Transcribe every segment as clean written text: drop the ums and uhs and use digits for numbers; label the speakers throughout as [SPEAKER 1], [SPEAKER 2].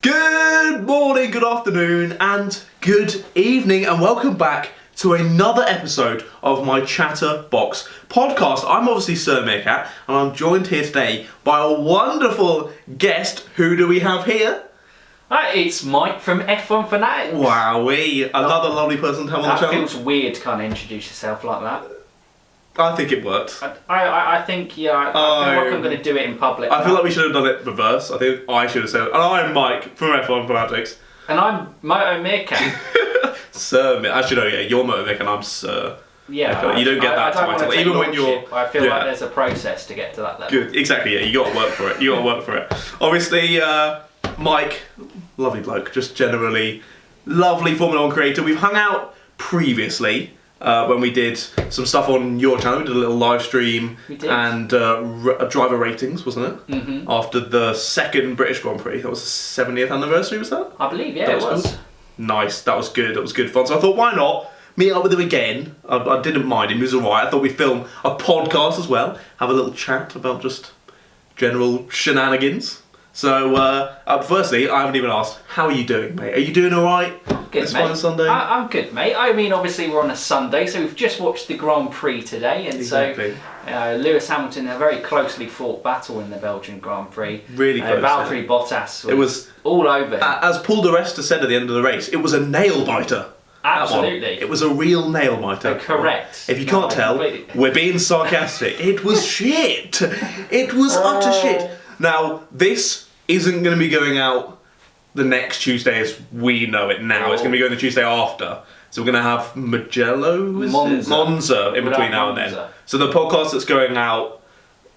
[SPEAKER 1] Good morning, good afternoon, and good evening, and welcome back to another episode of my ChatterBox podcast. I'm obviously Sir Meerkat, and I'm joined here today by a wonderful guest. Who do we have here?
[SPEAKER 2] It's Mike from F1 Fanatics.
[SPEAKER 1] Wowee, another lovely person to have on the channel.
[SPEAKER 2] That feels weird to kind of introduce yourself like that.
[SPEAKER 1] I think it worked.
[SPEAKER 2] I think, yeah, I feel like I'm going to do it in public.
[SPEAKER 1] I feel like we should have done it reverse. I think I should have said, and I'm Mike from F1 Fanatics.
[SPEAKER 2] And I'm Moto Meerkat.
[SPEAKER 1] Sir, actually no, yeah, you're Moto Meerkat and I'm Sir.
[SPEAKER 2] Yeah,
[SPEAKER 1] you don't get that title, even when you're.
[SPEAKER 2] I feel like there's a process to get to that level.
[SPEAKER 1] Good, exactly. Yeah, you got to work for it. You got to work for it. Obviously, Mike, lovely bloke, just generally lovely Formula One creator. We've hung out previously. When we did some stuff on your channel, we did a little live stream and driver ratings, wasn't it? Mm-hmm. After the second British Grand Prix, that was the 70th anniversary, was that?
[SPEAKER 2] I believe, yeah, it was.
[SPEAKER 1] Cool. Nice, that was good. That was good fun. So I thought, why not meet up with him again? I didn't mind him; he was alright. I thought we'd film a podcast as well, have a little chat about just general shenanigans. So, firstly, I haven't even asked, how are you doing, mate? Are you doing alright?
[SPEAKER 2] Good,
[SPEAKER 1] this
[SPEAKER 2] mate.
[SPEAKER 1] fine Sunday?
[SPEAKER 2] I'm good, mate. I mean, obviously, we're on a Sunday, so we've just watched the Grand Prix today, and
[SPEAKER 1] exactly.
[SPEAKER 2] So Lewis Hamilton, a very closely fought battle in the Belgian Grand Prix.
[SPEAKER 1] Really close.
[SPEAKER 2] Valtteri Bottas was all over him.
[SPEAKER 1] As Paul di Resta said at the end of the race, it was a nail biter.
[SPEAKER 2] Absolutely.
[SPEAKER 1] It was a real nail biter.
[SPEAKER 2] Correct.
[SPEAKER 1] If you can't tell, we're being sarcastic. It was shit. It was utter shit. Now, this isn't going to be going out the next Tuesday as we know it now. It's going to be going the Tuesday after. So we're going to have Monza in between now and then. So the podcast that's going out,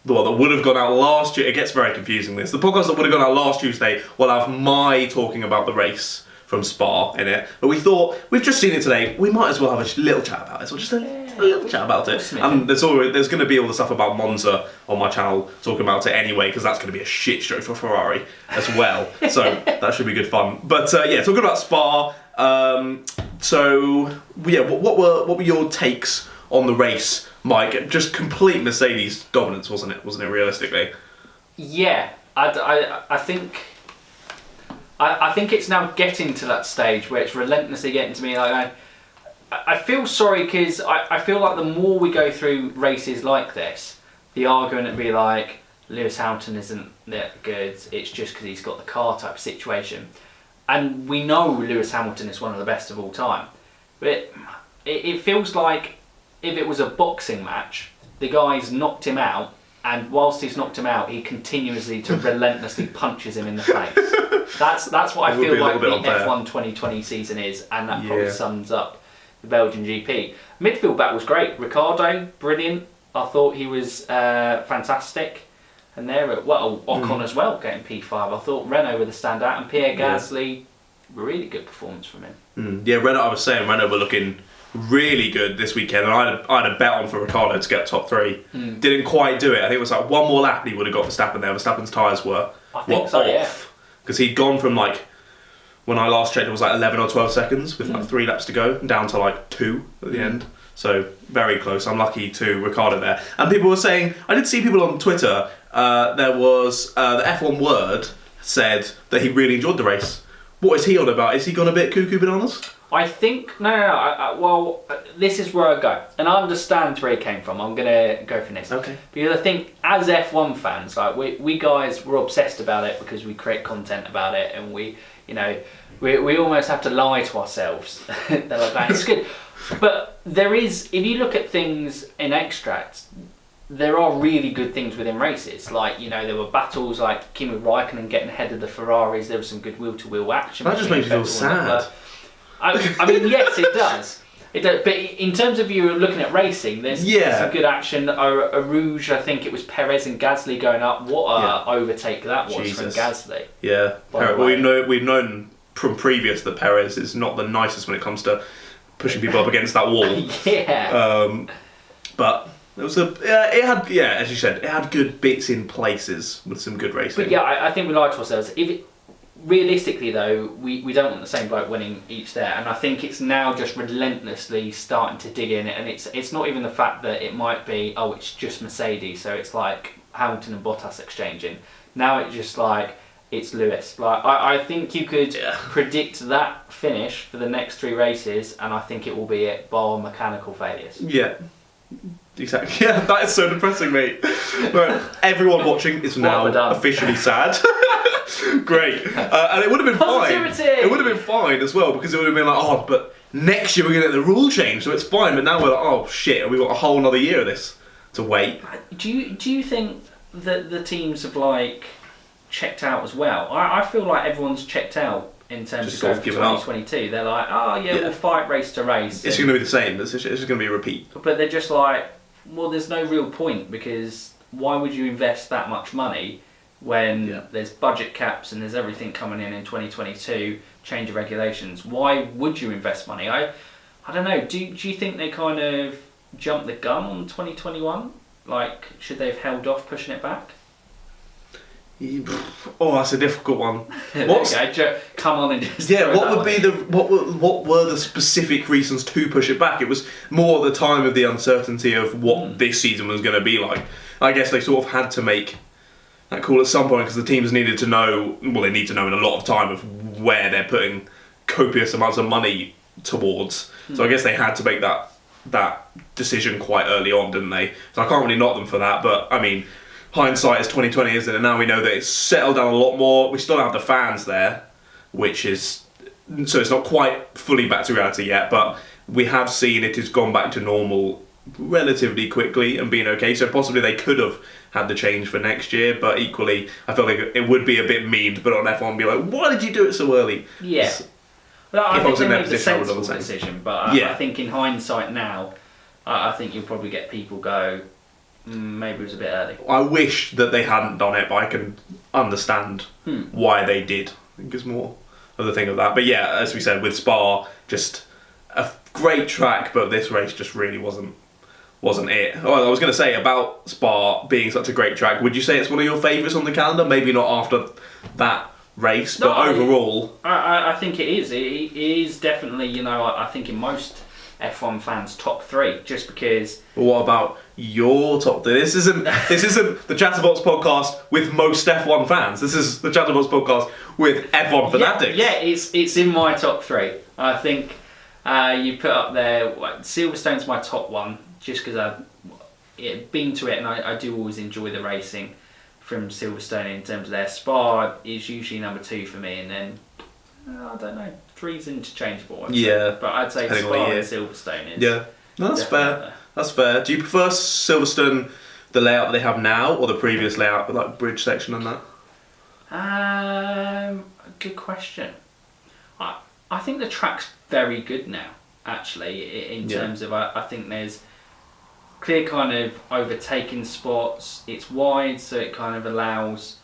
[SPEAKER 1] well, that would have gone out last year, it gets very confusing this. The podcast that would have gone out last Tuesday will have my talking about the race from Spa in it. But we thought, we've just seen it today, we might as well have a little chat about it. So just a little chat about it. And there's going to be all the stuff about Monza on my channel talking about it anyway, because that's going to be a shit show for Ferrari as well. So that should be good fun. But yeah, talking about Spa. So yeah, what were your takes on the race, Mike? Just complete Mercedes dominance, wasn't it? Wasn't it realistically?
[SPEAKER 2] Yeah, I think. I think it's now getting to that stage where it's relentlessly getting to me. Like I feel sorry because I feel like the more we go through races like this, the argument would be like Lewis Hamilton isn't that good. It's just because he's got the car type of situation, and we know Lewis Hamilton is one of the best of all time. But it feels like if it was a boxing match, the guy's knocked him out. And whilst he's knocked him out, he continuously relentlessly punches him in the face. That's what I feel like the F1 2020 season is, and that probably sums up the Belgian GP. Midfield battle was great. Ricciardo, brilliant. I thought he was fantastic. And Ocon as well, getting P5. I thought Renault were the standout, and Pierre Gasly, really good performance from him.
[SPEAKER 1] Yeah, Renault, I was saying, Renault were looking really good this weekend, and I had a bet on for Ricciardo to get top three. Didn't quite do it. I think it was like one more lap and he would have got Verstappen there. Verstappen's tyres were off. Because he'd gone from like, when I last checked, it was like 11 or 12 seconds with like 3 laps to go, down to like 2 at the end. So very close. I'm lucky to Ricciardo there. And people were saying, I did see people on Twitter, there was the F1 Word said that he really enjoyed the race. What is he on about? Is he gone a bit cuckoo bananas?
[SPEAKER 2] I think no. This is where I go, and I understand where he came from. I'm gonna go for this,
[SPEAKER 1] okay?
[SPEAKER 2] Because I think as F1 fans, like we guys, we're obsessed about it because we create content about it, and we almost have to lie to ourselves. They're like that. It's good, but there is, if you look at things in extracts, there are really good things within races. Like, there were battles like Kimi Raikkonen getting ahead of the Ferraris. There was some good wheel-to-wheel action.
[SPEAKER 1] That just makes me feel sad.
[SPEAKER 2] I mean, yes, it does. It does. But in terms of you looking at racing, there's some good action. A Rouge, I think it was Perez and Gasly going up. What a overtake that was from Gasly.
[SPEAKER 1] Yeah. We've known from previous that Perez is not the nicest when it comes to pushing people up against that wall. But it was as you said, it had good bits in places with some good racing.
[SPEAKER 2] But I think we lied to ourselves. Realistically though, we don't want the same bloke winning each there, and I think it's now just relentlessly starting to dig in, and it's not even the fact that it might be, it's just Mercedes, so it's like Hamilton and Bottas exchanging. Now it's just like it's Lewis. Like I think you could predict that finish for the next 3 races, and I think it will be it, bar mechanical failures.
[SPEAKER 1] Yeah. Exactly. Yeah, that is so depressing, mate. But everyone watching is now officially sad. Great. And it would have been
[SPEAKER 2] Positivity!
[SPEAKER 1] fine. It would have been fine as well, because it would have been like, oh, but next year we're going to get the rule change, so it's fine. But now we're like, oh shit, we've got a whole another year of this to wait.
[SPEAKER 2] Do you think that the teams have like checked out as well? I feel like everyone's checked out in terms
[SPEAKER 1] Just
[SPEAKER 2] of
[SPEAKER 1] sort
[SPEAKER 2] going
[SPEAKER 1] of
[SPEAKER 2] for 2022. They're like, oh yeah, we'll fight race to race.
[SPEAKER 1] It's going to be the same. It's just going to be a repeat.
[SPEAKER 2] But they're just like, well, there's no real point, because why would you invest that much money when there's budget caps and there's everything coming in 2022, change of regulations? Why would you invest money? I don't know. Do you think they kind of jumped the gun on 2021? Like, should they have held off pushing it back?
[SPEAKER 1] Oh, that's a difficult one.
[SPEAKER 2] Come on and just
[SPEAKER 1] what were the specific reasons to push it back? It was more at the time of the uncertainty of what this season was going to be like. I guess they sort of had to make that call at some point, because the teams needed to know. Well, they need to know in a lot of time of where they're putting copious amounts of money towards. So I guess they had to make that decision quite early on, didn't they? So I can't really knock them for that. But I mean, hindsight is 2020, isn't it? And now we know that it's settled down a lot more. We still have the fans there, which is, so it's not quite fully back to reality yet, but we have seen it has gone back to normal relatively quickly and being okay. So possibly they could have had the change for next year, but equally I feel like it would be a bit mean to put on F1 and be like, why did you do it so early?
[SPEAKER 2] Yeah. Well, I think they made the sensible decision, but I think in hindsight now, I think you'll probably get people go, maybe it was a bit early.
[SPEAKER 1] I wish that they hadn't done it, but I can understand why they did. I think it's more of the thing of that. But yeah, as we said, with Spa, just a great track, but this race just really wasn't it. Oh, I was going to say about Spa being such a great track, would you say it's one of your favourites on the calendar? Maybe not after that race, but overall.
[SPEAKER 2] I think it is. It is definitely, I think in most F1 fans' top 3, just because.
[SPEAKER 1] Well, what about your top 3? This isn't the ChatterBox podcast with most F1 fans. This is the ChatterBox podcast with F1 fanatics.
[SPEAKER 2] Yeah, it's in my top 3. I think you put up there, Silverstone's my top 1, just because I've been to it and I do always enjoy the racing from Silverstone in terms of their. Spa is usually number 2 for me, and then I don't know, 3's interchangeable. But I'd say Spa and Silverstone is.
[SPEAKER 1] Yeah, no, that's fair. That's fair. Do you prefer Silverstone, the layout that they have now, or the previous layout with like bridge section and
[SPEAKER 2] that? Good question. I think the track's very good now, actually, in terms of I think there's clear kind of overtaking spots. It's wide, so it kind of allows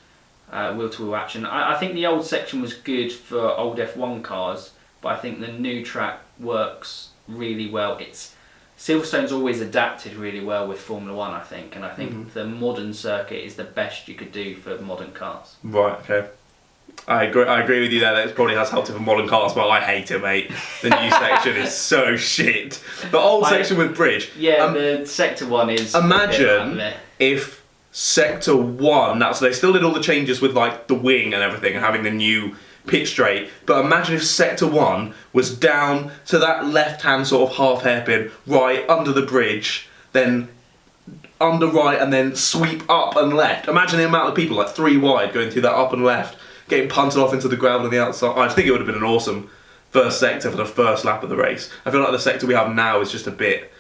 [SPEAKER 2] wheel-to-wheel action. I think the old section was good for old F1 cars, but I think the new track works really well. Silverstone's always adapted really well with Formula 1, I think, and I think the modern circuit is the best you could do for modern cars.
[SPEAKER 1] Right, okay. I agree with you there that it probably has helped it for modern cars, but I hate it, mate. The new section is so shit. The old section with bridge.
[SPEAKER 2] Yeah, the sector 1 is.
[SPEAKER 1] Imagine if sector 1, so they still did all the changes with like the wing and everything and having the new pit straight, but imagine if sector 1 was down to that left hand sort of half hairpin, right under the bridge, then under right and then sweep up and left. Imagine the amount of people, like 3 wide, going through that up and left, getting punted off into the gravel on the outside. I think it would have been an awesome first sector for the first lap of the race. I feel like the sector we have now is just a bit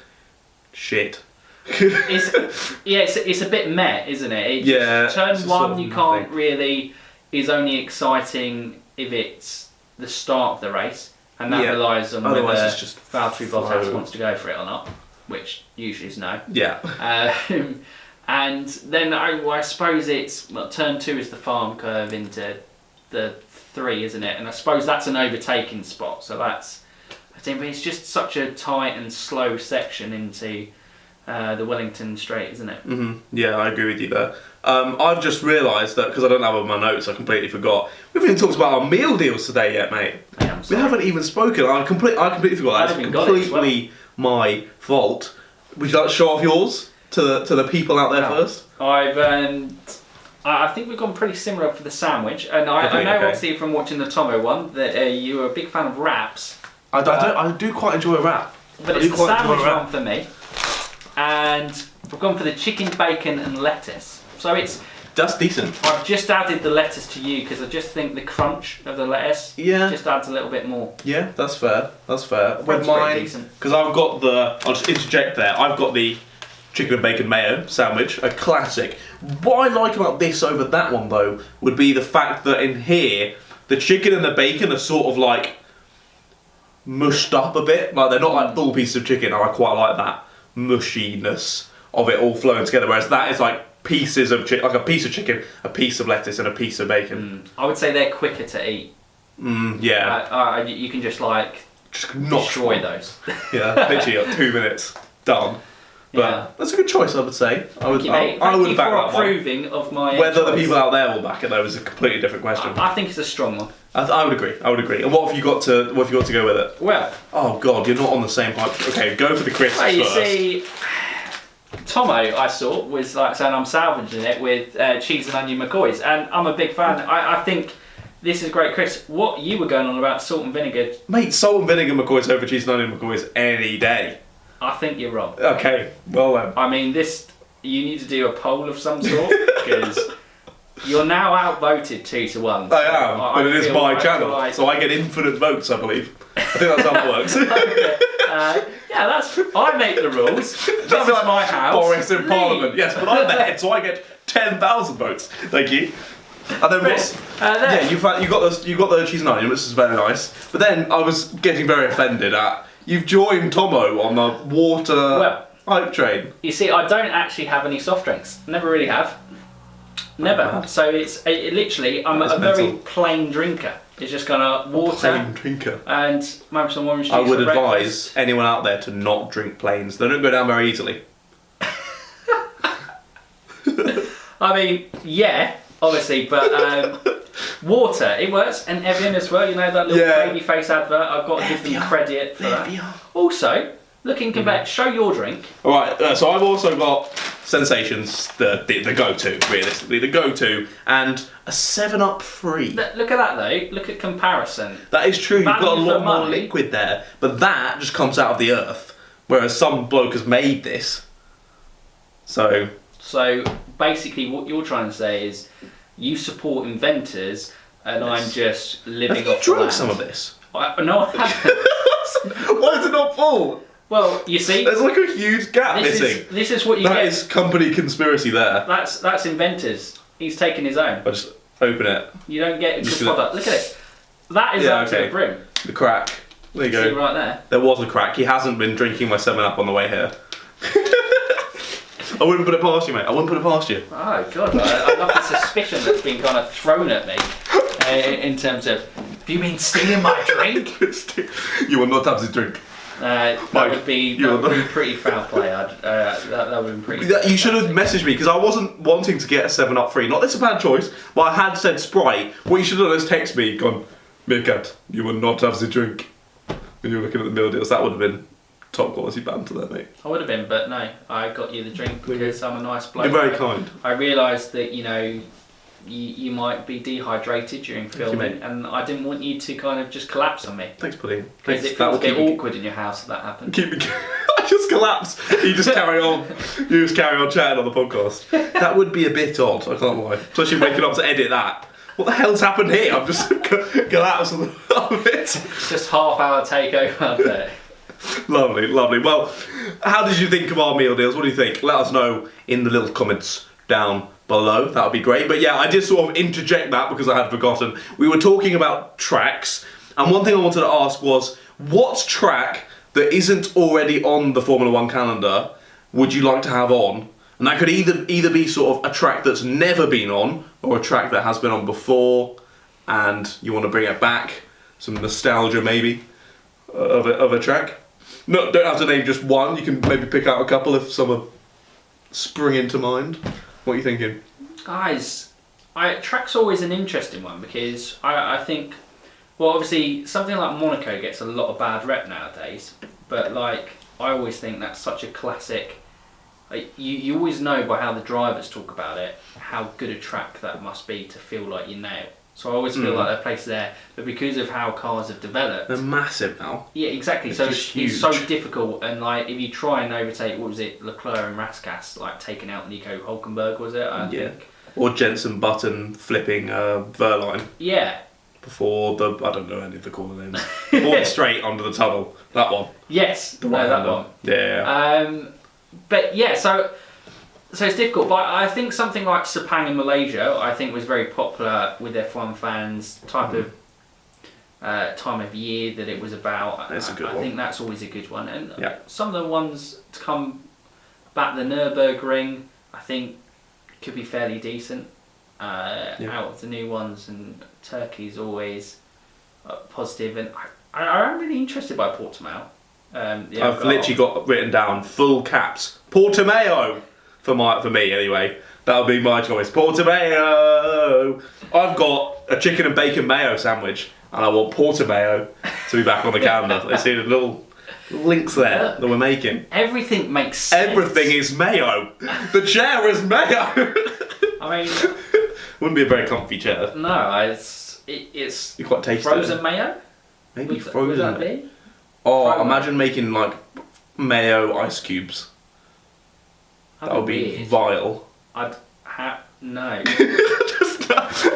[SPEAKER 1] shit.
[SPEAKER 2] It's a bit meh, isn't it? Turn 1 you can't really, is only exciting if it's the start of the race, and that relies on whether Valtteri Bottas wants to go for it or not, which usually is no.
[SPEAKER 1] Yeah.
[SPEAKER 2] And then I suppose it's turn 2 is the farm curve into the 3, isn't it? And I suppose that's an overtaking spot. So that's, I think, but it's just such a tight and slow section into the Wellington Straight, isn't it?
[SPEAKER 1] Mm-hmm. Yeah, I agree with you there. I've just realised that, because I don't have it on my notes, I completely forgot. We haven't even talked about our meal deals today yet, mate.
[SPEAKER 2] Yeah,
[SPEAKER 1] we haven't even spoken. I completely forgot. That's completely my fault. Would you like to show off yours to the people out there first?
[SPEAKER 2] I've earned I think we've gone pretty similar for the sandwich, and I know obviously from watching the Tomo one that you were a big fan of wraps.
[SPEAKER 1] I do quite enjoy a wrap.
[SPEAKER 2] But it's the sandwich one for me, and we've gone for the chicken, bacon, and lettuce. So
[SPEAKER 1] that's decent.
[SPEAKER 2] I've just added the lettuce to you because I just think the crunch of the lettuce just adds a little bit more.
[SPEAKER 1] Yeah, that's fair. That's fair.
[SPEAKER 2] With mine,
[SPEAKER 1] because I've got I'll just interject there. I've got the chicken and bacon mayo sandwich, a classic. What I like about this over that one though would be the fact that in here the chicken and the bacon are sort of like mushed up a bit. Like they're not like full pieces of chicken. I quite like that mushiness of it all flowing together. Whereas that is like pieces of like a piece of chicken, a piece of lettuce, and a piece of bacon.
[SPEAKER 2] I would say they're quicker to eat.
[SPEAKER 1] Yeah.
[SPEAKER 2] You can just like
[SPEAKER 1] not
[SPEAKER 2] destroy those.
[SPEAKER 1] Yeah, literally like 2 minutes done. But that's a good choice, I would say. I would back that
[SPEAKER 2] approving of my
[SPEAKER 1] Whether
[SPEAKER 2] choice.
[SPEAKER 1] the people out there will back it though is a completely different question.
[SPEAKER 2] I think it's a strong one.
[SPEAKER 1] I would agree. And what have you got to go with it?
[SPEAKER 2] Well,
[SPEAKER 1] oh god, you're not on the same hype. Okay, go for the crisps first.
[SPEAKER 2] You see, Tomo, I saw, was like saying I'm salvaging it with cheese and onion McCoys, and I'm a big fan. I think this is great, Chris. What you were going on about salt and vinegar?
[SPEAKER 1] Mate, salt and vinegar McCoys over cheese and onion McCoys any day.
[SPEAKER 2] I think you're wrong.
[SPEAKER 1] Okay, well then.
[SPEAKER 2] I mean, you need to do a poll of some sort, because you're now outvoted 2-1.
[SPEAKER 1] I am, but it is my channel, so I get infinite votes, I believe. I think that's how it works.
[SPEAKER 2] I make the rules. This is like my house.
[SPEAKER 1] Boris in Parliament. Yes, but I'm the head, so I get 10,000 votes. Thank you. And then
[SPEAKER 2] Chris,
[SPEAKER 1] you got the cheese and onion, which is very nice. But then I was getting very offended at you've joined Tomo on the water hype train.
[SPEAKER 2] You see, I don't actually have any soft drinks. Never really have. Never. So it's literally I'm a very plain drinker. It's just kind of water
[SPEAKER 1] plain drinker.
[SPEAKER 2] And maybe some orange juice.
[SPEAKER 1] I would advise anyone out there to not drink plains. They don't go down very easily.
[SPEAKER 2] I mean, yeah, obviously, but water, it works. And Evian as well, you know, that little baby face advert, I've got to give them credit for that. Also, looking back, show your drink.
[SPEAKER 1] Alright, so I've also got Sensations, the go-to, realistically, the go-to, and a 7-Up free.
[SPEAKER 2] Look at that though, look at comparison.
[SPEAKER 1] That is true, you've got a lot more
[SPEAKER 2] money.
[SPEAKER 1] liquid there, but that just comes out of the earth, whereas some bloke has made this. So
[SPEAKER 2] basically what you're trying to say is you support inventors and I'm just living off the land.
[SPEAKER 1] Have you drunk some of this?
[SPEAKER 2] No, I haven't.
[SPEAKER 1] Why is it not full?
[SPEAKER 2] Well, you see,
[SPEAKER 1] there's like a huge gap missing.
[SPEAKER 2] This is what you get.
[SPEAKER 1] That is company conspiracy there.
[SPEAKER 2] That's inventors. He's taken his own.
[SPEAKER 1] I just open it.
[SPEAKER 2] You don't get a good product. Look at it. That is up to the brim.
[SPEAKER 1] The crack. There you go.
[SPEAKER 2] See right there.
[SPEAKER 1] There was a crack. He hasn't been drinking my 7-Up on the way here. I wouldn't put it past you, mate. I wouldn't put it past you.
[SPEAKER 2] Oh god, I love the suspicion that's been kind of thrown at me in terms of. Do you mean stealing my drink?
[SPEAKER 1] You will not have the drink.
[SPEAKER 2] That would be pretty foul play. That would have been pretty.
[SPEAKER 1] You should have messaged me because I wasn't wanting to get a 7-Up free. Not that it's a bad choice, but I had said Sprite. What you should have done is text me, gone, Meerkat, you will not have the drink. When you were looking at the meal deals, that would have been top quality banter there, mate.
[SPEAKER 2] I would have been, but no, I got you the drink because I'm a nice bloke.
[SPEAKER 1] You're very kind.
[SPEAKER 2] I realised that you might be dehydrated during filming, and I didn't want you to kind of just collapse on me.
[SPEAKER 1] Thanks, buddy.
[SPEAKER 2] Because it feels a bit awkward in your house if that happened.
[SPEAKER 1] I just collapse. You just carry on. You just carry on chatting on the podcast. That would be a bit odd. I can't lie. Especially waking up to edit that. What the hell's happened here? I'm just collapsed on it.
[SPEAKER 2] Just half-hour takeover there.
[SPEAKER 1] Lovely, lovely. Well, how did you think of our meal deals? What do you think? Let us know in the little comments down below. That would be great. But yeah, I did sort of interject that because I had forgotten. We were talking about tracks, and one thing I wanted to ask was, what track that isn't already on the Formula 1 calendar would you like to have on? And that could either be sort of a track that's never been on, or a track that has been on before, and you want to bring it back. Some nostalgia maybe of a track. No, don't have to name just one. You can maybe pick out a couple if some spring into mind. What are you thinking?
[SPEAKER 2] Guys, track's always an interesting one because I think, well, obviously something like Monaco gets a lot of bad rep nowadays, but like I always think that's such a classic you always know by how the drivers talk about it how good a track that must be to feel like you nail. So I always feel like they're placed there, but because of how cars have developed,
[SPEAKER 1] they're massive now.
[SPEAKER 2] Yeah, exactly.
[SPEAKER 1] It's
[SPEAKER 2] so
[SPEAKER 1] just
[SPEAKER 2] it's so
[SPEAKER 1] huge.
[SPEAKER 2] difficult, and like if you try and overtake, what was it, Leclerc and Raskas, like taking out Nico Hulkenberg, was it? I think.
[SPEAKER 1] Or Jensen Button flipping Verline.
[SPEAKER 2] Yeah.
[SPEAKER 1] Before I don't know any of the corner names. Before the straight under the tunnel. That one.
[SPEAKER 2] Yes.
[SPEAKER 1] The
[SPEAKER 2] that one.
[SPEAKER 1] Yeah.
[SPEAKER 2] But yeah, so it's difficult. But I think something like Sepang in Malaysia, I think was very popular with F1 fans. Type of time of year that it was about.
[SPEAKER 1] That's a good one.
[SPEAKER 2] I think that's always a good one. And
[SPEAKER 1] Yeah.
[SPEAKER 2] some of the ones to come back the Nürburgring, I think could be fairly decent. Out of the new ones, and Turkey's always positive, and I'm really interested by Portimao.
[SPEAKER 1] I've literally got written down full caps Portimao for me anyway. That'll be my choice. Portimao. I've got a chicken and bacon mayo sandwich, and I want Portimao to be back on the calendar. I see the little links there that we're making.
[SPEAKER 2] Everything makes sense.
[SPEAKER 1] Everything is mayo. The chair is mayo.
[SPEAKER 2] I mean,
[SPEAKER 1] wouldn't be a very comfy chair.
[SPEAKER 2] No, it's
[SPEAKER 1] You're quite tasty.
[SPEAKER 2] Frozen mayo.
[SPEAKER 1] Maybe
[SPEAKER 2] Would
[SPEAKER 1] frozen.
[SPEAKER 2] that be?
[SPEAKER 1] Oh,
[SPEAKER 2] Frozen.
[SPEAKER 1] imagine making like mayo ice cubes. That would be vile.
[SPEAKER 2] No.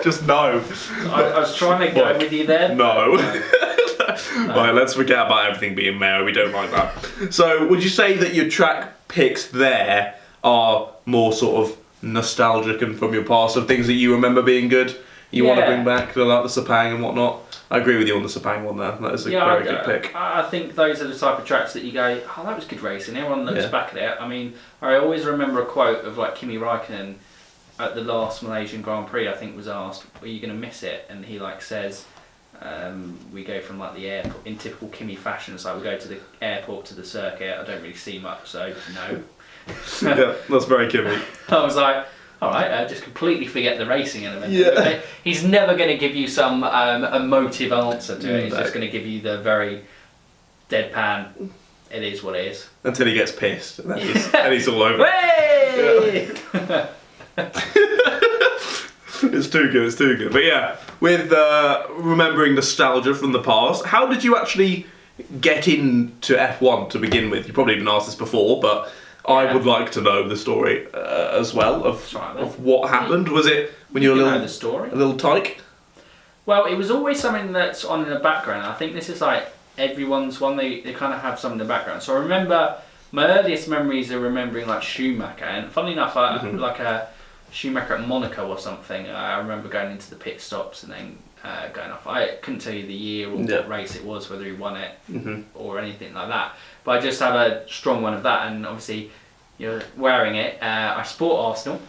[SPEAKER 1] just no.
[SPEAKER 2] I was trying to go with you there.
[SPEAKER 1] No. Right, let's forget about everything being mayo. We don't like that. So, would you say that your track picks there are more sort of nostalgic and from your past, of things that you remember being good, you want to bring back, like the Sepang and whatnot? I agree with you on the Sepang one there. That is a very good pick.
[SPEAKER 2] I think those are the type of tracks that you go, oh, that was good racing. Everyone looks back at it. I mean, I always remember a quote of like Kimi Raikkonen at the last Malaysian Grand Prix. I think was asked, "Are you going to miss it?" And he like says, "We go from like the airport in typical Kimi fashion. It's like we go to the airport to the circuit. I don't really see much, so no."
[SPEAKER 1] Yeah, that's very Kimi.
[SPEAKER 2] I was like, all right, just completely forget the racing element.
[SPEAKER 1] Yeah.
[SPEAKER 2] He's never going to give you some emotive answer to it. He's just going to give you the very deadpan, it is what it is.
[SPEAKER 1] Until he gets pissed, and then he's all over.
[SPEAKER 2] Hey!
[SPEAKER 1] Yeah. It's too good. But yeah, with remembering nostalgia from the past, how did you actually get into F1 to begin with? You probably even asked this before, but I would like to know the story as well of what happened. Was it when you were a little tyke?
[SPEAKER 2] Well, it was always something that's on in the background. I think this is like everyone's one. They kind of have some in the background. So I remember my earliest memories are remembering like Schumacher, and funnily enough, like a Schumacher at Monaco or something. I remember going into the pit stops and then going off. I couldn't tell you the year or what race it was, whether he won it or anything like that. But I just have a strong one of that, and obviously, you're wearing it. I sport Arsenal.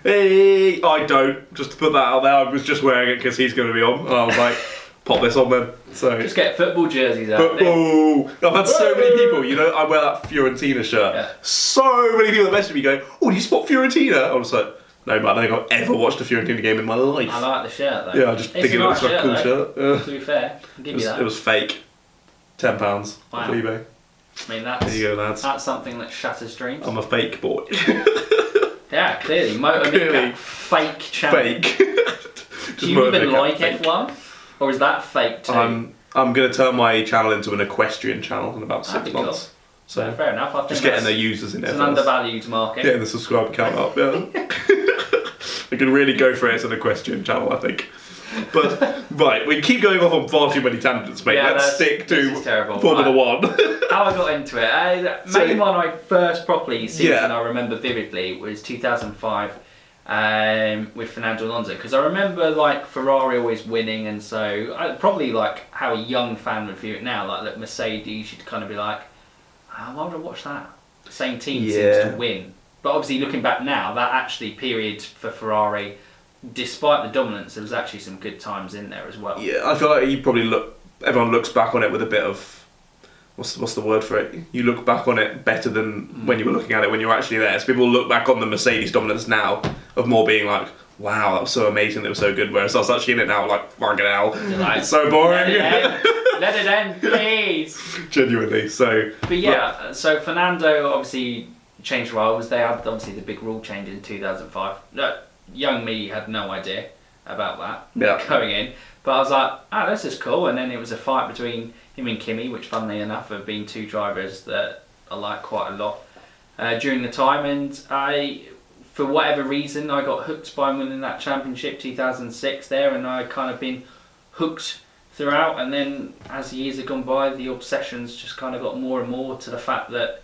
[SPEAKER 1] Hey, I don't. Just to put that out there, I was just wearing it because he's going to be on. And I was like, pop this on then. So
[SPEAKER 2] just get football jerseys out.
[SPEAKER 1] Football. I've had so many people. You know, I wear that Fiorentina shirt. Yeah. So many people that message me going, "Oh, do you spot Fiorentina?" I was like, no, man, I don't think I've ever watched a Fiorentina game in my life.
[SPEAKER 2] I like the shirt though.
[SPEAKER 1] Yeah, I just think it looks like a cool shirt. Yeah.
[SPEAKER 2] To be fair, I'll give you that.
[SPEAKER 1] It was fake. £10 off eBay.
[SPEAKER 2] I mean,
[SPEAKER 1] there you go, lads.
[SPEAKER 2] That's something that shatters dreams.
[SPEAKER 1] I'm a fake boy.
[SPEAKER 2] Yeah, clearly. Fake channel.
[SPEAKER 1] Fake.
[SPEAKER 2] Do you even like F1? Or is that fake too?
[SPEAKER 1] I'm going to turn my channel into an equestrian channel in about 6 months.
[SPEAKER 2] Cool.
[SPEAKER 1] So
[SPEAKER 2] yeah, fair enough. I think
[SPEAKER 1] just getting the users in there.
[SPEAKER 2] It's an undervalued market.
[SPEAKER 1] Getting the subscriber count up, yeah. I can really go for it as an equestrian channel, I think. But, right, we keep going off on far too many tangents, mate.
[SPEAKER 2] Yeah,
[SPEAKER 1] let's stick to Formula One.
[SPEAKER 2] How I got into it. Main one I first properly seen, and I remember vividly, was 2005 with Fernando Alonso. Because I remember like Ferrari always winning, and so probably like how a young fan would view it now. Like that Mercedes, you'd kind of be like, oh, why would I watch that? The same team seems to win. But obviously looking back now, that actually period for Ferrari, despite the dominance, there was actually some good times in there as well.
[SPEAKER 1] Yeah, I feel like you probably everyone looks back on it with a bit of, what's the word for it? You look back on it better than when you were looking at it when you were actually there. So people look back on the Mercedes dominance now of more being like, wow, that was so amazing, that was so good. Whereas I was actually in it now like, fucking hell, it's so boring.
[SPEAKER 2] Let it end, please.
[SPEAKER 1] Genuinely, so.
[SPEAKER 2] But yeah, so Fernando obviously changed rivals. They had obviously the big rule change in 2005. No, young me had no idea about that going in, but I was like, this is cool. And then it was a fight between him and Kimi, which funnily enough have been two drivers that I like quite a lot during the time. And for whatever reason, I got hooked by winning that championship 2006 there, and I kind of been hooked throughout. And then as the years have gone by, the obsessions just kind of got more and more to the fact that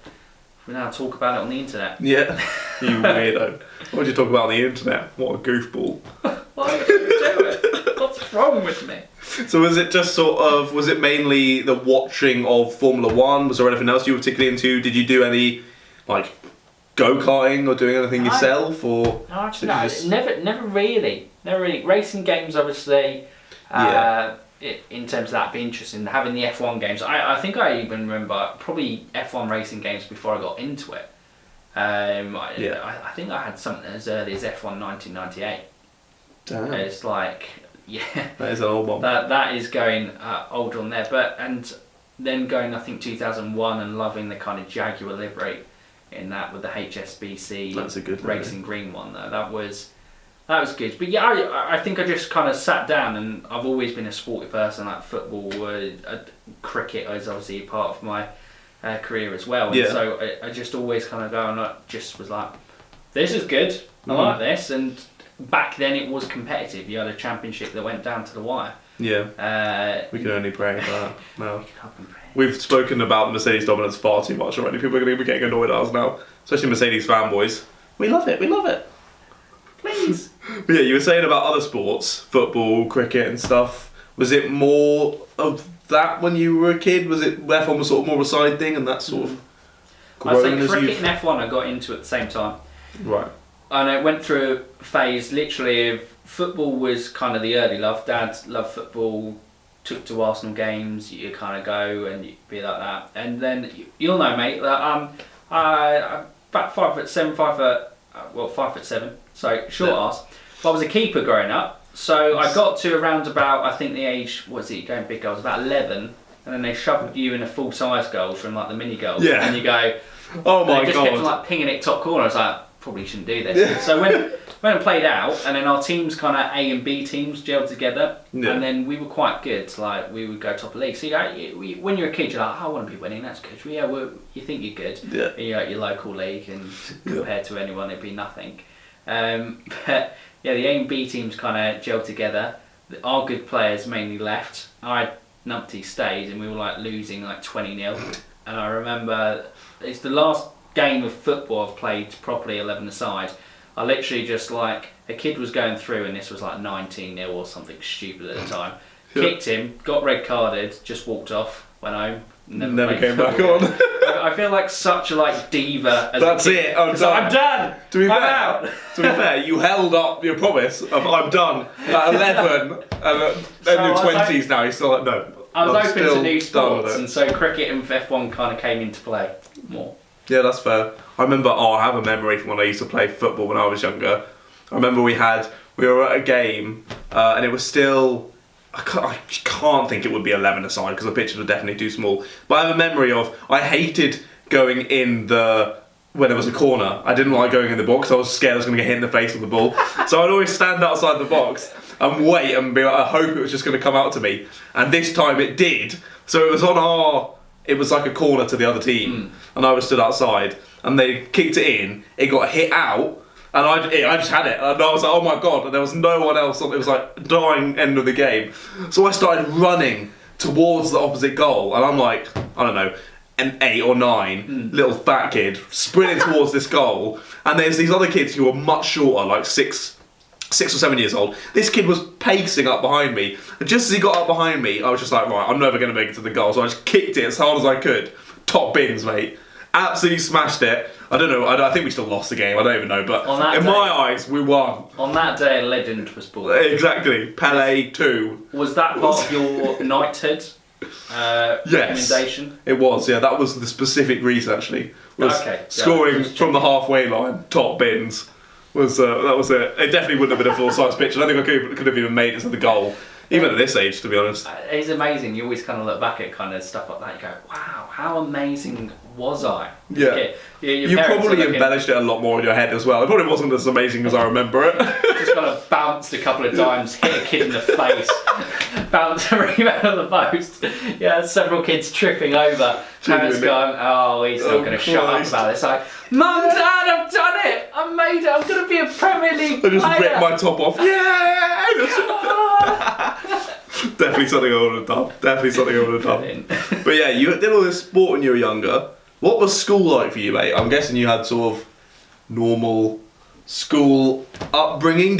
[SPEAKER 2] we now talk about it on the internet.
[SPEAKER 1] Yeah, you weirdo. What would you talk about on the internet? What a goofball.
[SPEAKER 2] Why would you do it? What's wrong with me?
[SPEAKER 1] So was it just was it mainly the watching of Formula 1? Was there anything else you were particularly into? Did you do any, like, go-karting or doing anything yourself? Or
[SPEAKER 2] no, actually, never really. Racing games, obviously, in terms of that, be interesting. Having the F1 games, I think I even remember probably F1 racing games before I got into it. I think I had something as early as F1 1998.
[SPEAKER 1] Damn.
[SPEAKER 2] It's like,
[SPEAKER 1] that is an old one.
[SPEAKER 2] That is going older on there, and then going, I think 2001, and loving the kind of Jaguar livery in that with the HSBC.
[SPEAKER 1] That's a good
[SPEAKER 2] racing green one though. That was good. But yeah, I think I just kind of sat down, and I've always been a sporty person. Like football, cricket is obviously part of my career as well. And so I just always kind of go, and I just was like, this is good. I like this. And back then it was competitive. You had a championship that went down to the wire.
[SPEAKER 1] Yeah. We can only pray for that. No. We've spoken about Mercedes dominance far too much already. People are going to be getting annoyed at us now, especially Mercedes fanboys. We love it.
[SPEAKER 2] Please.
[SPEAKER 1] But yeah, you were saying about other sports, football, cricket and stuff. Was it more of that when you were a kid? Was it F1 was sort of more of a side thing, and that sort of
[SPEAKER 2] I'd say cricket and F1 I got into at the same time.
[SPEAKER 1] Right.
[SPEAKER 2] And I went through a phase literally of football was kind of the early love. Dad loved football, took to Arsenal games, you kind of go and you be like that. And then you'll know, mate, that I'm about 5'7", 5'7", so short arse. But I was a keeper growing up, so I got to around about, I think the age, going big goals, about 11, and then they shoved you in a full size goal from like the mini goals, and you go,
[SPEAKER 1] oh my god,
[SPEAKER 2] just kept like pinging it top corner. I was like, probably shouldn't do this. So when I played out, and then our teams kind of A and B teams gelled together, and then we were quite good. Like we would go top of the league. So when you're a kid, you're like, I want to be winning. That's good. You think you're good.
[SPEAKER 1] Yeah.
[SPEAKER 2] And you're at your local league, and compared to anyone, it'd be nothing. But yeah, the A and B teams kind of gelled together. Our good players mainly left. Numpty stayed, and we were like losing like 20-0. And I remember it's the last game of football I've played properly 11-a-side. I literally just like, a kid was going through, and this was like 19-0 or something stupid at the time. Kicked him, got red carded, just walked off, went home.
[SPEAKER 1] Never came back on.
[SPEAKER 2] I feel like such a like diva.
[SPEAKER 1] That's it. I'm done.
[SPEAKER 2] I'm done.
[SPEAKER 1] To be
[SPEAKER 2] I'm
[SPEAKER 1] fair,
[SPEAKER 2] out.
[SPEAKER 1] To be fair, you held up your promise of I'm done at 11, and in your 20s now you're still like no.
[SPEAKER 2] I was open
[SPEAKER 1] still
[SPEAKER 2] to new sports,
[SPEAKER 1] done
[SPEAKER 2] and so cricket and F1 kind of came into play more.
[SPEAKER 1] Yeah, that's fair. I remember. I have a memory from when I used to play football when I was younger. I remember we were at a game, and it was still. I can't think it would be 11-a-side because the pitches were definitely too small. But I have a memory of I hated going in when there was a corner. I didn't like going in the box. I was scared I was going to get hit in the face with the ball. So I'd always stand outside the box and wait and be like, I hope it was just going to come out to me. And this time it did. So it was it was like a corner to the other team, and I was stood outside, and they kicked it in. It got hit out. And I just had it, and I was like, oh my god, and there was no one else, it was like dying end of the game. So I started running towards the opposite goal, and I'm like, I don't know, an 8 or 9, little fat kid, sprinting towards this goal, and there's these other kids who are much shorter, like 6 or 7 years old. This kid was pacing up behind me, and just as he got up behind me, I was just like, right, I'm never going to make it to the goal, so I just kicked it as hard as I could. Top bins, mate. Absolutely smashed it. I don't know, I think we still lost the game, I don't even know, but in my eyes, we won.
[SPEAKER 2] On that day, a legend was born.
[SPEAKER 1] Exactly. Pele 2.
[SPEAKER 2] Was that part of your knighthood recommendation?
[SPEAKER 1] It was, yeah, that was the specific reason, actually. Scoring from the halfway line, top bins, that was it. It definitely wouldn't have been a full-size pitch, and I think I could have even made it to the goal. Even at this age, to be honest.
[SPEAKER 2] It's amazing. You always kind of look back at kind of stuff like that. You go, wow, how amazing Was I?
[SPEAKER 1] Yeah.
[SPEAKER 2] Your
[SPEAKER 1] You
[SPEAKER 2] parents are
[SPEAKER 1] probably
[SPEAKER 2] looking-
[SPEAKER 1] embellished it a lot more in your head as well. It probably wasn't as amazing as I remember it.
[SPEAKER 2] Just kind of bounced a couple of times, hit a kid in the face, bounced a rebound on the post. Yeah, several kids tripping over. Parents going, oh, he's not going to shut up about this. Like, Mum, Dad, I've done it. I've made it. I'm going to be a Premier League
[SPEAKER 1] I just
[SPEAKER 2] player.
[SPEAKER 1] ripped my top off. Yeah! Definitely something I would have done. Definitely something I would have done. But yeah, you did all this sport when you were younger. What was school like for you, mate? I'm guessing you had sort of normal school upbringing.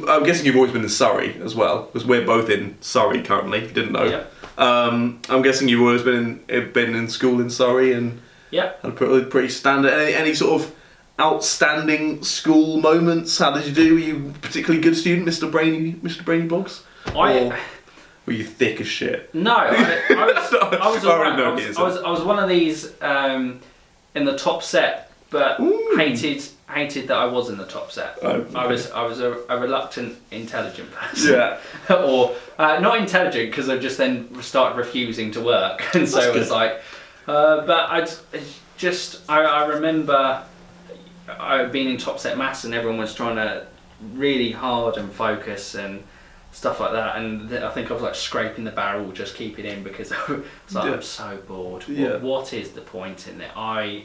[SPEAKER 1] I'm guessing you've always been in Surrey as well, because we're both in Surrey currently, if you didn't know.
[SPEAKER 2] Yeah.
[SPEAKER 1] I'm guessing you've always been in school in Surrey and
[SPEAKER 2] Yeah.
[SPEAKER 1] had pretty standard. Any sort of outstanding school moments? How did you do? Were you a particularly good student, Mr. Brainy Boggs? Or were you thick as shit?
[SPEAKER 2] No, I was
[SPEAKER 1] I
[SPEAKER 2] alright.
[SPEAKER 1] already know
[SPEAKER 2] I
[SPEAKER 1] it is.
[SPEAKER 2] was one of these in the top set, but hated that I was in the top set.
[SPEAKER 1] Oh, okay.
[SPEAKER 2] I was a reluctant, intelligent person.
[SPEAKER 1] Yeah.
[SPEAKER 2] Or not intelligent because I just then started refusing to work, and so it was
[SPEAKER 1] good.
[SPEAKER 2] like. But I remember being in top set maths and everyone was trying to really hard and focus and stuff like that, and I think I was like scraping the barrel just keep it in because I was like,
[SPEAKER 1] Yeah.
[SPEAKER 2] I'm so bored.
[SPEAKER 1] Yeah.
[SPEAKER 2] What is the point in it? I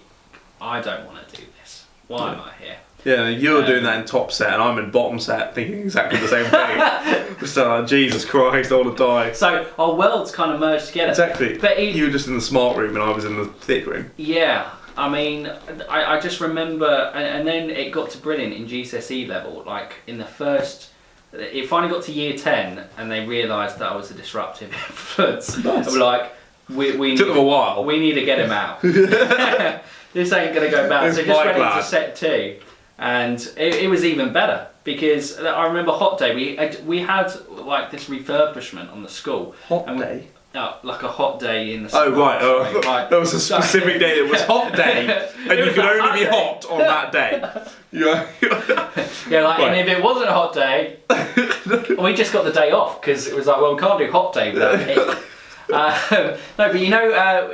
[SPEAKER 2] don't want to do this. Why am I here?
[SPEAKER 1] Yeah, you're doing that in top set, and I'm in bottom set, thinking exactly the same thing. Just like, Jesus Christ, I want to die.
[SPEAKER 2] So our worlds kind of merged together.
[SPEAKER 1] Exactly.
[SPEAKER 2] But
[SPEAKER 1] You were just in the smart room, and I was in the thick room.
[SPEAKER 2] yeah, I mean, I just remember, and then it got to brilliant in GCSE level. Like in the first, it finally got to year 10, and they realised that I was a disruptive influence.
[SPEAKER 1] Nice.
[SPEAKER 2] They were like, we
[SPEAKER 1] Took them a while.
[SPEAKER 2] We need to get him out. This ain't gonna go bad.
[SPEAKER 1] It's
[SPEAKER 2] So just
[SPEAKER 1] my
[SPEAKER 2] went into
[SPEAKER 1] lad.
[SPEAKER 2] set 2, and it was even better because I remember Hot Day. We had like this refurbishment on the school.
[SPEAKER 1] Hot
[SPEAKER 2] and
[SPEAKER 1] day?
[SPEAKER 2] like a hot day in the
[SPEAKER 1] Oh,
[SPEAKER 2] summer.
[SPEAKER 1] right. Oh, I
[SPEAKER 2] Sorry,
[SPEAKER 1] thought there was a specific day that was hot day, and
[SPEAKER 2] It
[SPEAKER 1] you
[SPEAKER 2] was
[SPEAKER 1] could
[SPEAKER 2] a
[SPEAKER 1] only
[SPEAKER 2] hot
[SPEAKER 1] be
[SPEAKER 2] day.
[SPEAKER 1] hot on that day. Yeah.
[SPEAKER 2] Yeah, like,
[SPEAKER 1] Right.
[SPEAKER 2] and if it wasn't a hot day, we just got the day off because it was like, well, we can't do hot day without heat. No, but you know,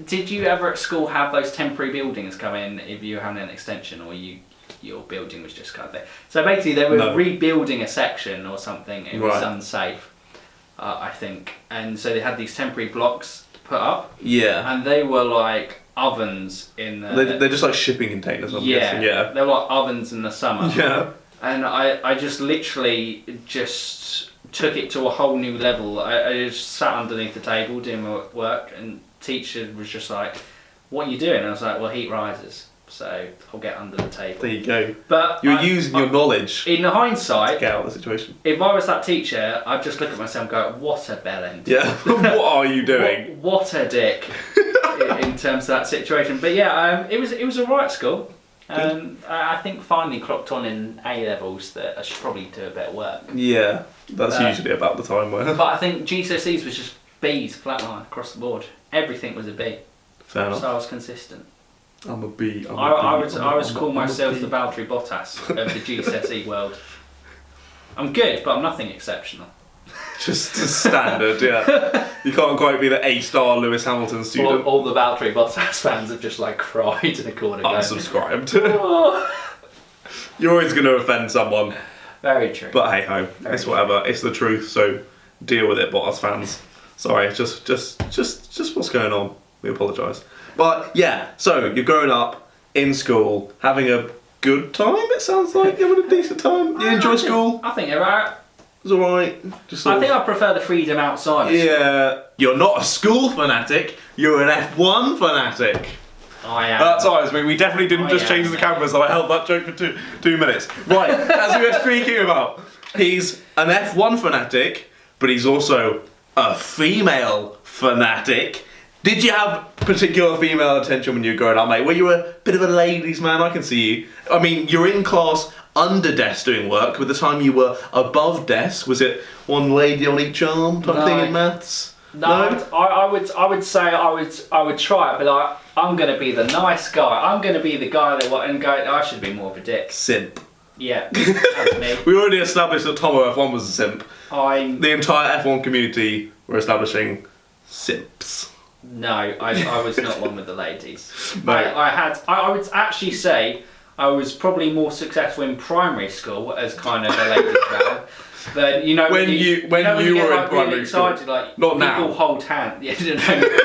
[SPEAKER 2] did you ever at school have those temporary buildings come in if you were having an extension, or your building was just kind of there? So basically, they were
[SPEAKER 1] No.
[SPEAKER 2] rebuilding a section or something. It was
[SPEAKER 1] Right.
[SPEAKER 2] unsafe, I think, and so they had these temporary blocks put up,
[SPEAKER 1] Yeah.
[SPEAKER 2] and they were like ovens in the.
[SPEAKER 1] They're just like shipping containers, I'm guessing. Yeah.
[SPEAKER 2] They were like ovens in the summer.
[SPEAKER 1] Yeah.
[SPEAKER 2] And I just literally just took it to a whole new level. I just sat underneath the table doing my work, and teacher was just like, "What are you doing?" And I was like, "Well, heat rises, so I'll get under the table."
[SPEAKER 1] There you go.
[SPEAKER 2] But
[SPEAKER 1] You're using your knowledge
[SPEAKER 2] in
[SPEAKER 1] to
[SPEAKER 2] hindsight,
[SPEAKER 1] get out of the situation.
[SPEAKER 2] if I was that teacher, I'd just look at myself and go, "What a bellend!
[SPEAKER 1] Yeah. What are you doing?
[SPEAKER 2] What a dick!" in terms of that situation. But yeah, it was a right school. I think finally clocked on in A levels that I should probably do a bit of work.
[SPEAKER 1] Yeah. That's usually about the time where.
[SPEAKER 2] But I think GCSEs was just B's flatline across the board. Everything was a B.
[SPEAKER 1] Fair enough.
[SPEAKER 2] So I was consistent.
[SPEAKER 1] I'm a B.
[SPEAKER 2] I would call myself the Valtteri Bottas of the GCSE world. I'm good, but I'm nothing exceptional.
[SPEAKER 1] Just standard, yeah. You can't quite be the A-star Lewis Hamilton student.
[SPEAKER 2] All the Valtteri Bottas fans have just like cried in a corner. going,
[SPEAKER 1] Unsubscribed.
[SPEAKER 2] "Oh."
[SPEAKER 1] You're always going to offend someone.
[SPEAKER 2] Very true.
[SPEAKER 1] But hey ho,
[SPEAKER 2] Very
[SPEAKER 1] it's whatever. It's the truth, so deal with it, Bottas fans. Sorry, just what's going on. We apologise. But yeah, so you're growing up in school, having a good time. It sounds like you're having a decent time. You enjoy school?
[SPEAKER 2] I think you're right.
[SPEAKER 1] It's alright. Just sort
[SPEAKER 2] I
[SPEAKER 1] of-
[SPEAKER 2] think I prefer the freedom outside. of school.
[SPEAKER 1] Yeah, you're not a school fanatic. You're an F1 fanatic.
[SPEAKER 2] I am.
[SPEAKER 1] That's alright. We definitely didn't
[SPEAKER 2] Oh,
[SPEAKER 1] just
[SPEAKER 2] yeah.
[SPEAKER 1] change the cameras. So I held that joke for two minutes. Right, as we were speaking about, he's an F1 fanatic, but he's also a female fanatic. Did you have particular female attention when you were growing up, mate? Were you a bit of a ladies' man? I can see you. I mean, you're in class under desk doing work. By the time you were above desk, was it one lady on each arm type
[SPEAKER 2] No.
[SPEAKER 1] thing in maths?
[SPEAKER 2] No, I would say I would try it, but I'm going to be the nice guy. I'm going to be the guy that I should be more of a dick.
[SPEAKER 1] Simp.
[SPEAKER 2] Yeah, that's me.
[SPEAKER 1] We already established that Tomo F1 was a simp.
[SPEAKER 2] I'm
[SPEAKER 1] The entire F1 community were establishing simps.
[SPEAKER 2] No, I was not one with the ladies.
[SPEAKER 1] No.
[SPEAKER 2] I would actually say I was probably more successful in primary school as kind of a ladies man. But you know
[SPEAKER 1] When you were in primary school.
[SPEAKER 2] excited, like
[SPEAKER 1] Not
[SPEAKER 2] people
[SPEAKER 1] now.
[SPEAKER 2] hold hands. Yeah, you know.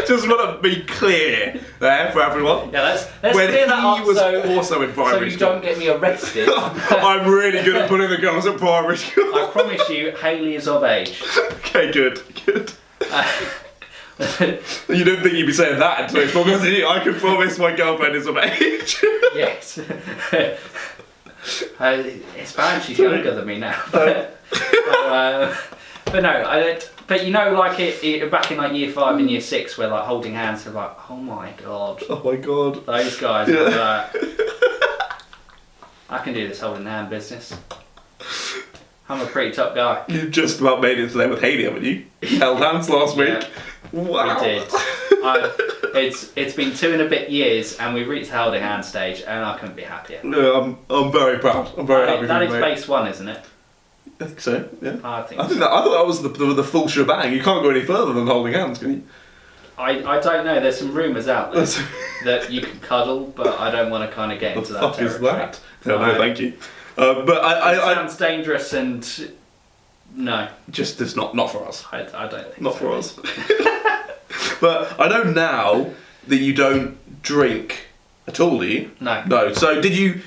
[SPEAKER 1] Just want to be clear there for everyone.
[SPEAKER 2] Yeah, let's
[SPEAKER 1] When
[SPEAKER 2] clear that up
[SPEAKER 1] he was
[SPEAKER 2] so,
[SPEAKER 1] also in
[SPEAKER 2] so
[SPEAKER 1] primary
[SPEAKER 2] you
[SPEAKER 1] school.
[SPEAKER 2] don't get me arrested.
[SPEAKER 1] I'm really good at putting the girls at primary school.
[SPEAKER 2] I promise you, Hayley is of age.
[SPEAKER 1] Okay, good. You didn't think you'd be saying that in today's podcast, did you? I can promise my girlfriend is of age.
[SPEAKER 2] Yes. It's bad she's younger than me now. But no, I don't. But you know, like it back in like year 5 and year 6, where like holding hands, are like, oh my god,
[SPEAKER 1] Oh my god.
[SPEAKER 2] those guys.
[SPEAKER 1] Yeah.
[SPEAKER 2] Are like, I can do this holding hand business. I'm a pretty top guy.
[SPEAKER 1] You just about made it today with Hayley, haven't you? Held hands last week.
[SPEAKER 2] Yeah.
[SPEAKER 1] Wow.
[SPEAKER 2] We did. It's been 2 and a bit years, and we've reached the holding hand stage, and I couldn't be happier.
[SPEAKER 1] No, I'm very proud. I'm very happy
[SPEAKER 2] That
[SPEAKER 1] for
[SPEAKER 2] is
[SPEAKER 1] you, mate.
[SPEAKER 2] base 1, isn't it?
[SPEAKER 1] I think so, yeah.
[SPEAKER 2] I think.
[SPEAKER 1] I thought that was the full shebang. You can't go any further than holding hands, can you?
[SPEAKER 2] I don't know. There's some rumours out there that you can cuddle, but I don't want to kind of get into
[SPEAKER 1] The
[SPEAKER 2] that
[SPEAKER 1] fuck is
[SPEAKER 2] territory.
[SPEAKER 1] that? No, thank you. But
[SPEAKER 2] It sounds dangerous and no,
[SPEAKER 1] just it's not for us.
[SPEAKER 2] I don't think
[SPEAKER 1] Not
[SPEAKER 2] so.
[SPEAKER 1] for us. But I know now that you don't drink at all, do you?
[SPEAKER 2] No.
[SPEAKER 1] No. So did you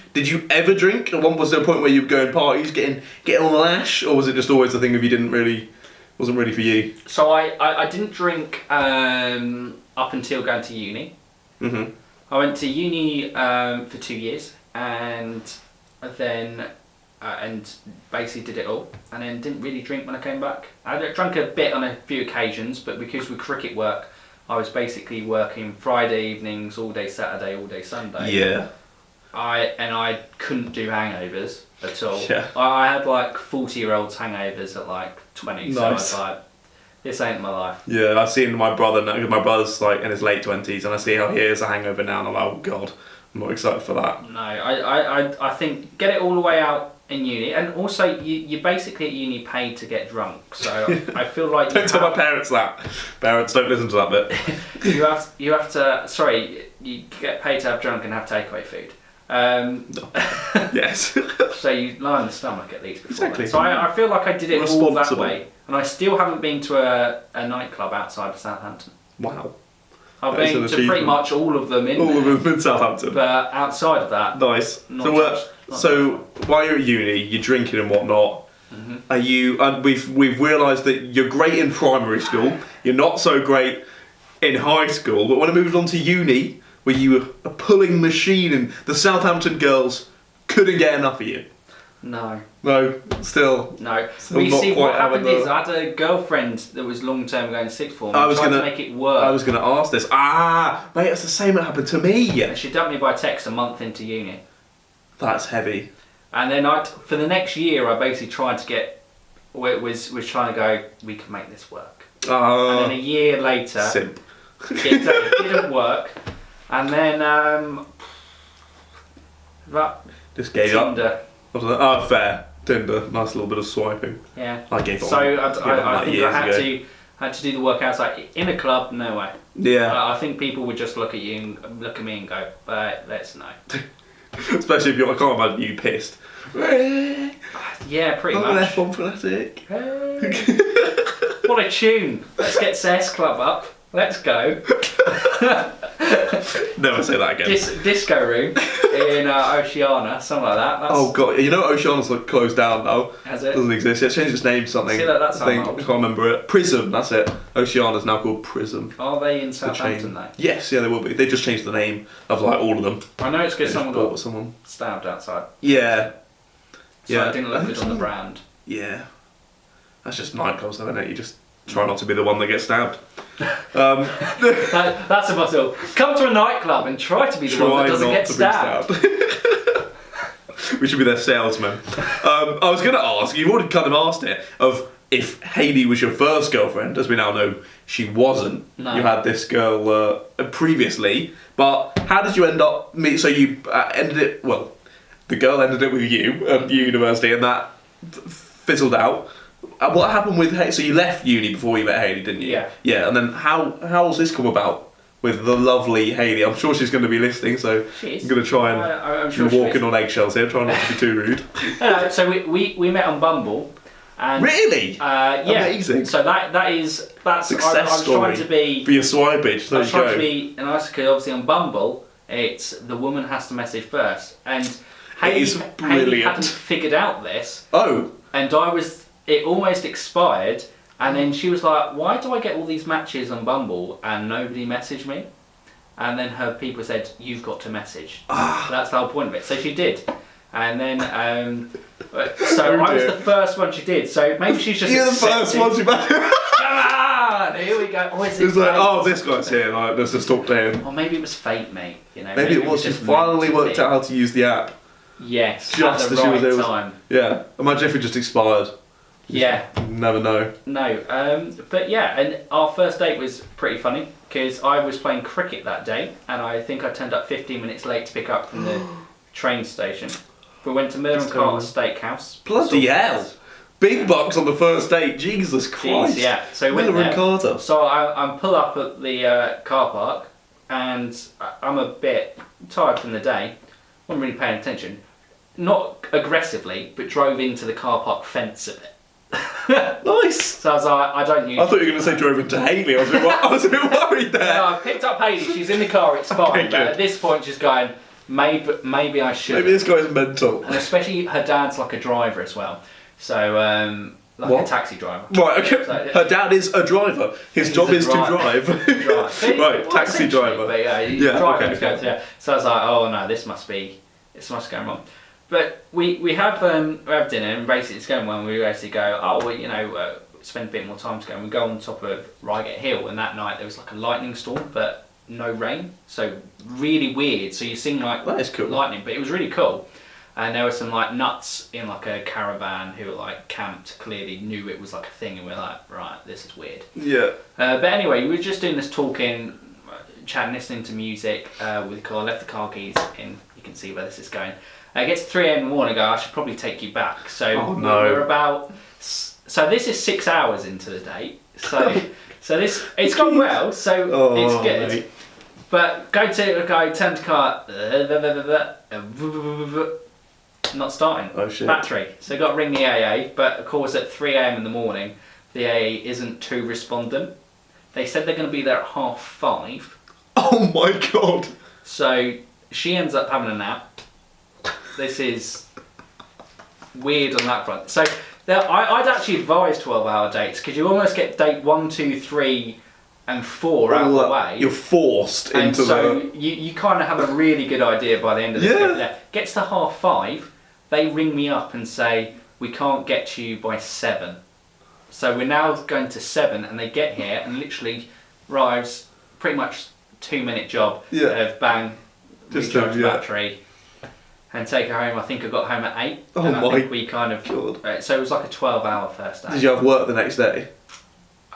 [SPEAKER 1] ever drink? At one was there a point where you were going parties, getting on the lash, or was it just always a thing of wasn't really for you?
[SPEAKER 2] So I didn't drink up until going to uni.
[SPEAKER 1] Mhm.
[SPEAKER 2] I went to uni for 2 years and then and basically did it all, and then didn't really drink when I came back. I drank a bit on a few occasions, but because with cricket work, I was basically working Friday evenings, all day Saturday, all day Sunday.
[SPEAKER 1] Yeah.
[SPEAKER 2] I couldn't do hangovers at all.
[SPEAKER 1] Yeah.
[SPEAKER 2] I had like 40-year-olds hangovers at like 20, so I
[SPEAKER 1] Nice.
[SPEAKER 2] was like, this ain't my life.
[SPEAKER 1] Yeah, I've seen my brother now. My brother's like in his late 20s, and I see how he is a hangover now, and I'm like, oh god, I'm not excited for that.
[SPEAKER 2] No, I think get it all the way out in uni, and also you basically at uni paid to get drunk, so I feel like
[SPEAKER 1] Don't tell my parents that. Parents, don't listen to that bit.
[SPEAKER 2] you have to. Sorry, you get paid to have drunk and have takeaway food.
[SPEAKER 1] Yes.
[SPEAKER 2] So you lie on the stomach at least before
[SPEAKER 1] Exactly.
[SPEAKER 2] then. So I feel like I did it all that
[SPEAKER 1] Responsible.
[SPEAKER 2] way, and I still haven't been to a nightclub outside of Southampton.
[SPEAKER 1] Wow.
[SPEAKER 2] I've
[SPEAKER 1] That is
[SPEAKER 2] been
[SPEAKER 1] an
[SPEAKER 2] to pretty
[SPEAKER 1] achievement.
[SPEAKER 2] much all of them in
[SPEAKER 1] All
[SPEAKER 2] there,
[SPEAKER 1] of them in Southampton.
[SPEAKER 2] but outside of that,
[SPEAKER 1] Nice.
[SPEAKER 2] Not
[SPEAKER 1] So,
[SPEAKER 2] touched. Not
[SPEAKER 1] so while you're at uni, you're drinking and whatnot.
[SPEAKER 2] Mhm.
[SPEAKER 1] Are you? And we've realised that you're great in primary school. You're not so great in high school. But when I moved on to uni, where you were a pulling machine, and the Southampton girls couldn't get enough of you.
[SPEAKER 2] no.
[SPEAKER 1] No, still.
[SPEAKER 2] No.
[SPEAKER 1] Still
[SPEAKER 2] Well, you
[SPEAKER 1] not
[SPEAKER 2] see,
[SPEAKER 1] quite
[SPEAKER 2] what happened
[SPEAKER 1] having
[SPEAKER 2] is I had a girlfriend that was long term going sixth form.
[SPEAKER 1] I
[SPEAKER 2] I
[SPEAKER 1] was
[SPEAKER 2] tried
[SPEAKER 1] gonna-
[SPEAKER 2] to make it work.
[SPEAKER 1] I was going to ask this. Mate, it's the same that happened to me.
[SPEAKER 2] And she dumped me by text a month into uni.
[SPEAKER 1] That's heavy.
[SPEAKER 2] And then for the next year, I basically tried to get, was trying to go, we can make this work. And then a year later,
[SPEAKER 1] Simp.
[SPEAKER 2] it didn't work. And then, that
[SPEAKER 1] Just gave up.
[SPEAKER 2] Tinder.
[SPEAKER 1] Oh, fair. Tinder. Nice little bit of swiping.
[SPEAKER 2] Yeah.
[SPEAKER 1] I gave up.
[SPEAKER 2] So
[SPEAKER 1] Gave up
[SPEAKER 2] I
[SPEAKER 1] that
[SPEAKER 2] think
[SPEAKER 1] years
[SPEAKER 2] I had
[SPEAKER 1] ago.
[SPEAKER 2] to do the work outside. In a club, no way.
[SPEAKER 1] Yeah.
[SPEAKER 2] I think people would just look at you and look at me and go, let's know.
[SPEAKER 1] Especially if I can't imagine you pissed.
[SPEAKER 2] Yeah, pretty
[SPEAKER 1] Oh,
[SPEAKER 2] much.
[SPEAKER 1] F1 fanatic.
[SPEAKER 2] Hey. What a tune. Let's get CS Club up. Let's go.
[SPEAKER 1] Never say that again.
[SPEAKER 2] Disco room in Oceana, something like that. That's,
[SPEAKER 1] Oh god, you know Oceana's like closed down now.
[SPEAKER 2] has it?
[SPEAKER 1] Doesn't exist. It's changed its name to something.
[SPEAKER 2] See, that
[SPEAKER 1] I
[SPEAKER 2] sounds old.
[SPEAKER 1] can't remember it. Prism, that's it. Oceana's now called Prism.
[SPEAKER 2] Are they in
[SPEAKER 1] The
[SPEAKER 2] Southampton
[SPEAKER 1] chain.
[SPEAKER 2] though?
[SPEAKER 1] Yes, yeah, they will be. They just changed the name of like all of them.
[SPEAKER 2] I know it's
[SPEAKER 1] They
[SPEAKER 2] because
[SPEAKER 1] just
[SPEAKER 2] someone
[SPEAKER 1] bought
[SPEAKER 2] got
[SPEAKER 1] someone.
[SPEAKER 2] stabbed outside.
[SPEAKER 1] Yeah.
[SPEAKER 2] So
[SPEAKER 1] Yeah.
[SPEAKER 2] it didn't
[SPEAKER 1] I
[SPEAKER 2] look
[SPEAKER 1] think
[SPEAKER 2] good on the
[SPEAKER 1] someone-
[SPEAKER 2] brand.
[SPEAKER 1] Yeah. That's just nightclubs, though, isn't it? You just try not to be the one that gets stabbed. Um,
[SPEAKER 2] That's a motto. Come to a nightclub and try to be the one
[SPEAKER 1] try
[SPEAKER 2] that doesn't
[SPEAKER 1] not
[SPEAKER 2] get
[SPEAKER 1] to
[SPEAKER 2] stabbed.
[SPEAKER 1] be stabbed. We should be their salesman. I was going to ask, you've already kind of asked it, of if Hayley was your first girlfriend. As we now know, she wasn't.
[SPEAKER 2] No.
[SPEAKER 1] You had this girl previously, but how did you end up so you ended it, well, the girl ended it with you at university, and that fizzled out. what happened with Hayley? So you left uni before you met Hayley, didn't you?
[SPEAKER 2] Yeah.
[SPEAKER 1] Yeah, and then how's this come about with the lovely Hayley? I'm sure she's going to be listening, so
[SPEAKER 2] She is.
[SPEAKER 1] I'm going to try and
[SPEAKER 2] I'm sure she
[SPEAKER 1] walking
[SPEAKER 2] is.
[SPEAKER 1] on eggshells here, try not to be too rude.
[SPEAKER 2] No, so we met on Bumble. And,
[SPEAKER 1] Really?
[SPEAKER 2] Yeah.
[SPEAKER 1] Amazing.
[SPEAKER 2] So that's
[SPEAKER 1] Success
[SPEAKER 2] I was
[SPEAKER 1] story
[SPEAKER 2] trying to be.
[SPEAKER 1] for your swipage.
[SPEAKER 2] I
[SPEAKER 1] There
[SPEAKER 2] was
[SPEAKER 1] you
[SPEAKER 2] trying to
[SPEAKER 1] go.
[SPEAKER 2] be nice because obviously on Bumble, it's the woman has to message first, and
[SPEAKER 1] is
[SPEAKER 2] Hayley
[SPEAKER 1] brilliant.
[SPEAKER 2] hadn't figured out this,
[SPEAKER 1] Oh,
[SPEAKER 2] and it almost expired, and then she was like, "Why do I get all these matches on Bumble and nobody messaged me?" And then her people said, "You've got to message." So that's the whole point of it. So she did, and then so I was
[SPEAKER 1] dear.
[SPEAKER 2] the first one she did. So maybe she's just
[SPEAKER 1] you're the first
[SPEAKER 2] accepted.
[SPEAKER 1] one to back.
[SPEAKER 2] Come on, here we go. Oh, is
[SPEAKER 1] It was like,
[SPEAKER 2] fate?
[SPEAKER 1] oh, this guy's here. Like, let's just talk to him.
[SPEAKER 2] Or maybe it was fate, mate. You know,
[SPEAKER 1] Maybe it was. She
[SPEAKER 2] just meant
[SPEAKER 1] finally
[SPEAKER 2] to
[SPEAKER 1] worked
[SPEAKER 2] be.
[SPEAKER 1] out how to use the app.
[SPEAKER 2] Yes,
[SPEAKER 1] Just
[SPEAKER 2] at
[SPEAKER 1] as
[SPEAKER 2] the
[SPEAKER 1] she was
[SPEAKER 2] right
[SPEAKER 1] able to-
[SPEAKER 2] time.
[SPEAKER 1] Yeah. Imagine if it just expired.
[SPEAKER 2] Yeah,
[SPEAKER 1] You never know.
[SPEAKER 2] no, but yeah, and our first date was pretty funny because I was playing cricket that day, and I think I turned up 15 minutes late to pick up from the train station. We went to Merlin Carter Steakhouse.
[SPEAKER 1] Bloody hell. Big bucks on the first date. Jesus Christ.
[SPEAKER 2] Jeez, yeah. So we went
[SPEAKER 1] Miller and
[SPEAKER 2] there.
[SPEAKER 1] Carter.
[SPEAKER 2] So I pull up at the car park, and I'm a bit tired from the day. Wasn't really paying attention. Not aggressively, but drove into the car park fence a bit.
[SPEAKER 1] Nice.
[SPEAKER 2] So I was like, I don't usually.
[SPEAKER 1] I thought you were going to say drove into Hayley. I was a bit worried there.
[SPEAKER 2] No, I picked up Hayley. She's in the car. It's fine.
[SPEAKER 1] Okay,
[SPEAKER 2] But
[SPEAKER 1] good.
[SPEAKER 2] at this point, she's going. Maybe I should.
[SPEAKER 1] Maybe this guy's mental.
[SPEAKER 2] And especially her dad's like a driver as well. So like
[SPEAKER 1] What?
[SPEAKER 2] a taxi driver.
[SPEAKER 1] Right, okay.
[SPEAKER 2] So-
[SPEAKER 1] Her dad is a driver. His
[SPEAKER 2] He's
[SPEAKER 1] job
[SPEAKER 2] a
[SPEAKER 1] is to drive.
[SPEAKER 2] Drive.
[SPEAKER 1] Right,
[SPEAKER 2] Well,
[SPEAKER 1] taxi
[SPEAKER 2] essentially,
[SPEAKER 1] driver.
[SPEAKER 2] But yeah,
[SPEAKER 1] Yeah,
[SPEAKER 2] driving
[SPEAKER 1] okay,
[SPEAKER 2] was going
[SPEAKER 1] okay.
[SPEAKER 2] to, so I was like, oh no, this must be going wrong. But we have dinner, and basically it's going well. And we basically go, oh well, you know, spend a bit more time together. And we go on top of Reigate Hill, and that night there was like a lightning storm, but no rain, so really weird. So you sing like
[SPEAKER 1] That is cool.
[SPEAKER 2] lightning, but it was really cool. And there were some like nuts in like a caravan who were like camped, clearly knew it was like a thing, and we're like, right, this is weird.
[SPEAKER 1] Yeah.
[SPEAKER 2] But anyway, we were just doing this talking, chatting, listening to music with the car. I left the car keys in. You can see where this is going. It gets 3 a.m. in the morning. I go, I should probably take you back. So
[SPEAKER 1] Oh, no.
[SPEAKER 2] we're about. So this is 6 hours into the date. So this it's gone well. So
[SPEAKER 1] Oh,
[SPEAKER 2] it's good.
[SPEAKER 1] mate.
[SPEAKER 2] But turn to car. Not starting.
[SPEAKER 1] Oh, shit.
[SPEAKER 2] Battery. So got to ring the AA. But of course, at 3 a.m. in the morning, the AA isn't too respondent. They said they're going to be there at 5:30.
[SPEAKER 1] Oh my god.
[SPEAKER 2] So she ends up having a nap. This is weird on that front. So I'd actually advise 12-hour dates because you almost get date 1, 2, 3, and 4 out of the way.
[SPEAKER 1] You're forced
[SPEAKER 2] And
[SPEAKER 1] into
[SPEAKER 2] so
[SPEAKER 1] the...
[SPEAKER 2] you kind of have a really good idea by the end of this.
[SPEAKER 1] Yeah.
[SPEAKER 2] Gets to 5:30, they ring me up and say, we can't get to you by 7. So we're now going to 7, and they get here and literally arrives pretty much 2-minute job
[SPEAKER 1] Yeah.
[SPEAKER 2] of bang,
[SPEAKER 1] Just
[SPEAKER 2] recharge
[SPEAKER 1] yeah.
[SPEAKER 2] battery, and take her home. I think I got home at 8.
[SPEAKER 1] Oh
[SPEAKER 2] and I
[SPEAKER 1] my
[SPEAKER 2] think we kind of
[SPEAKER 1] God.
[SPEAKER 2] so it was like a 12-hour first day.
[SPEAKER 1] Did you have work the next day?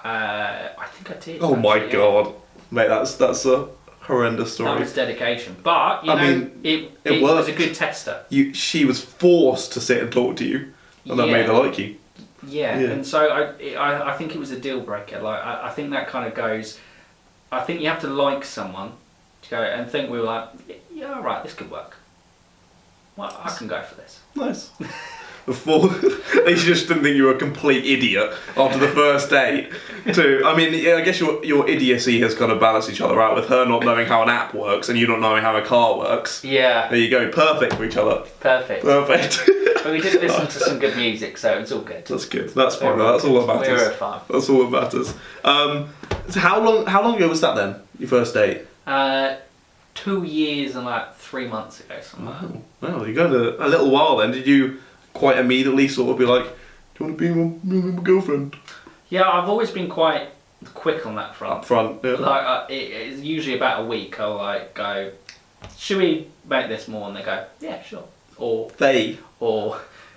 [SPEAKER 2] I think I did.
[SPEAKER 1] Oh my
[SPEAKER 2] actually, yeah.
[SPEAKER 1] god. Mate, that's a horrendous
[SPEAKER 2] That
[SPEAKER 1] story.
[SPEAKER 2] was dedication, but you
[SPEAKER 1] I
[SPEAKER 2] know,
[SPEAKER 1] mean,
[SPEAKER 2] it
[SPEAKER 1] it
[SPEAKER 2] was a
[SPEAKER 1] worked.
[SPEAKER 2] good tester.
[SPEAKER 1] She was forced to sit and talk to you, and that
[SPEAKER 2] Yeah.
[SPEAKER 1] made her like you.
[SPEAKER 2] Yeah,
[SPEAKER 1] Yeah.
[SPEAKER 2] and so I think it was a deal breaker. Like I think that kind of goes. I think you have to like someone to go and think we were like, yeah, all right, this could work. Well, I can go for this.
[SPEAKER 1] Nice. Before they just didn't think you were a complete idiot after the first date. I mean, yeah, I guess your idiocy has kind of balanced each other out with her not knowing how an app works and you not knowing how a car works.
[SPEAKER 2] Yeah,
[SPEAKER 1] There you go, perfect for each other.
[SPEAKER 2] perfect.
[SPEAKER 1] Perfect.
[SPEAKER 2] But we did listen to some good music, so it's all good.
[SPEAKER 1] That's good. That's fine.
[SPEAKER 2] We were
[SPEAKER 1] That's all that
[SPEAKER 2] good. We were
[SPEAKER 1] matters.
[SPEAKER 2] fun.
[SPEAKER 1] That's all that matters. So how long ago was that then? Your first date?
[SPEAKER 2] 2 years and like 3 months ago, something like that.
[SPEAKER 1] Well, you're going to a little while then. Did you quite immediately sort of be like, do you want to be my girlfriend?
[SPEAKER 2] Yeah, I've always been quite quick on that front.
[SPEAKER 1] Up front, yeah.
[SPEAKER 2] Like it's usually about a week. I'll like go, should we make this more? And they go, yeah, sure. Or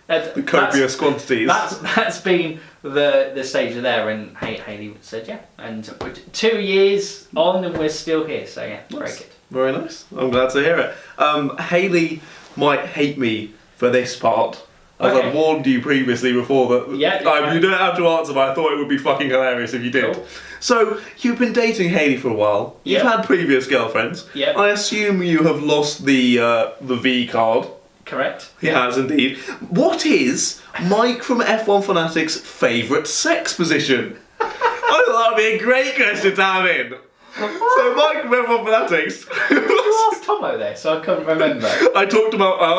[SPEAKER 1] The copious quantities.
[SPEAKER 2] that's been the stage of there, and Hayley said yeah, and we're 2 years on, and we're still here. So yeah, very
[SPEAKER 1] Nice.
[SPEAKER 2] good.
[SPEAKER 1] Very nice. I'm glad to hear it. Hayley might hate me for this part As I warned you previously before that
[SPEAKER 2] Yeah.
[SPEAKER 1] you don't have to answer, but I thought it would be fucking hilarious if you did.
[SPEAKER 2] Cool.
[SPEAKER 1] So, you've been dating Hayley for a while. You've had previous girlfriends.
[SPEAKER 2] Yep.
[SPEAKER 1] I assume you have lost the V card.
[SPEAKER 2] Correct.
[SPEAKER 1] He has indeed. What is Mike from F1 Fanatics' favourite sex position? I thought that would be a great question to have in. So Mike from F1 Fanatics.
[SPEAKER 2] I asked Tomo this, so I couldn't remember.
[SPEAKER 1] I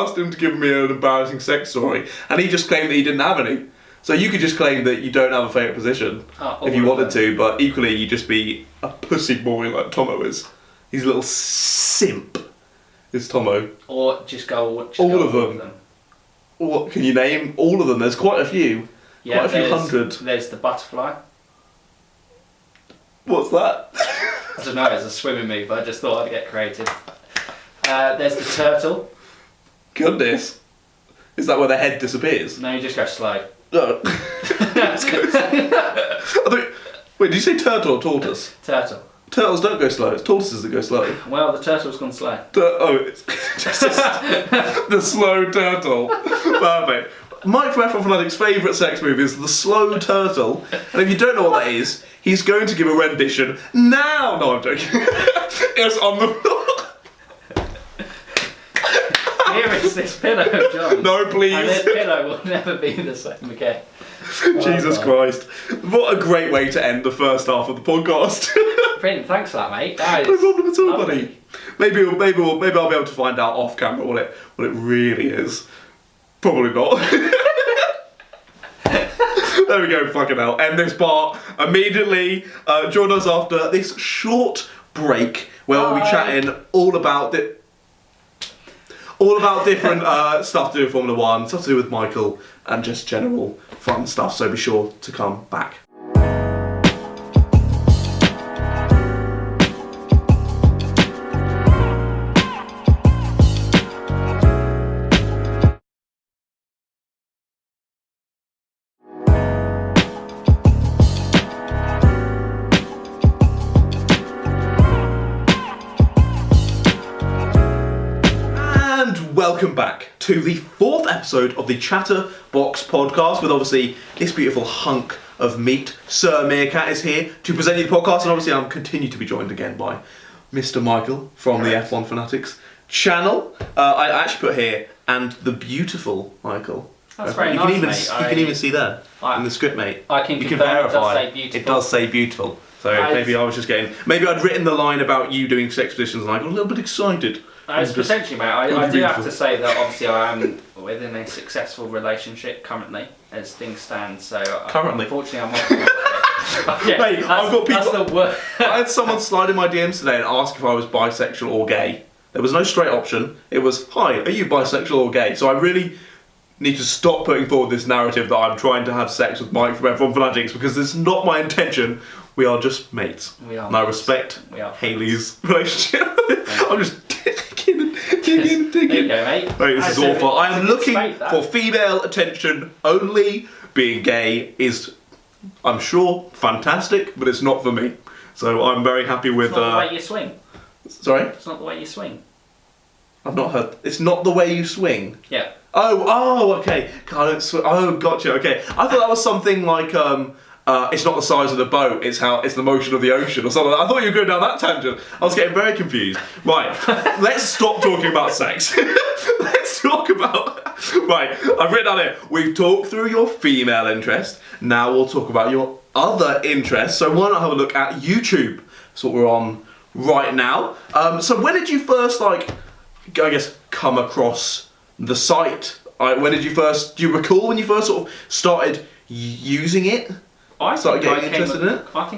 [SPEAKER 1] asked him to give me an embarrassing sex story, and he just claimed that he didn't have any. So you could just claim that you don't have a favourite position if you wanted to, but equally you'd just be a pussy boy like Tomo is. He's a little simp, is Tomo.
[SPEAKER 2] Or just go
[SPEAKER 1] all of them. What can you name? All of them. There's quite a few.
[SPEAKER 2] Yeah,
[SPEAKER 1] quite a few hundred.
[SPEAKER 2] There's the butterfly.
[SPEAKER 1] What's that?
[SPEAKER 2] I don't know, it's a swimming move, I just thought I'd get creative. There's the turtle.
[SPEAKER 1] Goodness. Is that where the head disappears?
[SPEAKER 2] No, you just go slow.
[SPEAKER 1] No. Wait, did you say turtle or tortoise?
[SPEAKER 2] Turtle.
[SPEAKER 1] Turtles don't go slow, it's tortoises that go slow.
[SPEAKER 2] Well, the turtle's gone slow.
[SPEAKER 1] It's just the slow turtle. Perfect. Mike from F1 Fanatics' favourite sex move is the slow turtle. And if you don't know what that is, he's going to give a rendition now. No, I'm joking. It's on the floor.
[SPEAKER 2] Here is this pillow, John.
[SPEAKER 1] No, please.
[SPEAKER 2] And this pillow will never be the same again.
[SPEAKER 1] Jesus Christ. What a great way to end the first half of the podcast.
[SPEAKER 2] Brilliant, thanks for that, mate. That
[SPEAKER 1] No
[SPEAKER 2] is
[SPEAKER 1] problem at all,
[SPEAKER 2] lovely.
[SPEAKER 1] buddy. Maybe I'll be able to find out off camera what it really is. Probably not. There we go, fucking hell. End this part immediately. Join us after this short break where we'll be chatting all about different stuff to do with Formula 1, stuff to do with Michael, and just general fun stuff, so be sure to come back. Welcome back to the 4th episode of the ChatterBox podcast with obviously this beautiful hunk of meat. Sir Meerkat is here to present you the podcast, and obviously I'm continue to be joined again by Mr. Michael from the F1 Fanatics channel. I actually put here, and the beautiful Michael.
[SPEAKER 2] That's very nice, mate.
[SPEAKER 1] You can even see there in the script, mate.
[SPEAKER 2] I can
[SPEAKER 1] you
[SPEAKER 2] confirm
[SPEAKER 1] can verify.
[SPEAKER 2] it does say beautiful.
[SPEAKER 1] It does say beautiful. So maybe I'd written the line about you doing sex positions and I got a little bit excited.
[SPEAKER 2] Potentially, mate. I do have to say that obviously I am within a successful relationship currently, as things stand. So
[SPEAKER 1] currently,
[SPEAKER 2] unfortunately, I'm not. Yeah,
[SPEAKER 1] mate, I've got people.
[SPEAKER 2] That's the word.
[SPEAKER 1] I had someone slide in my DMs today and ask if I was bisexual or gay. There was no straight option. It was, "Hi, are you bisexual or gay?" So I really need to stop putting forward this narrative that I'm trying to have sex with Mike from F1 Fanatics, because it's not my intention. We are just mates.
[SPEAKER 2] We are.
[SPEAKER 1] And I respect Hayley's relationship. I'm just digging.
[SPEAKER 2] There you go, mate.
[SPEAKER 1] Mate, this is awful. I am looking for female attention only. Being gay is, I'm sure, fantastic, but it's not for me. So I'm very happy with...
[SPEAKER 2] It's not the way you swing.
[SPEAKER 1] Sorry?
[SPEAKER 2] It's not the way you swing.
[SPEAKER 1] I've not heard... It's not the way you swing?
[SPEAKER 2] Yeah.
[SPEAKER 1] Oh, okay. I don't swing. Oh, gotcha, okay. I thought that was something like... it's not the size of the boat, it's the motion of the ocean or something. I thought you were going down that tangent. I was getting very confused. Right, let's stop talking about sex. Let's talk about... Right, I've written down here. We've talked through your female interest. Now we'll talk about your other interests. So why not have a look at YouTube? That's what we're on right now. So when did you first, come across the site? Do you recall when you first sort of started using it?
[SPEAKER 2] I think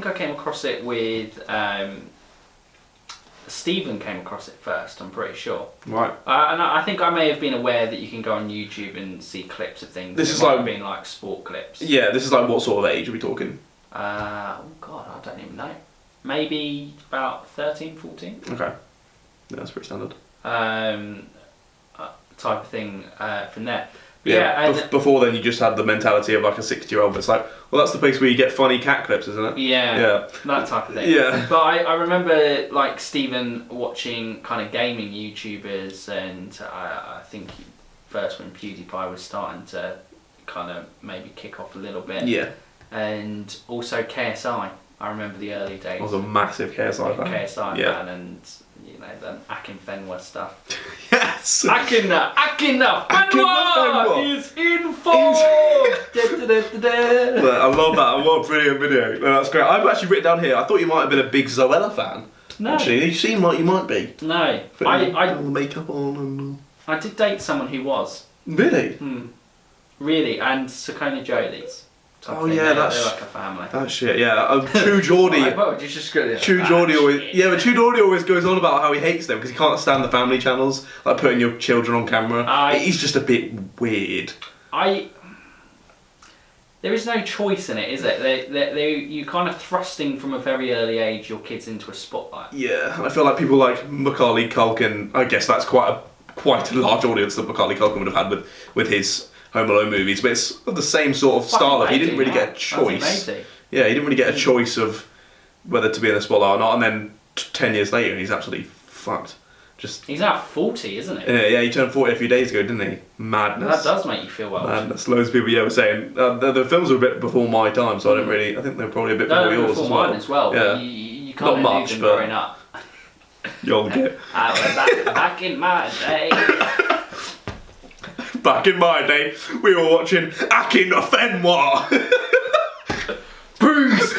[SPEAKER 2] I came across it with Stephen came across it first, I'm pretty sure.
[SPEAKER 1] Right.
[SPEAKER 2] And I think I may have been aware that you can go on YouTube and see clips of things. This might have been like sport clips.
[SPEAKER 1] Yeah, this is like what sort of age are we talking?
[SPEAKER 2] Oh God, I don't even know. Maybe about 13, 14.
[SPEAKER 1] Okay. Yeah, that's pretty standard.
[SPEAKER 2] Type of thing from there.
[SPEAKER 1] Yeah, before then you just had the mentality of like a 60-year-old, but it's like, well, that's the place where you get funny cat clips, isn't it?
[SPEAKER 2] Yeah, that type of thing.
[SPEAKER 1] Yeah.
[SPEAKER 2] But I remember like Stephen watching kind of gaming YouTubers, and I think first when PewDiePie was starting to kind of maybe kick off a little bit.
[SPEAKER 1] Yeah.
[SPEAKER 2] And also KSI. I remember the early days.
[SPEAKER 1] I was a massive KSI fan.
[SPEAKER 2] KSI fan, and you know the Akin Fenwa stuff.
[SPEAKER 1] Yes.
[SPEAKER 2] Akin Fenwa is in form.
[SPEAKER 1] I love that. What a brilliant video. No, that's great. I've actually written down here. I thought you might have been a big Zoella fan.
[SPEAKER 2] No.
[SPEAKER 1] Actually, you seem like you might be.
[SPEAKER 2] No.
[SPEAKER 1] Putting all the makeup on and.
[SPEAKER 2] I did date someone who was.
[SPEAKER 1] Really?
[SPEAKER 2] Really, and Sakona Jolie's.
[SPEAKER 1] Oh yeah,
[SPEAKER 2] they're like a family.
[SPEAKER 1] That shit, yeah. True Geordie. True Geordie always, but True Geordie always goes on about how he hates them because he can't stand the family channels, like putting your children on camera. He's just a bit weird.
[SPEAKER 2] There is no choice in it, is it? You kind of thrusting from a very early age your kids into a spotlight.
[SPEAKER 1] Yeah, and I feel like people like Macaulay Culkin. I guess that's quite a large audience that Macaulay Culkin would have had with his Home Alone movies, but it's the same sort of style. He didn't really get a choice. Yeah, he didn't really get a choice of whether to be in the spotlight or not. And then 10 years later, he's absolutely fucked.
[SPEAKER 2] He's now 40, isn't he?
[SPEAKER 1] Yeah, he turned 40 a few days ago, didn't he? Madness.
[SPEAKER 2] That does make you feel well.
[SPEAKER 1] Madness. Loads of people were saying the films were a bit before my time, so I don't really. I think they're probably a bit before yours
[SPEAKER 2] as well. Mine as well.
[SPEAKER 1] Yeah.
[SPEAKER 2] You can't
[SPEAKER 1] not much,
[SPEAKER 2] them
[SPEAKER 1] but
[SPEAKER 2] growing up.
[SPEAKER 1] You'll get.
[SPEAKER 2] I was back in my day.
[SPEAKER 1] Back in my day, we were watching Akin Fenwa. Bruce.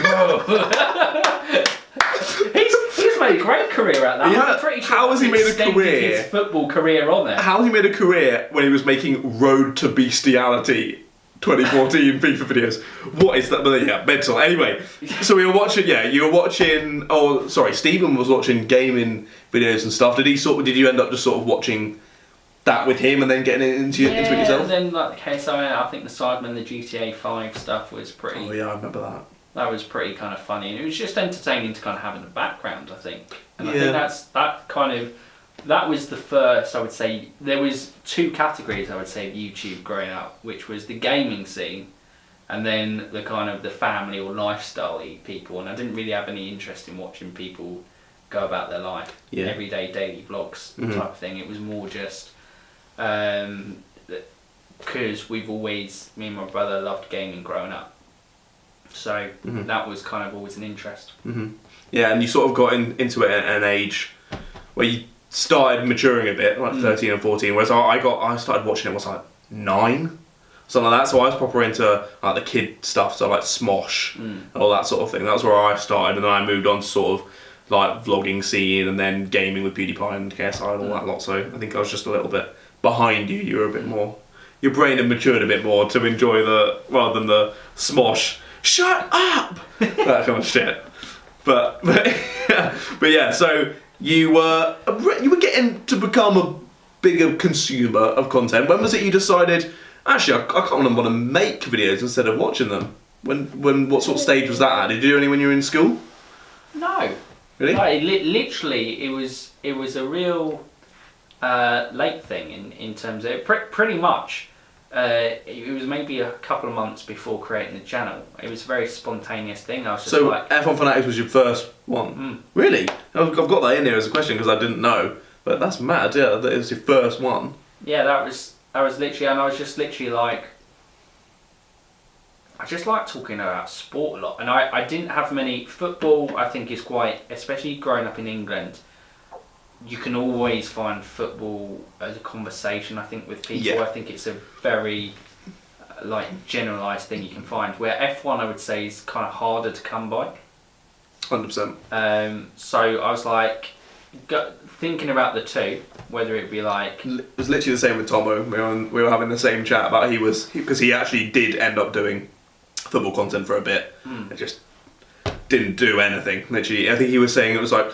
[SPEAKER 2] He's made a great career out of that.
[SPEAKER 1] Yeah.
[SPEAKER 2] I'm pretty sure
[SPEAKER 1] How has he made a career?
[SPEAKER 2] His football career on there.
[SPEAKER 1] How has he made a career when he was making Road to Bestiality 2014 FIFA videos? What is that? Yeah, mental. Anyway, so we were watching. Yeah, you were watching. Oh, sorry, Stephen was watching gaming videos and stuff. Did you end up just sort of watching that with him and then getting into it yourself?
[SPEAKER 2] And then like the KSI, I think the Sidemen, the GTA 5 stuff was pretty.
[SPEAKER 1] Oh yeah, I remember that.
[SPEAKER 2] That was pretty kind of funny, and it was just entertaining to kind of have in the background, I think. And I think that was the first, I would say. There was two categories, I would say, of YouTube growing up, which was the gaming scene, and then the kind of the family or lifestyle-y people. And I didn't really have any interest in watching people go about their life, everyday daily vlogs type of thing. It was more just because me and my brother loved gaming growing up. So that was kind of always an interest.
[SPEAKER 1] Yeah, and you sort of got into it at an age where you started maturing a bit, like 13 and 14, whereas I started watching it, was like 9? Something like that, so I was proper into like the kid stuff, so like Smosh and all that sort of thing. That was where I started, and then I moved on to sort of like vlogging scene and then gaming with PewDiePie and KSI and all that lot, so I think I was just a little bit behind you. You were a bit more, your brain had matured a bit more to enjoy rather than the Smosh, shut up! That kind of shit. But yeah, so you were getting to become a bigger consumer of content. When was it you decided, actually, I kind of want to make videos instead of watching them? What sort of stage was that at? Did you do any when you were in school?
[SPEAKER 2] No.
[SPEAKER 1] Really?
[SPEAKER 2] Like, literally, it was a real late thing in terms of pretty much. It was maybe a couple of months before creating the channel. It was a very spontaneous thing. I was just like,
[SPEAKER 1] F1 Fanatics was your first one? Really? I've got that in here as a question because I didn't know. But that's mad, yeah, that it was your first one.
[SPEAKER 2] Yeah, that was literally, and I was just literally like, I just like talking about sport a lot. And I didn't have many, football I think is quite, especially growing up in England, you can always find football as a conversation, I think, with people.
[SPEAKER 1] Yeah.
[SPEAKER 2] I think it's a very generalised thing you can find. Where F1, I would say, is kind of harder to come by.
[SPEAKER 1] 100%.
[SPEAKER 2] So I was like, thinking about the two, whether it be like...
[SPEAKER 1] It was literally the same with Tomo. We were having the same chat about because he actually did end up doing football content for a bit. It just didn't do anything. Literally, I think he was saying it was like...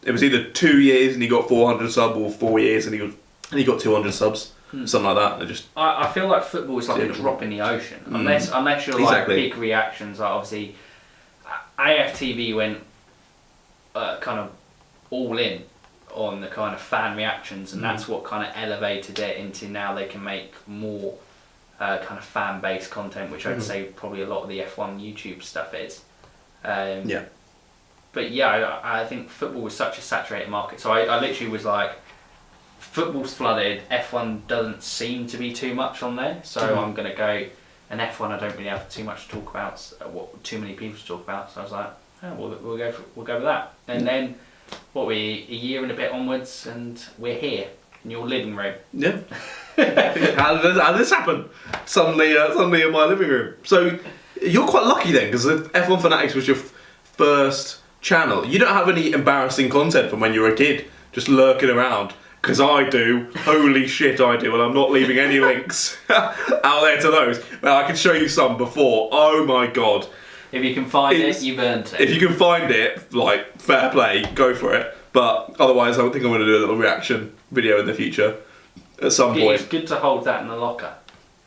[SPEAKER 1] it was either 2 years and he got 400 subs, or 4 years and he got 200 subs, something like that.
[SPEAKER 2] I feel like football is like a drop in the ocean, unless you're like big reactions. Like obviously, AFTV went kind of all in on the kind of fan reactions, and that's what kind of elevated it into now they can make more kind of fan based content, which I'd say probably a lot of the F1 YouTube stuff is.
[SPEAKER 1] Yeah.
[SPEAKER 2] But yeah, I think football was such a saturated market. So I literally was like, football's flooded. F1 doesn't seem to be too much on there, so I'm going to go. And F1, I don't really have too much to talk about. Too many people to talk about. So I was like, oh, we'll go with that. And then, a year and a bit onwards, and we're here in your living room.
[SPEAKER 1] Yeah. How did this happen? Suddenly in my living room. So you're quite lucky then, because F1 Fanatics was your first channel. You don't have any embarrassing content from when you were a kid, just lurking around. Because I do. Holy shit, I do. And I'm not leaving any links out there to those. But I can show you some before. Oh my god.
[SPEAKER 2] If you can find it, you've earned it.
[SPEAKER 1] If you can find it, like, fair play, go for it. But otherwise, I think I'm going to do a little reaction video in the future at some point.
[SPEAKER 2] It's good to hold that in the locker,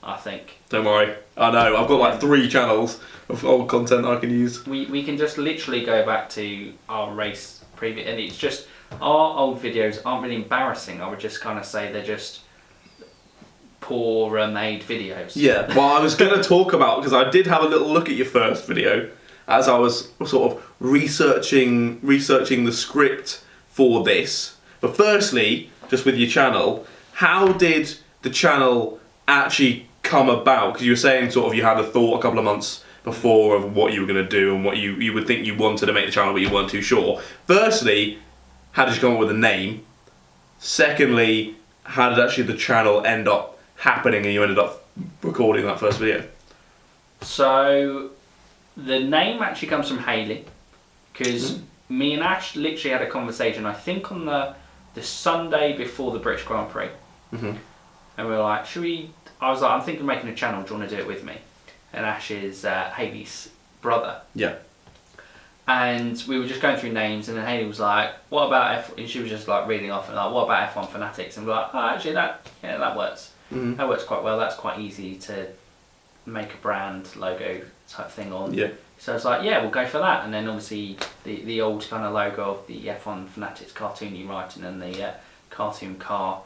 [SPEAKER 2] I think.
[SPEAKER 1] Don't worry. I know. I've got like 3 channels of old content I can use.
[SPEAKER 2] We can just literally go back to our race preview, and it's just our old videos aren't really embarrassing. I would just kind of say they're just poorer made videos.
[SPEAKER 1] Yeah. Well, I was going to talk about, because I did have a little look at your first video as I was sort of researching the script for this. But firstly, just with your channel, how did the channel actually come about? Because you were saying sort of you had a thought a couple of months before of what you were going to do and what you would think you wanted to make the channel, but you weren't too sure. Firstly, how did you come up with a name? Secondly, how did actually the channel end up happening and you ended up recording that first video?
[SPEAKER 2] So the name actually comes from Hayley, because me and Ash literally had a conversation, I think on the Sunday before the British Grand Prix. And we were like, I was like, I'm thinking of making a channel, do you want to do it with me? And Ash is Hayley's brother.
[SPEAKER 1] Yeah.
[SPEAKER 2] And we were just going through names, and then Hayley was like, what about F1? And she was just like reading off and like, what about F1 Fanatics? And we're like, oh, actually that works. That works quite well. That's quite easy to make a brand logo type thing on.
[SPEAKER 1] Yeah.
[SPEAKER 2] So I was like, yeah, we'll go for that. And then obviously the old kind of logo of the F1 Fanatics cartoony writing and the cartoon car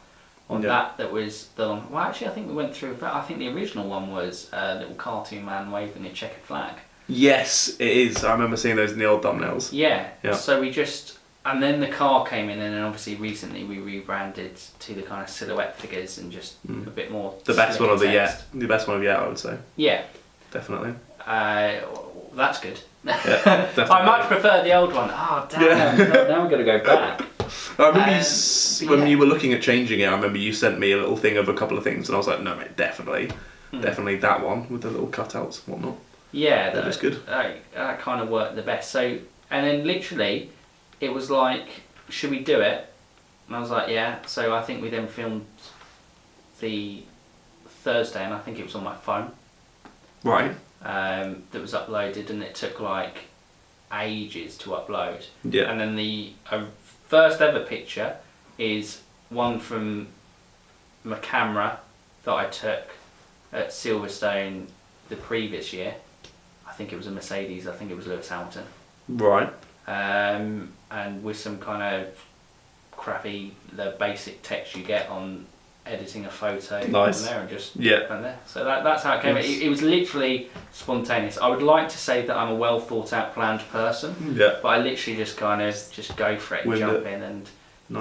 [SPEAKER 2] on that was the long. Well, actually, I think we went through that. I think the original one was a little cartoon man waving a checkered flag.
[SPEAKER 1] Yes, it is. I remember seeing those in the old thumbnails.
[SPEAKER 2] Yeah.
[SPEAKER 1] Yeah.
[SPEAKER 2] So we just, and then the car came in, and then obviously recently we rebranded to the kind of silhouette figures and just a bit more.
[SPEAKER 1] The best one of the
[SPEAKER 2] text.
[SPEAKER 1] yet. The best one of yet, I would say.
[SPEAKER 2] Yeah.
[SPEAKER 1] Definitely.
[SPEAKER 2] That's good.
[SPEAKER 1] Yeah, definitely.
[SPEAKER 2] I much prefer the old one. Oh damn! God, now I'm gonna go back.
[SPEAKER 1] I remember when you were looking at changing it, I remember you sent me a little thing of a couple of things, and I was like, no, mate, definitely that one with the little cutouts and whatnot.
[SPEAKER 2] Yeah,
[SPEAKER 1] that was good.
[SPEAKER 2] That kind of worked the best. So, and then literally, it was like, should we do it? And I was like, yeah. So I think we then filmed the Thursday, and I think it was on my phone.
[SPEAKER 1] Right.
[SPEAKER 2] That was uploaded, and it took like ages to upload.
[SPEAKER 1] Yeah.
[SPEAKER 2] And then the first ever picture is one from my camera that I took at Silverstone the previous year. I think it was a Mercedes. I think it was Lewis Hamilton.
[SPEAKER 1] Right.
[SPEAKER 2] And with some kind of crappy, the basic text you get on editing a photo on there and just went there. So that's how it came.
[SPEAKER 1] Yes.
[SPEAKER 2] It was literally spontaneous. I would like to say that I'm a well thought out, planned person.
[SPEAKER 1] Yeah.
[SPEAKER 2] But I literally just kind of just go for it, jump in and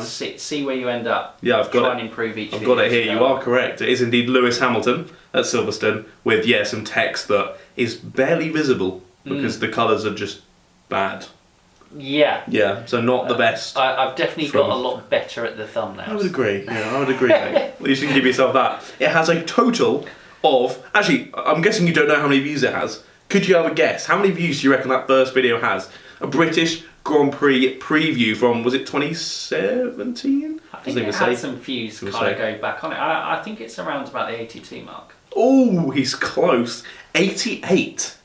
[SPEAKER 2] see where you end up.
[SPEAKER 1] Yeah, I've got
[SPEAKER 2] try
[SPEAKER 1] it.
[SPEAKER 2] and improve each.
[SPEAKER 1] I've got it here. You are correct. It is indeed Lewis Hamilton at Silverstone with some text that is barely visible because the colours are just bad.
[SPEAKER 2] Yeah.
[SPEAKER 1] Yeah, so not the best.
[SPEAKER 2] I've definitely got a lot better at the thumbnails.
[SPEAKER 1] I would agree. Yeah, I would agree, mate. At least you can give yourself that. It has a total of... Actually, I'm guessing you don't know how many views it has. Could you have a guess? How many views do you reckon that first video has? A British Grand Prix preview from, was it 2017?
[SPEAKER 2] I think it had some views kind of go back on it. I think it's around about the 82 mark.
[SPEAKER 1] Oh, he's close. 88.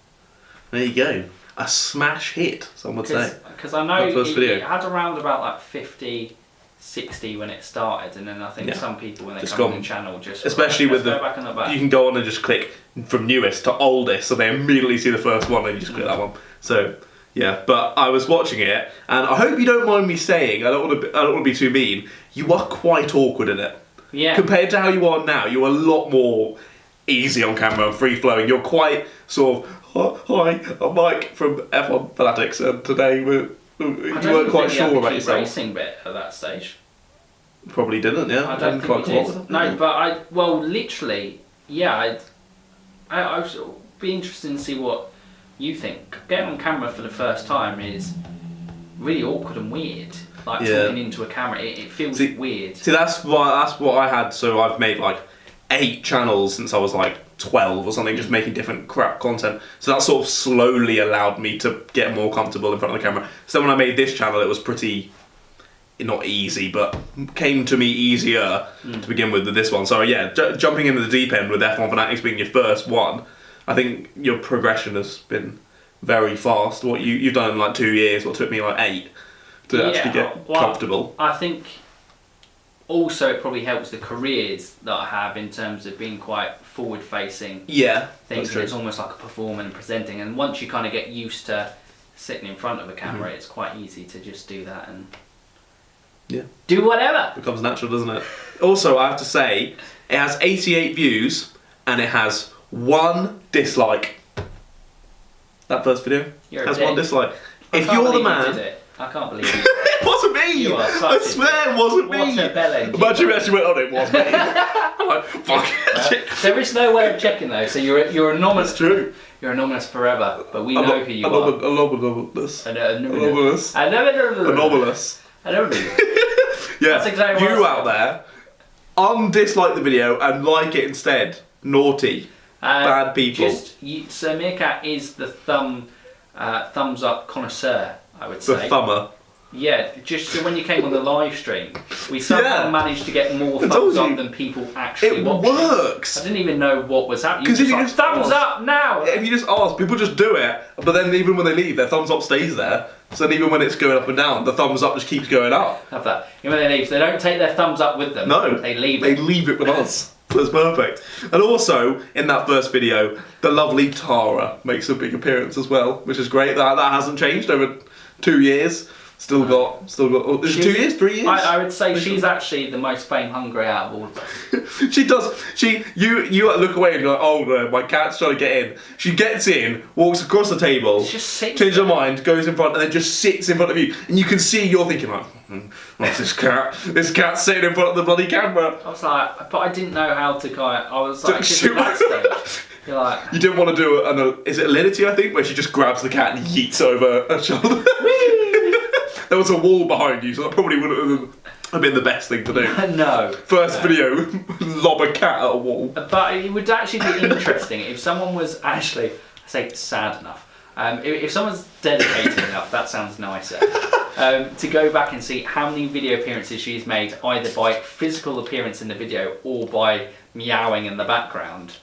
[SPEAKER 1] There you go. A smash hit, some would say.
[SPEAKER 2] Because I know it had around about like 50, 60 when it started, and then I think some people when they come on the channel just...
[SPEAKER 1] Especially with
[SPEAKER 2] go back on the back.
[SPEAKER 1] You can go on and just click from newest to oldest, so they immediately see the first one and you just click that one. So, yeah, but I was watching it, and I hope you don't mind me saying, I don't want to be too mean, you are quite awkward in it.
[SPEAKER 2] Yeah.
[SPEAKER 1] Compared to how you are now, you're a lot more easy on camera and free-flowing. You're quite sort of... Hi, I'm Mike from F1 Fanatics, and today you weren't quite sure about yourself.
[SPEAKER 2] Racing bit at that stage.
[SPEAKER 1] Probably didn't, yeah.
[SPEAKER 2] I don't think we did. No, but literally, yeah, I would be interested to see what you think. Getting on camera for the first time is really awkward and weird. Like talking into a camera, it feels weird.
[SPEAKER 1] See, that's what I had. So I've made like 8 channels since I was like 12 or something, just making different crap content. So that sort of slowly allowed me to get more comfortable in front of the camera. So when I made this channel, it was pretty, not easy, but came to me easier to begin with this one. So yeah, jumping into the deep end with F1 Fanatics being your first one, I think your progression has been very fast. What you've done in like 2 years, what took me like 8 to actually get comfortable.
[SPEAKER 2] I think also it probably helps the careers that I have in terms of being quite forward facing.
[SPEAKER 1] Yeah,
[SPEAKER 2] things. It's almost like a performer and presenting, and once you kind of get used to sitting in front of a camera, it's quite easy to just do that and do whatever.
[SPEAKER 1] Becomes natural, doesn't it? Also, I have to say, it has 88 views and it has 1 dislike. That first video has 1 dislike. If you're the man,
[SPEAKER 2] you did it. I can't believe it.
[SPEAKER 1] It wasn't me. I swear it wasn't me.
[SPEAKER 2] What a bellend.
[SPEAKER 1] Imagine you actually went on. It was me. I'm like, fuck.
[SPEAKER 2] There is no way of checking though. So you're anonymous.
[SPEAKER 1] It's true.
[SPEAKER 2] You're anonymous forever, but we know who you are.
[SPEAKER 1] Anomalous.
[SPEAKER 2] Anomalous.
[SPEAKER 1] Anomalous. Yeah.
[SPEAKER 2] That's exactly what
[SPEAKER 1] you out there, undislike the video and like it instead. Naughty. Bad people.
[SPEAKER 2] So Meerkat is the thumbs up connoisseur, I would say.
[SPEAKER 1] The thumber.
[SPEAKER 2] Yeah, just so when you came on the live stream, we somehow managed to get more thumbs up than people actually watching.
[SPEAKER 1] It works!
[SPEAKER 2] I didn't even know what was happening.
[SPEAKER 1] Because if you just
[SPEAKER 2] thumbs up now!
[SPEAKER 1] If you just ask, people just do it, but then even when they leave, their thumbs up stays there. So then even when it's going up and down, the thumbs up just keeps going up.
[SPEAKER 2] Have that. Even when they leave, they don't take their thumbs up with them.
[SPEAKER 1] No.
[SPEAKER 2] They leave
[SPEAKER 1] They
[SPEAKER 2] it.
[SPEAKER 1] leave it with us. So it's perfect. And also, in that first video, the lovely Tara makes a big appearance as well, which is great. That hasn't changed over 2 years. Still got. Is it 2 years? 3 years?
[SPEAKER 2] I would say she's actually the most fame hungry out of all of us.
[SPEAKER 1] She does. You look away and you're like, oh no, my cat's trying to get in. She gets in, walks across the table, changes her mind, goes in front, and then just sits in front of you. And you can see you're thinking like, what's this cat? This cat's sitting in front of the bloody camera.
[SPEAKER 2] I was like, but I didn't know how to kind of. I was like, at that stage. You're like,
[SPEAKER 1] you didn't want to do is it Alinity, I think, where she just grabs the cat and yeets over her shoulder. There was a wall behind you, so that probably wouldn't have been the best thing to do.
[SPEAKER 2] No.
[SPEAKER 1] First video, lob a cat at a wall.
[SPEAKER 2] But it would actually be interesting if someone was actually, I say sad enough, if someone's dedicated enough, that sounds nicer, to go back and see how many video appearances she's made, either by physical appearance in the video or by meowing in the background.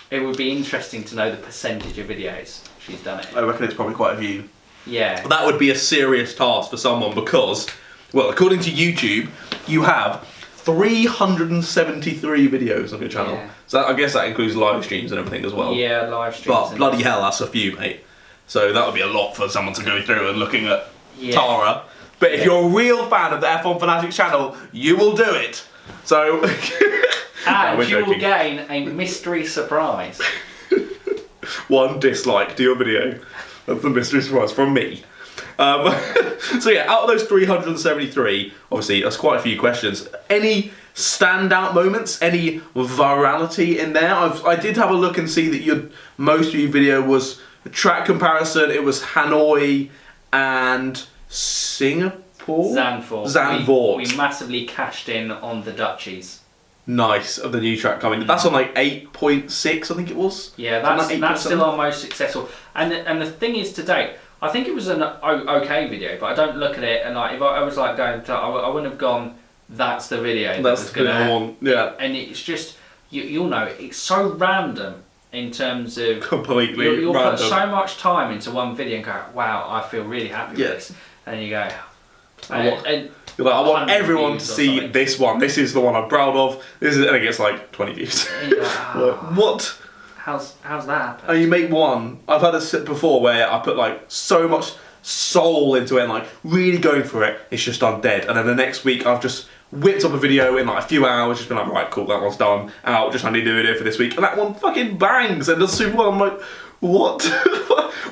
[SPEAKER 2] It would be interesting to know the percentage of videos she's done it.
[SPEAKER 1] I reckon it's probably quite a few.
[SPEAKER 2] Yeah.
[SPEAKER 1] That would be a serious task for someone because, well, according to YouTube, you have 373 videos on your channel. Yeah. So I guess that includes live streams and everything as well.
[SPEAKER 2] Yeah, live streams.
[SPEAKER 1] But bloody hell, that's a few, mate. So that would be a lot for someone to go through and looking at Tara. But if you're a real fan of the F1 Fanatics channel, you will do it. So...
[SPEAKER 2] and you will gain a mystery surprise.
[SPEAKER 1] 1 dislike to your video. That's the mystery surprise from me. So yeah, out of those 373, obviously that's quite a few questions. Any standout moments? Any virality in there? I did have a look and see that most of your video was a track comparison. It was Hanoi and Singapore?
[SPEAKER 2] Zandvoort. We massively cashed in on the Dutchies.
[SPEAKER 1] Nice, of the new track coming. That's on like 8.6, I think it was.
[SPEAKER 2] Yeah, that's still our most successful. And the thing is, to date, I think it was an okay video, but I don't look at it and like if I was like going to, I wouldn't have gone. That's the video.
[SPEAKER 1] That's the one. Yeah.
[SPEAKER 2] And it's just you'll know it's so random in terms of
[SPEAKER 1] completely
[SPEAKER 2] you'll
[SPEAKER 1] random.
[SPEAKER 2] put so much time into one video and go, wow, I feel really happy with this, and you go,
[SPEAKER 1] you're like, I want everyone to see this one. This is the one I'm proud of. This is, and it gets like 20 views.
[SPEAKER 2] Like, oh,
[SPEAKER 1] like, what?
[SPEAKER 2] How's that happen?
[SPEAKER 1] And you make one. I've had a before where I put like so much soul into it and like really going for it. It's just done dead. And then the next week I've just whipped up a video in like a few hours. Just been like, right, cool, that one's done. Out. Just I need to do a video for this week, and that one fucking bangs and does super well. I'm like, What?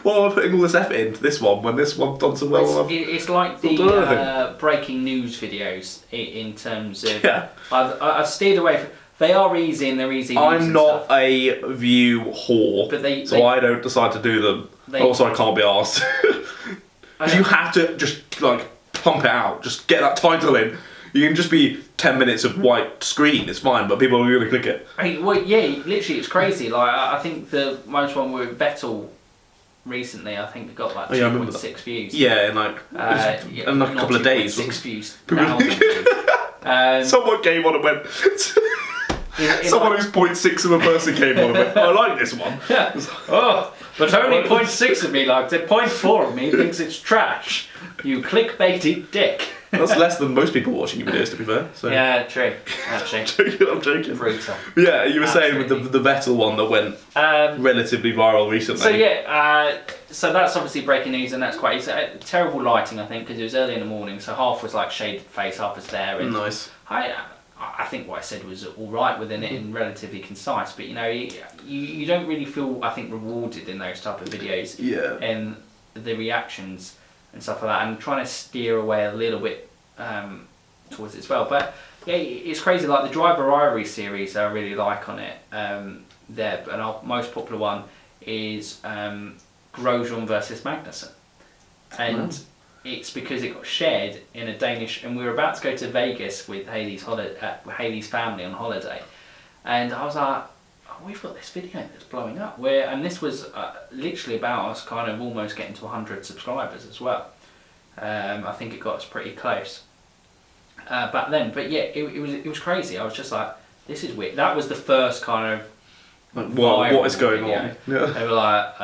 [SPEAKER 1] Why am I putting all this effort into this one when this one's done so well?
[SPEAKER 2] It's like the breaking news videos in terms of.
[SPEAKER 1] Yeah.
[SPEAKER 2] I've steered away from. They are easy and they're easy.
[SPEAKER 1] I'm not a view whore,
[SPEAKER 2] but
[SPEAKER 1] I don't decide to do them. Also, I can't be asked. Because you have to just like pump it out, just get that title in. You can just be 10 minutes of white screen, it's fine, but people are going to click it.
[SPEAKER 2] Well, yeah, literally, it's crazy. Like, I think the most one with Vettel recently, I think it got like 2.6 views.
[SPEAKER 1] Yeah, in like in like a couple of days.
[SPEAKER 2] 6 views.
[SPEAKER 1] Someone came on and went. Someone who's 0.6 of a person came on and went, I like this one.
[SPEAKER 2] Yeah. Oh, but only 0.6 of me liked it. 0.4 of me thinks it's trash. You clickbaity dick.
[SPEAKER 1] That's less than most people watching your videos, to be fair. So.
[SPEAKER 2] Yeah, true. Actually.
[SPEAKER 1] I'm joking.
[SPEAKER 2] Brutal.
[SPEAKER 1] Yeah, you were saying with the Vettel one that went relatively viral recently.
[SPEAKER 2] So yeah, so that's obviously breaking news, and that's quite terrible lighting, I think, because it was early in the morning, so half was like shaded face, half was there. And
[SPEAKER 1] nice.
[SPEAKER 2] I think what I said was all right within it and relatively concise, but you know, you don't really feel, I think, rewarded in those type of videos.
[SPEAKER 1] Yeah.
[SPEAKER 2] And the reactions and stuff like that, and trying to steer away a little bit towards it as well. But yeah, it's crazy. Like the Driver Diary series, I really like on it. There, and our most popular one is Grosjean versus Magnussen, and it's because it got shared in a Danish, and we were about to go to Vegas with Haley's family on holiday, and I was like, oh, we've got this video that's blowing up, and this was literally about us kind of almost getting to 100 subscribers as well. I think it got us pretty close back then, but yeah, it was crazy. I was just like, this is weird. That was the first kind of
[SPEAKER 1] what is going
[SPEAKER 2] video.
[SPEAKER 1] on? Yeah.
[SPEAKER 2] They were like,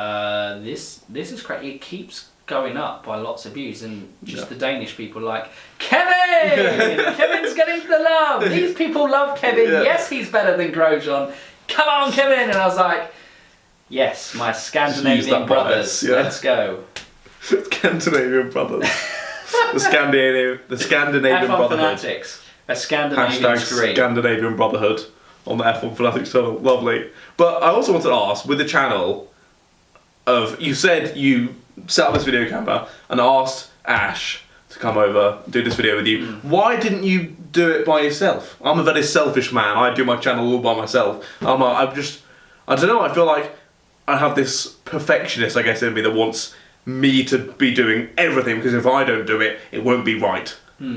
[SPEAKER 2] this is crazy. It keeps going up by lots of views, and just the Danish people like, Kevin! Kevin's getting the love! These people love Kevin, yes, he's better than Grosjean. Come on, Kevin! And I was like, yes, my Scandinavian brothers, let's go.
[SPEAKER 1] Scandinavian brothers. the Scandinavian
[SPEAKER 2] F1
[SPEAKER 1] brotherhood.
[SPEAKER 2] Fanatics, a Scandinavian screen.
[SPEAKER 1] Scandinavian brotherhood on the F1 Fanatics channel, lovely. But I also wanted to ask, with the channel, you said you set up this video camera and asked Ash to come over do this video with you. Why didn't you do it by yourself? I'm a very selfish man. I do my channel all by myself. I don't know, I feel like I have this perfectionist, I guess, in me that wants me to be doing everything, because if I don't do it, it won't be right,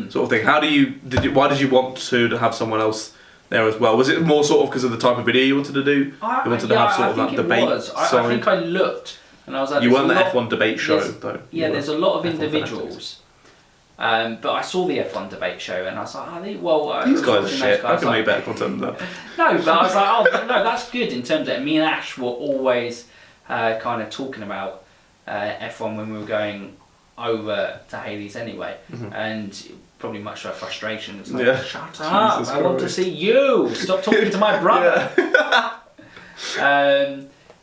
[SPEAKER 1] sort of thing. Why did you want to have someone else there as well? Was it more sort of because of the type of video you wanted to do? You wanted to have sort of that debate?
[SPEAKER 2] I think I looked and I was like,
[SPEAKER 1] you weren't the F1 debate show though.
[SPEAKER 2] Yeah, there's a lot of individuals. But I saw the F1 debate show and I was like,
[SPEAKER 1] these guys are shit. I can make better content than that.
[SPEAKER 2] No, but I was like, no, that's good in terms of, me and Ash were always kind of talking about F1 when we were going over to Haley's anyway, and probably much to our frustration. It's like, shut up, I want to see you, stop talking to my brother.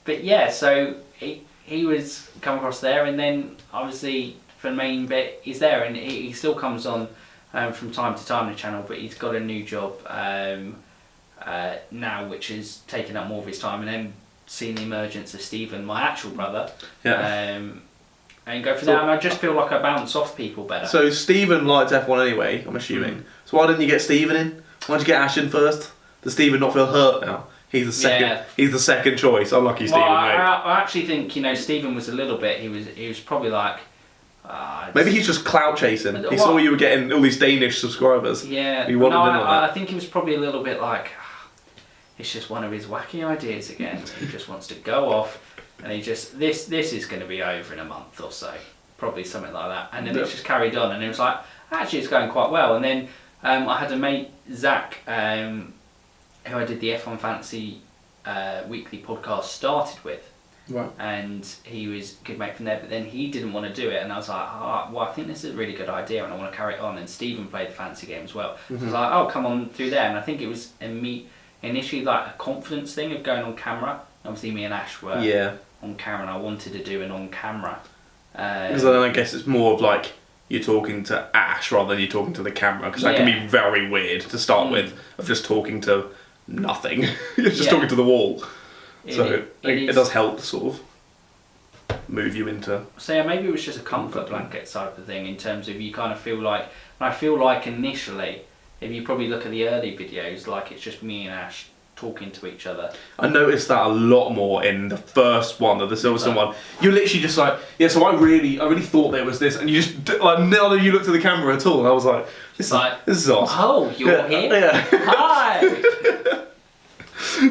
[SPEAKER 2] But yeah, so he was come across there, and then obviously for the main bit he's there, and he still comes on from time to time on the channel, but he's got a new job now which is taking up more of his time, and then seeing the emergence of Stephen, my actual brother, and go for that, and I just feel like I bounce off people better.
[SPEAKER 1] So Stephen liked F1 anyway, I'm assuming. So why didn't you get Stephen in? Why did you get Ash in first? Does Stephen not feel hurt now? He's the second. Yeah. He's the second choice. Unlucky Stephen.
[SPEAKER 2] I actually think Stephen was a little bit. He was probably like.
[SPEAKER 1] Maybe he's just clout chasing. He saw you were getting all these Danish subscribers.
[SPEAKER 2] Yeah.
[SPEAKER 1] He wanted in on that.
[SPEAKER 2] I think he was probably a little bit like. It's just one of his wacky ideas again. He just wants to go off, and he just this is going to be over in a month or so, probably something like that. And then it's just carried on, and it was like actually it's going quite well. And then I had a mate Zach. Who I did the F1 Fantasy weekly podcast started with. Right. And he was a good mate from there, but then he didn't want to do it, and I was like, well, I think this is a really good idea and I want to carry it on, and Stephen played the fantasy game as well. So I was like, oh, come on through there, and I think it was initially like a confidence thing of going on camera. Obviously me and Ash were on camera, and I wanted to do an on camera.
[SPEAKER 1] Because then I guess it's more of like, you're talking to Ash rather than you're talking to the camera, because that can be very weird to start with, of just talking to nothing. You're just talking to the wall. It does help, sort of. move you into.
[SPEAKER 2] So yeah, maybe it was just a comfort blanket type of thing in terms of you kind of feel like, and I feel like initially, if you probably look at the early videos, like it's just me and Ash talking to each other.
[SPEAKER 1] I noticed that a lot more in the first one, the Silverstone one. You're literally just like, yeah, so I really thought there was this, and you just, like, none of you looked at the camera at all, and I was like, this is awesome.
[SPEAKER 2] Oh, you're here?
[SPEAKER 1] Yeah.
[SPEAKER 2] Hi!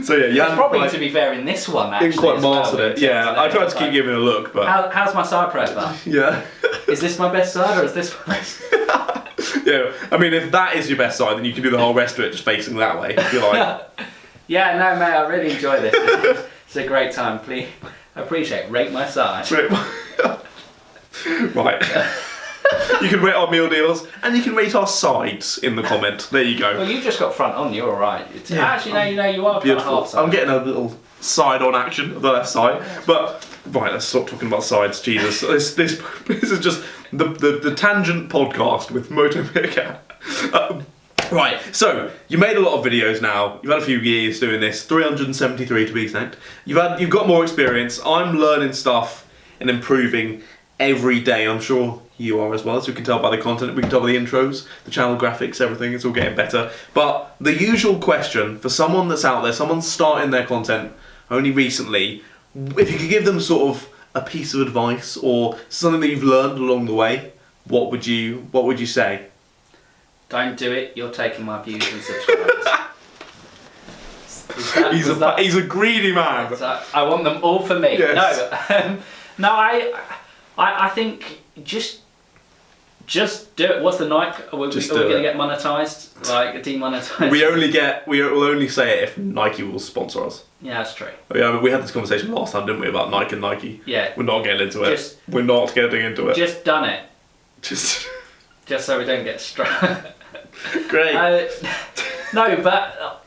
[SPEAKER 1] So yeah,
[SPEAKER 2] It's probably, to be fair, in this one, actually.
[SPEAKER 1] Didn't quite mastered it. Yeah, I tried to keep giving it a look, but...
[SPEAKER 2] How's my side profile?
[SPEAKER 1] Yeah.
[SPEAKER 2] Is this my best side, or is this my best?
[SPEAKER 1] Yeah, I mean, if that is your best side, then you can do the whole rest of it just facing that way, if you like.
[SPEAKER 2] Yeah, no, mate, I really enjoy this. It's a great time. Please, I appreciate it. Rate my side.
[SPEAKER 1] Right. You can rate our meal deals, and you can rate our sides in the comment. There you go.
[SPEAKER 2] Well, you just got front on. You're all right.
[SPEAKER 1] Yeah.
[SPEAKER 2] Actually, no, you are kind of half side.
[SPEAKER 1] I'm getting a little side on action of the left side, but right. Let's stop talking about sides. Jesus, this is just the tangent podcast with Moto Meerkat. Right, so you made a lot of videos now. You've had a few years doing this, 373 to be exact. You've got more experience. I'm learning stuff and improving every day. I'm sure you are as well, as we can tell by the content. We can tell by the intros, the channel graphics, everything. It's all getting better. But the usual question for someone that's out there, someone starting their content only recently, if you could give them sort of a piece of advice or something that you've learned along the way, what would you say?
[SPEAKER 2] Don't do it. You're taking my views and subscribers.
[SPEAKER 1] He's a greedy man.
[SPEAKER 2] So I want them all for me.
[SPEAKER 1] Yes.
[SPEAKER 2] No, I think just do it. What's the Nike? Are we going to get monetized? Like demonetized?
[SPEAKER 1] We will only say it if Nike will sponsor us.
[SPEAKER 2] Yeah, that's true.
[SPEAKER 1] Yeah, but we had this conversation last time, didn't we, about Nike and Nike?
[SPEAKER 2] Yeah.
[SPEAKER 1] We're not getting into it. We're not getting into it.
[SPEAKER 2] Just done it.
[SPEAKER 1] Just
[SPEAKER 2] so we don't get struck.
[SPEAKER 1] Great.
[SPEAKER 2] No, but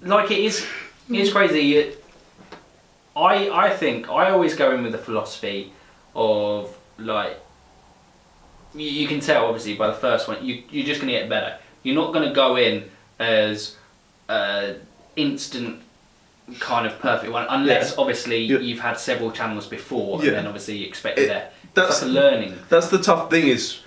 [SPEAKER 2] like it's crazy. I think I always go in with the philosophy of like you can tell obviously by the first one you're just going to get better. You're not going to go in as instant kind of perfect one unless obviously you've had several channels before and then obviously you expect it there. That's like a learning.
[SPEAKER 1] That's the tough thing is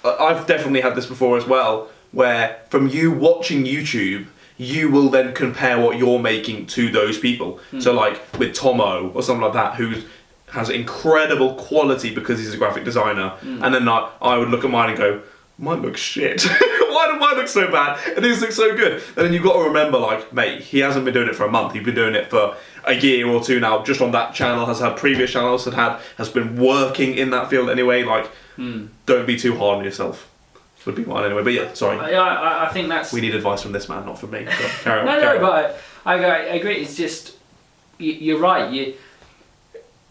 [SPEAKER 1] I've definitely had this before as well, where from you watching YouTube, you will then compare what you're making to those people. So like with Tomo or something like that, who has incredible quality because he's a graphic designer, and then I would look at mine and go, mine looks shit. Why do mine look so bad? And his looks so good. And then you've got to remember, like, mate, he hasn't been doing it for a month. He's been doing it for a year or two now, just on that channel, has had previous channels, has been working in that field anyway. Like, don't be too hard on yourself. Would be mine anyway. But yeah, sorry.
[SPEAKER 2] I think that's...
[SPEAKER 1] We need advice from this man, not from me. So carry on.
[SPEAKER 2] No, but I agree. It's just, you're right.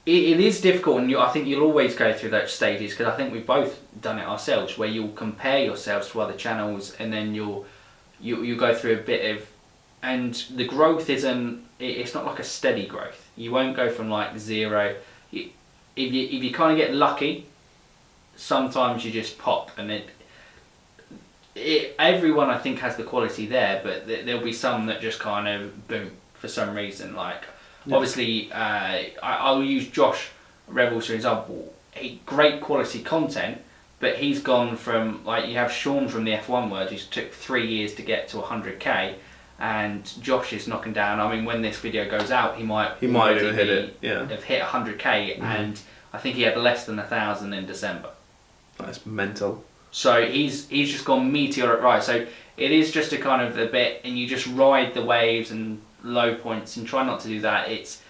[SPEAKER 2] It is difficult, and I think you'll always go through those stages, because I think we've both done it ourselves, where you'll compare yourselves to other channels, and then you'll go through a bit of, and the growth isn't. It's not like a steady growth. You won't go from like zero. If you kind of get lucky, sometimes you just pop, and everyone I think has the quality there, but there'll be some that just kind of boom for some reason. Like obviously, I'll use Josh Rebels for example. Great quality content, but he's gone from, like, you have Sean from the F1 world, who took 3 years to get to 100k, and Josh is knocking down. I mean, when this video goes out, he might
[SPEAKER 1] even hit it. Yeah,
[SPEAKER 2] have hit 100k, and I think he had less than 1,000 in December.
[SPEAKER 1] That's mental.
[SPEAKER 2] So he's just gone meteoric rise. So it is just a kind of a bit, and you just ride the waves and low points, and try not to do that. It's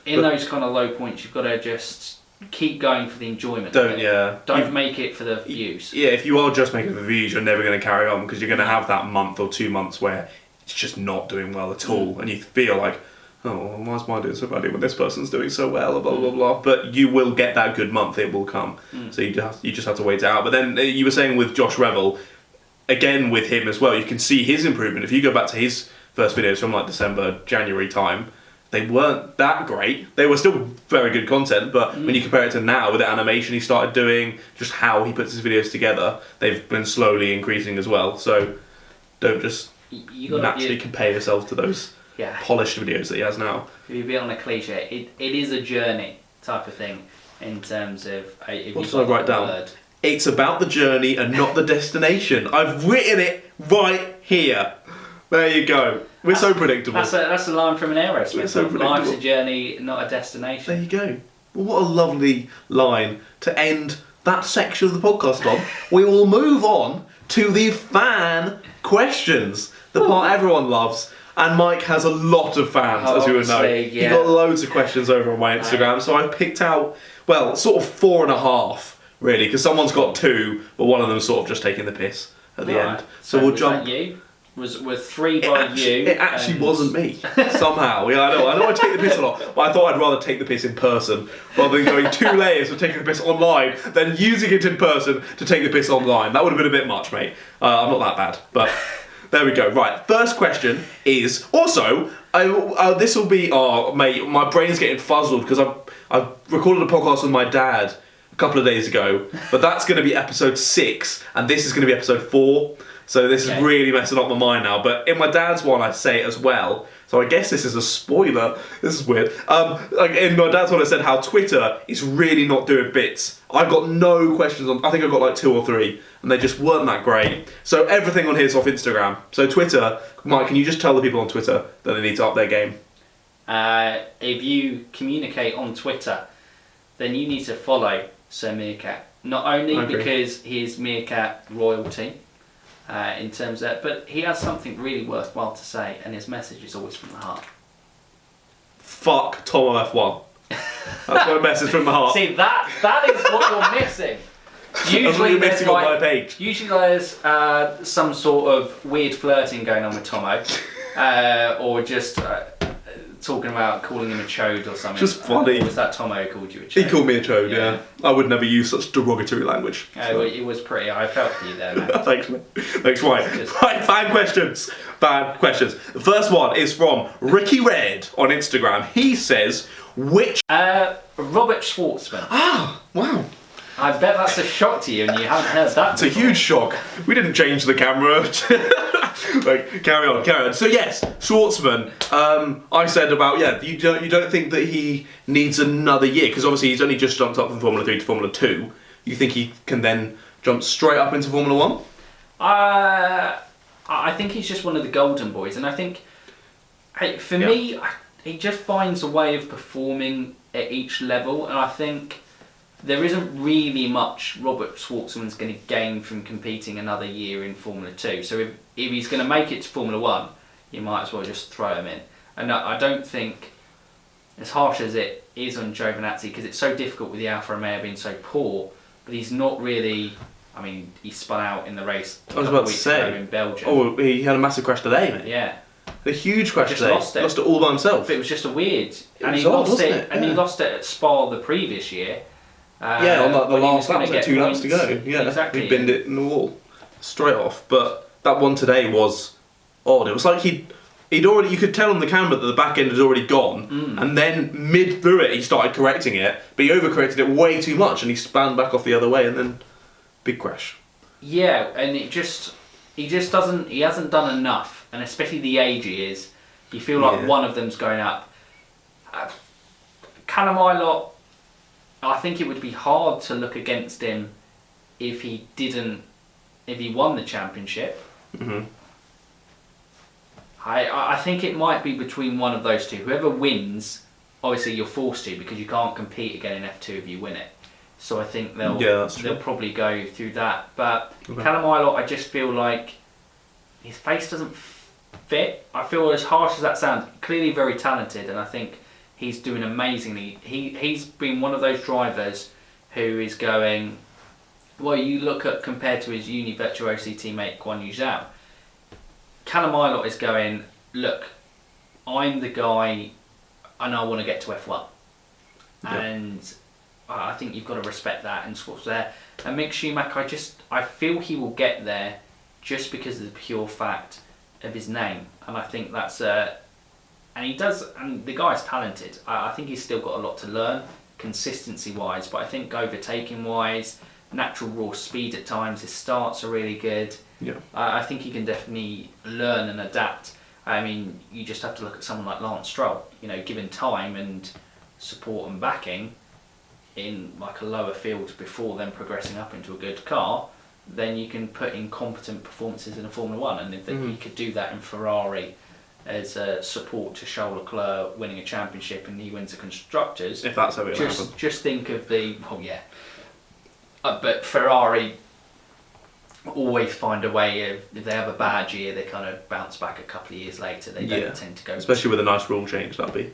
[SPEAKER 2] those kind of low points, you've got to just keep going for the enjoyment. Don't make it for the views. Yeah,
[SPEAKER 1] if you are just making it for the views, you're never going to carry on, because you're going to have that month or 2 months where it's just not doing well at all, and you feel like, oh, well, why is mine doing so badly when this person's doing so well, blah, blah, blah. But you will get that good month, it will come. So you just have to wait it out. But then you were saying with Josh Revel, again with him as well, you can see his improvement. If you go back to his first videos from like December, January time, they weren't that great. They were still very good content, but when you compare it to now, with the animation he started doing, just how he puts his videos together, they've been slowly increasing as well. So don't just naturally compare yourself to those polished videos that he has now.
[SPEAKER 2] If you be on a cliche, it is a journey. type of thing in terms of if
[SPEAKER 1] What
[SPEAKER 2] you've
[SPEAKER 1] should I
[SPEAKER 2] got
[SPEAKER 1] write
[SPEAKER 2] a
[SPEAKER 1] down?
[SPEAKER 2] word.
[SPEAKER 1] It's about the journey and not the destination. I've written it right here. There you go. We're so predictable.
[SPEAKER 2] That's a line from an Aerosmith.
[SPEAKER 1] So
[SPEAKER 2] song. Life's a
[SPEAKER 1] predictable.
[SPEAKER 2] journey, not a
[SPEAKER 1] There
[SPEAKER 2] destination.
[SPEAKER 1] you go. Well, what a lovely line to end that section of the podcast on. We will move on to the fan questions, the part everyone loves. And Mike has a lot of fans, as you would know.
[SPEAKER 2] Obviously,
[SPEAKER 1] He
[SPEAKER 2] yeah.
[SPEAKER 1] got loads of questions over on my Instagram, so I've picked out, well, sort of 4.5, really, because someone's got 2, but one of them's sort of just taking the piss at the
[SPEAKER 2] Right.
[SPEAKER 1] end. So we'll
[SPEAKER 2] was
[SPEAKER 1] jump.
[SPEAKER 2] That you? Were 3 by you?
[SPEAKER 1] It actually
[SPEAKER 2] and-
[SPEAKER 1] wasn't me, somehow. Yeah, I know I take the piss a lot, but I thought I'd rather take the piss in person, rather than going 2 layers of taking the piss online, than using it in person to take the piss online. That would have been a bit much, mate. I'm not that bad, but there we go. Right, first question is, also, this will be, oh mate, my brain's getting fuzzled, because I've recorded a podcast with my dad a couple of days ago, but that's going to be episode 6, and this is going to be episode 4. So this is really messing up my mind now. But in my dad's one, I say it as well. So I guess this is a spoiler. This is weird. Like in my dad's one, I said how Twitter is really not doing bits. I got no questions on. I think I got like 2 or 3, and they just weren't that great. So everything on here is off Instagram. So Twitter, Mike, can you just tell the people on Twitter that they need to up their game?
[SPEAKER 2] If you communicate on Twitter, then you need to follow Sir Meerkat. Not only because he is Meerkat royalty, in terms of that, but he has something really worthwhile to say, and his message is always from the heart.
[SPEAKER 1] Fuck Tomo F1. That's my message from the heart.
[SPEAKER 2] See, that is what you're missing.
[SPEAKER 1] That's what you're missing on my page.
[SPEAKER 2] Usually there's some sort of weird flirting going on with Tomo, or just talking about calling him a chode or something.
[SPEAKER 1] Just funny.
[SPEAKER 2] Or was that Tomo who called you a chode?
[SPEAKER 1] He called me a chode, yeah. I would never use such derogatory language.
[SPEAKER 2] Well, it was pretty. I felt for you there, man.
[SPEAKER 1] Thanks, mate. Thanks, right.
[SPEAKER 2] Just-
[SPEAKER 1] Right, fan questions. Fan questions. The first one is from Ricky Red on Instagram. He says, which...
[SPEAKER 2] Robert Schwartzman.
[SPEAKER 1] Ah, wow.
[SPEAKER 2] I bet that's a shock to you, and you haven't heard that.
[SPEAKER 1] It's a huge shock. We didn't change the camera. Like, carry on. So yes, Schwartzman. I said about you don't think that he needs another year, because obviously he's only just jumped up from Formula 3 to Formula 2. You think he can then jump straight up into Formula 1?
[SPEAKER 2] I think he's just one of the golden boys, and I think, for me, he just finds a way of performing at each level, and I think there isn't really much Robert Schwartzman's going to gain from competing another year in Formula 2. So if he's going to make it to Formula 1, you might as well just throw him in. And I don't think, as harsh as it is on Giovinazzi, because it's so difficult with the Alfa Romeo being so poor, but he's not really... I mean, he spun out in the race a couple of weeks ago in Belgium.
[SPEAKER 1] Oh, he had a massive crash today, mate.
[SPEAKER 2] Yeah.
[SPEAKER 1] A huge crash
[SPEAKER 2] Just
[SPEAKER 1] today.
[SPEAKER 2] lost it.
[SPEAKER 1] Lost it all by himself.
[SPEAKER 2] But it was just a weird... And
[SPEAKER 1] was
[SPEAKER 2] he
[SPEAKER 1] odd,
[SPEAKER 2] lost
[SPEAKER 1] wasn't
[SPEAKER 2] it,
[SPEAKER 1] it?
[SPEAKER 2] and he
[SPEAKER 1] Yeah.
[SPEAKER 2] lost it at Spa the previous year.
[SPEAKER 1] Yeah, on the
[SPEAKER 2] when he
[SPEAKER 1] last
[SPEAKER 2] was
[SPEAKER 1] lap,
[SPEAKER 2] gonna
[SPEAKER 1] was like
[SPEAKER 2] get
[SPEAKER 1] 2 laps to
[SPEAKER 2] points.
[SPEAKER 1] go. Yeah,
[SPEAKER 2] Exactly.
[SPEAKER 1] he binned it in the wall straight off. But that one today was odd. It was like he'd already, you could tell on the camera that the back end had already gone, and then mid through it he started correcting it, but he overcorrected it way too much, and he span back off the other way, and then big crash.
[SPEAKER 2] Yeah, and he hasn't done enough, and especially the age he is, you feel like one of them's going up. Callum Ilott, I think it would be hard to look against him if he won the championship.
[SPEAKER 1] Mm-hmm.
[SPEAKER 2] I think it might be between one of those two. Whoever wins, obviously you're forced to, because you can't compete again in F2 if you win it. So I think they'll probably go through that. But Callum Ilott, I just feel like his face doesn't fit. I feel, as harsh as that sounds, clearly very talented, and I think he's doing amazingly. He's been one of those drivers who is going, well, you look at compared to his Uni Virtuosi teammate Guan Yu Zhao, Callum Ilott is going, look, I'm the guy and I want to get to F1.
[SPEAKER 1] Yep.
[SPEAKER 2] And I think you've got to respect that and what's there. And Mick Schumacher, I feel he will get there just because of the pure fact of his name. And I think that's and he does, and the guy's talented. I think he's still got a lot to learn, consistency wise, but I think overtaking wise, natural raw speed at times, his starts are really good.
[SPEAKER 1] Yeah.
[SPEAKER 2] I think he can definitely learn and adapt. I mean, you just have to look at someone like Lance Stroll. Given time and support and backing, in like a lower field before then progressing up into a good car, then you can put in competent performances in a Formula One, and if he could do that in Ferrari as a support to Charles Leclerc winning a championship and he wins the constructors.
[SPEAKER 1] If that's how it happens.
[SPEAKER 2] Just think of but Ferrari always find a way of, if they have a bad year, they kind of bounce back a couple of years later. They don't tend to go.
[SPEAKER 1] Especially with a nice rule change, I'll be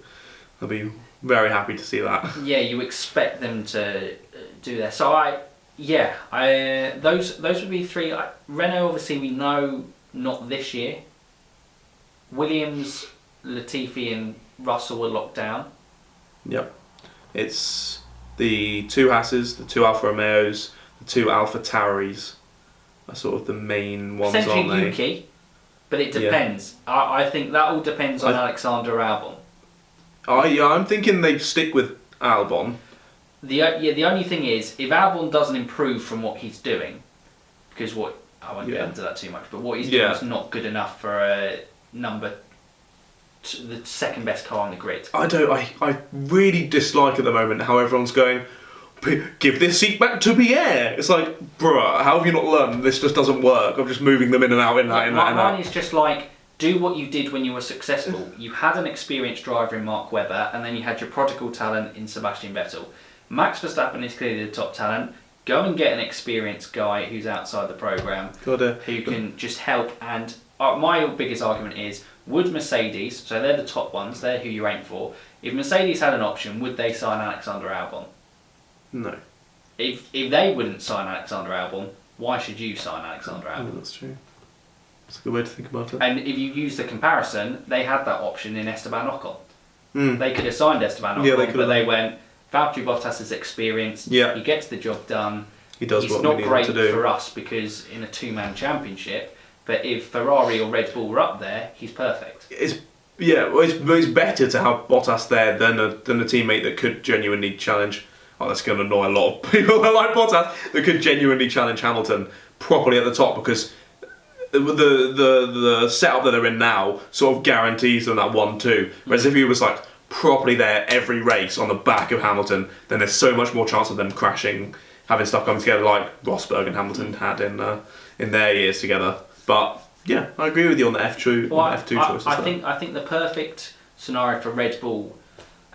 [SPEAKER 1] very happy to see that.
[SPEAKER 2] Yeah, you expect them to do that. So those would be three. Renault, obviously, we know not this year. Williams, Latifi, and Russell were locked down.
[SPEAKER 1] Yep, it's the 2 Hasses, the 2 Alfa Romeos, the 2 Alfa Tauris are sort of the main ones, aren't they?
[SPEAKER 2] Essentially Yuki, but it depends. I think that all depends on Alexander Albon.
[SPEAKER 1] I'm thinking they stick with Albon.
[SPEAKER 2] The only thing is, if Albon doesn't improve from what he's doing, because I won't get into that too much, but what he's doing is not good enough for a the second best car on the grid.
[SPEAKER 1] I really dislike at the moment how everyone's going, give this seat back to Pierre. It's like, bruh, how have you not learned this just doesn't work? I'm just moving them in and out,
[SPEAKER 2] Mine is just like, do what you did when you were successful. You had an experienced driver in Mark Webber, and then you had your prodigal talent in Sebastian Vettel. Max Verstappen is clearly the top talent. Go and get an experienced guy who's outside the programme, who can just help. And my biggest argument is, would Mercedes, so they're the top ones, they're who you aim for, if Mercedes had an option, would they sign Alexander Albon?
[SPEAKER 1] No.
[SPEAKER 2] If they wouldn't sign Alexander Albon, why should you sign Alexander Albon?
[SPEAKER 1] That's true. That's a good way to think about it.
[SPEAKER 2] And if you use the comparison, they had that option in Esteban Ocon. They could have signed Esteban Ocon, but they went, Valtteri Bottas is experienced, he gets the job done.
[SPEAKER 1] He does
[SPEAKER 2] it's
[SPEAKER 1] what
[SPEAKER 2] not
[SPEAKER 1] we need
[SPEAKER 2] great
[SPEAKER 1] to do.
[SPEAKER 2] for us because in a 2-man championship, but if Ferrari or Red Bull were up there, he's perfect.
[SPEAKER 1] It's better to have Bottas there than a teammate that could genuinely challenge. Oh, that's going to annoy a lot of people that like Bottas, that could genuinely challenge Hamilton properly at the top, because the setup that they're in now sort of guarantees them that 1-2. Whereas if he was like properly there every race on the back of Hamilton, then there's so much more chance of them crashing, having stuff come together like Rosberg and Hamilton had in their years together. But yeah, I agree with you on the F2 choices.
[SPEAKER 2] I think the perfect scenario for Red Bull,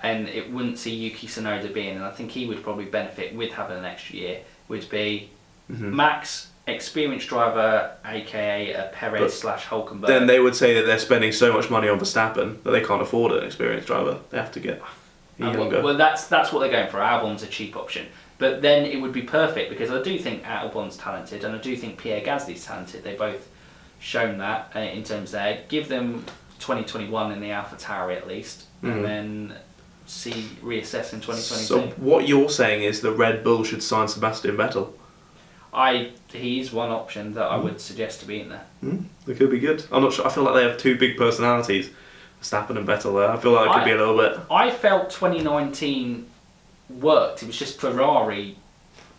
[SPEAKER 2] and it wouldn't see Yuki Tsunoda being, and I think he would probably benefit with having an extra year, would be Max, experienced driver, aka a Perez / Hulkenberg.
[SPEAKER 1] Then they would say that they're spending so much money on Verstappen that they can't afford an experienced driver. They have to get younger.
[SPEAKER 2] Well, that's what they're going for. Albon's a cheap option. But then it would be perfect, because I do think Albon's talented, and I do think Pierre Gasly's talented. They both shown that in terms there. Give them 2021 in the AlphaTauri at least, and then reassess in 2022.
[SPEAKER 1] So what you're saying is that Red Bull should sign Sebastian Vettel?
[SPEAKER 2] He's one option that I would suggest to be in there.
[SPEAKER 1] They could be good. I'm not sure. I feel like they have 2 big personalities, Verstappen and Vettel there. I feel like it could be a little bit.
[SPEAKER 2] I felt 2019 worked. It was just Ferrari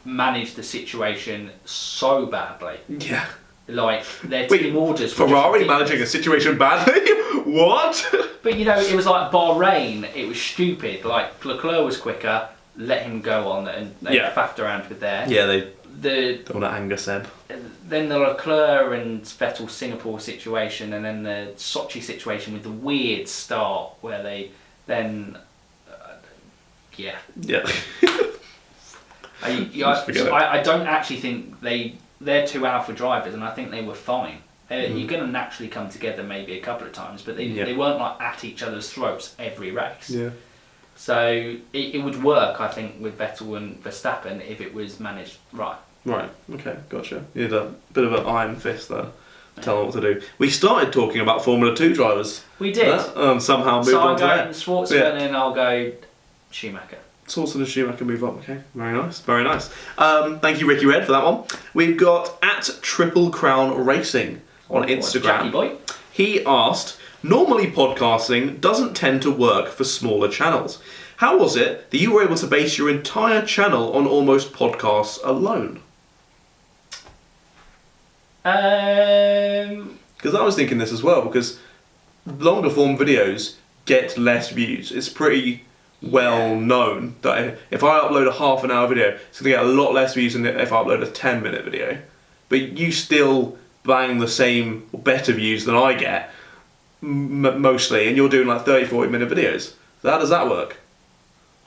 [SPEAKER 2] managed the situation so badly.
[SPEAKER 1] Yeah.
[SPEAKER 2] Like, their team orders were
[SPEAKER 1] Ferrari managing a situation badly? What?
[SPEAKER 2] But it was like Bahrain, it was stupid. Like, Leclerc was quicker, let him go on, and they faffed around with there.
[SPEAKER 1] Yeah, they don't want to anger Seb.
[SPEAKER 2] Then the Leclerc and Vettel Singapore situation, and then the Sochi situation with the weird start where they then... Yeah. I don't actually think they're 2 alpha drivers, and I think they were fine. You're going to naturally come together maybe a couple of times, but they weren't like at each other's throats every race.
[SPEAKER 1] Yeah.
[SPEAKER 2] So it would work, I think, with Vettel and Verstappen if it was managed right.
[SPEAKER 1] Right. Okay. Gotcha. You had a bit of an iron fist there. Tell them what to do. We started talking about Formula 2 drivers.
[SPEAKER 2] We did.
[SPEAKER 1] Somehow moved
[SPEAKER 2] so
[SPEAKER 1] on to that.
[SPEAKER 2] So I'm going Schwartzman and I'll go Schumacher.
[SPEAKER 1] Swordsman and Schumacher move up. Okay, very nice, very nice. Thank you, Ricky Red, for that one. We've got at Triple Crown Racing on Instagram.
[SPEAKER 2] Jackie boy.
[SPEAKER 1] He asked, normally podcasting doesn't tend to work for smaller channels. How was it that you were able to base your entire channel on almost podcasts alone? Because I was thinking this as well, because longer form videos get less views. It's pretty well known that if I upload a half an hour video, it's going to get a lot less views than if I upload a 10-minute video. But you still bang the same or better views than I get, mostly, and you're doing like 30-40 minute videos. So how does that work?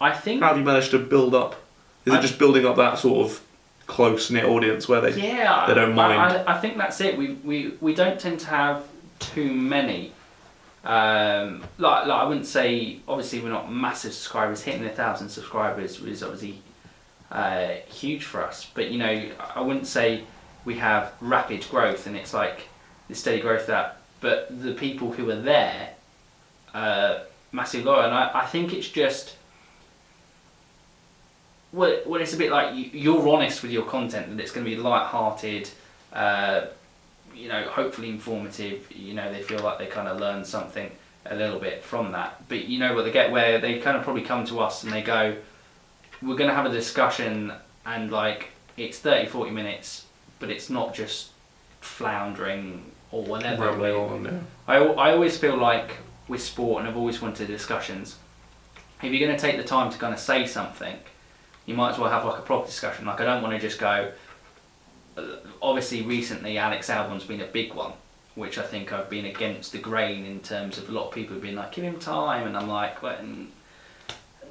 [SPEAKER 2] I think...
[SPEAKER 1] How have you managed to build up? Is it just building up that sort of close-knit audience where they don't mind?
[SPEAKER 2] I think that's it. We don't tend to have too many. Like I wouldn't say, obviously we're not massive subscribers. Hitting 1,000 subscribers was obviously huge for us. But you know, I wouldn't say we have rapid growth and it's like the steady growth that. But the people who are there, massive loyal, and I think it's just. Well, it's a bit like you're honest with your content that it's going to be light-hearted, you know, hopefully informative. You know, they feel like they kind of learn something a little bit from that. But you know what they get, where they kind of probably come to us and they go, we're going to have a discussion and like it's 30-40 minutes, but it's not just floundering or whatever. I always feel like with sport, and I've always wanted discussions, if you're going to take the time to kind of say something, you might as well have like a proper discussion. Like I don't want to just go. Obviously, recently Alex Albon's been a big one, which I think I've been against the grain in terms of a lot of people have been like, give him time, and I'm like, well,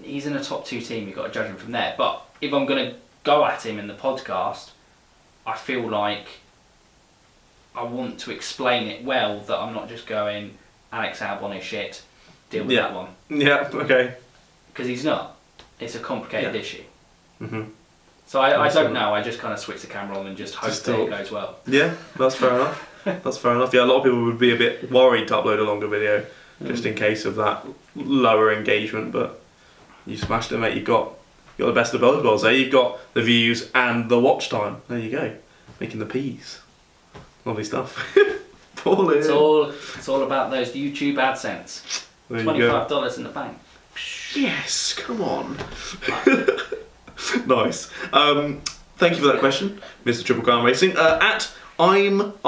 [SPEAKER 2] he's in a top 2 team. You've got to judge him from there. But if I'm going to go at him in the podcast, I feel like I want to explain it well. That I'm not just going, Alex Albon is shit. Deal with that one.
[SPEAKER 1] Yeah. Okay.
[SPEAKER 2] Because he's not. It's a complicated issue.
[SPEAKER 1] Mm-hmm.
[SPEAKER 2] So I don't know, I just kind of switch the camera on and just hope that it goes well.
[SPEAKER 1] Yeah, that's fair enough. That's fair enough. Yeah, a lot of people would be a bit worried to upload a longer video just in case of that lower engagement, but you smashed it, mate. You've got the best of both worlds there. You've got the views and the watch time. There you go. Making the peas. Lovely stuff.
[SPEAKER 2] It's all about those YouTube AdSense. $25 in the bank.
[SPEAKER 1] Yes, come on. Nice. Thank you for that question, Mr. Triple Crown Racing. At I'm_BatWayne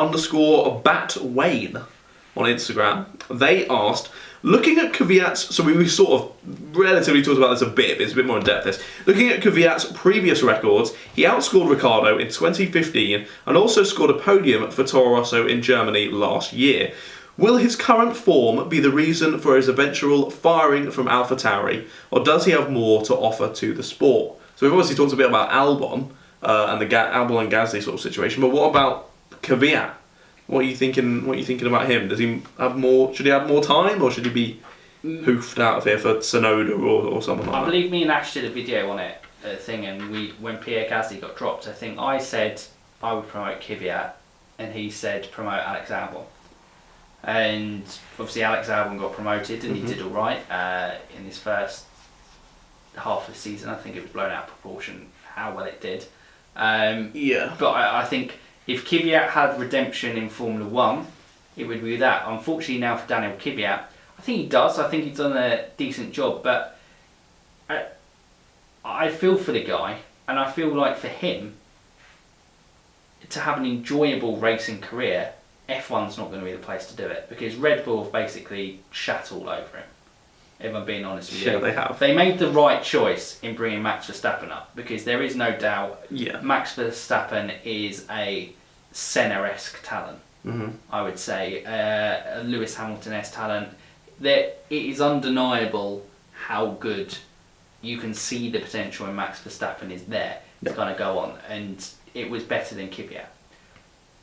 [SPEAKER 1] on Instagram, they asked, looking at Kvyat's, so we sort of relatively talked about this a bit, but it's a bit more in depth this. Looking at Kvyat's previous records, he outscored Ricciardo in 2015 and also scored a podium for Toro Rosso in Germany last year. Will his current form be the reason for his eventual firing from AlphaTauri, or does he have more to offer to the sport? So we've obviously talked a bit about Albon and the Albon and Gasly sort of situation, but what about Kvyat? What are you thinking? What are you thinking about him? Does he have more? Should he have more time, or should he be hoofed out of here for Tsunoda or someone like that?
[SPEAKER 2] I believe me and Ash did a video on it, and when Pierre Gasly got dropped, I think I said I would promote Kvyat, and he said promote Alex Albon. And obviously Alex Albon got promoted and he did all right in his first half of the season. I think it was blown out of proportion how well it did. But I think if Kvyat had redemption in Formula 1, it would be that. Unfortunately now for Daniel Kvyat, I think he does. I think he's done a decent job, but I feel for the guy, and I feel like for him to have an enjoyable racing career, F1's not going to be the place to do it, because Red Bull have basically shat all over him, if I'm being honest with you.
[SPEAKER 1] Yeah, they have.
[SPEAKER 2] They made the right choice in bringing Max Verstappen up, because there is no doubt Max Verstappen is a Senna-esque talent, I would say. A Lewis Hamilton-esque talent. It is undeniable how good you can see the potential in Max Verstappen is there to kind of go on, and it was better than Kvyat.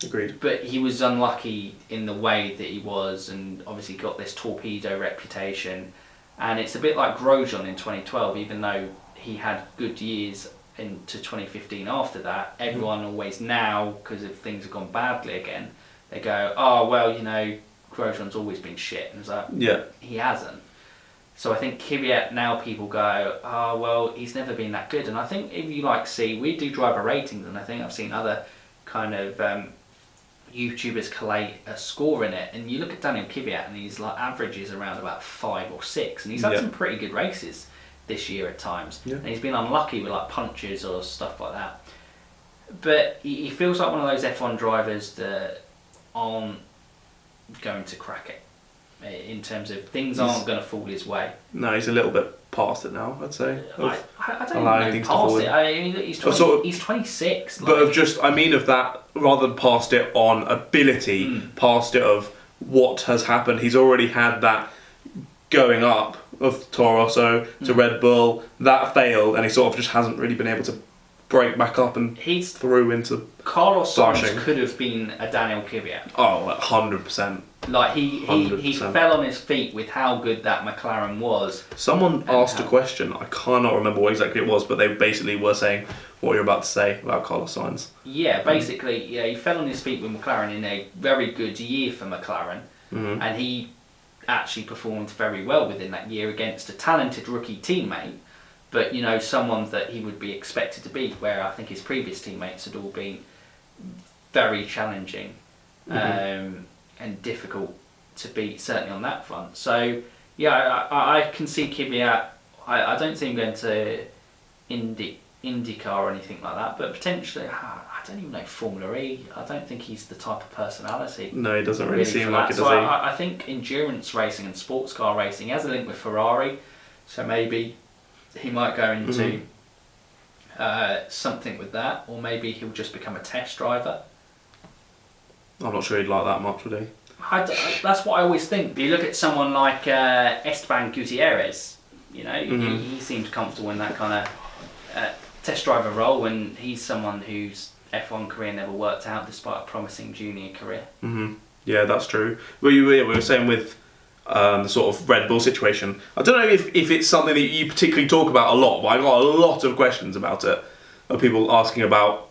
[SPEAKER 1] Agreed.
[SPEAKER 2] But he was unlucky in the way that he was, and obviously got this torpedo reputation. And it's a bit like Grosjean in 2012, even though he had good years into 2015 after that, everyone always now, because if things have gone badly again, they go, oh, well, you know, Grosjean's always been shit. And it's like, he hasn't. So I think Kvyat, now people go, oh, well, he's never been that good. And I think if you see, we do driver ratings, and I think I've seen other kind of YouTubers collate a score in it, and you look at Daniel Kvyat and he's like averages around about 5 or 6, and he's had some pretty good races this year at times, and he's been unlucky with like punches or stuff like that. But he feels like one of those F1 drivers that aren't going to crack it, in terms of things aren't going to fall his way.
[SPEAKER 1] No, he's a little bit past it now, I'd say.
[SPEAKER 2] I don't
[SPEAKER 1] allowing
[SPEAKER 2] know
[SPEAKER 1] things
[SPEAKER 2] past
[SPEAKER 1] to fall
[SPEAKER 2] it.
[SPEAKER 1] in.
[SPEAKER 2] I mean, he's he's 26.
[SPEAKER 1] But of just, I mean of that, rather than past it on ability, past it of what has happened. He's already had that going up of Toro Rosso to Red Bull. That failed, and he sort of just hasn't really been able to break back up and through into
[SPEAKER 2] Carlos Sainz
[SPEAKER 1] flashing.
[SPEAKER 2] could have been a Daniel Kvyat.
[SPEAKER 1] Oh, 100%.
[SPEAKER 2] Like he fell on his feet with how good that McLaren was.
[SPEAKER 1] Someone asked a question, I cannot remember what exactly it was, but they basically were saying what you're about to say about Carlos Sainz.
[SPEAKER 2] Yeah, basically, he fell on his feet with McLaren in a very good year for McLaren, and he actually performed very well within that year against a talented rookie teammate, but someone that he would be expected to beat, where I think his previous teammates had all been very challenging. And difficult to beat, certainly on that front. So, yeah, I can see Kvyat. I don't see him going to IndyCar or anything like that, but potentially, I don't even know, Formula E. I don't think he's the type of personality.
[SPEAKER 1] No, he doesn't really seem like it, does
[SPEAKER 2] so
[SPEAKER 1] he?
[SPEAKER 2] I think endurance racing and sports car racing, he has a link with Ferrari, so maybe he might go into something with that, or maybe he'll just become a test driver.
[SPEAKER 1] I'm not sure he'd like that much, would he?
[SPEAKER 2] That's what I always think. You look at someone like Esteban Gutierrez, he seems comfortable in that kind of test driver role, and he's someone whose F1 career never worked out despite a promising junior career.
[SPEAKER 1] Yeah, that's true. We were saying with the sort of Red Bull situation, I don't know if it's something that you particularly talk about a lot, but I got a lot of questions about it, of people asking about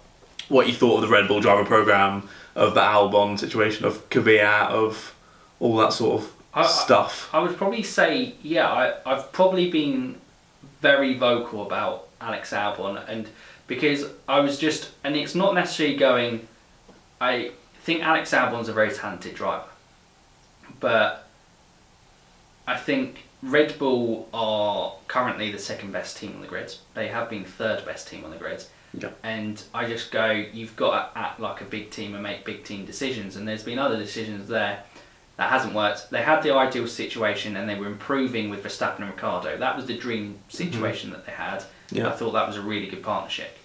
[SPEAKER 1] what you thought of the Red Bull driver program, of the Albon situation, of Kvyat, of all that sort of stuff.
[SPEAKER 2] I would probably say, I've probably been very vocal about Alex Albon, and because I was just, and it's not necessarily going, I think Alex Albon's a very talented driver, but I think Red Bull are currently the second best team on the grid. They have been third best team on the grid.
[SPEAKER 1] Yeah.
[SPEAKER 2] And I just go, you've got to act like a big team and make big team decisions, and there's been other decisions there that hasn't worked. They had the ideal situation and they were improving with Verstappen and Ricciardo. That was the dream situation that they had.
[SPEAKER 1] Yeah.
[SPEAKER 2] I thought that was a really good partnership.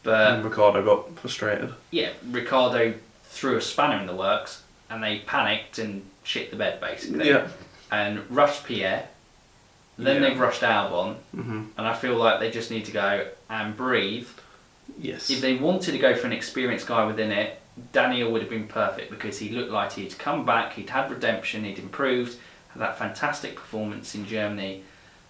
[SPEAKER 2] But
[SPEAKER 1] and Ricciardo got frustrated.
[SPEAKER 2] Yeah, Ricciardo threw a spanner in the works and they panicked and shit the bed basically.
[SPEAKER 1] Yeah.
[SPEAKER 2] And rushed Pierre. Then they've rushed Albon, and I feel like they just need to go and breathe.
[SPEAKER 1] Yes.
[SPEAKER 2] If they wanted to go for an experienced guy within it, Daniel would have been perfect because he looked like he'd come back, he'd had redemption, he'd improved, had that fantastic performance in Germany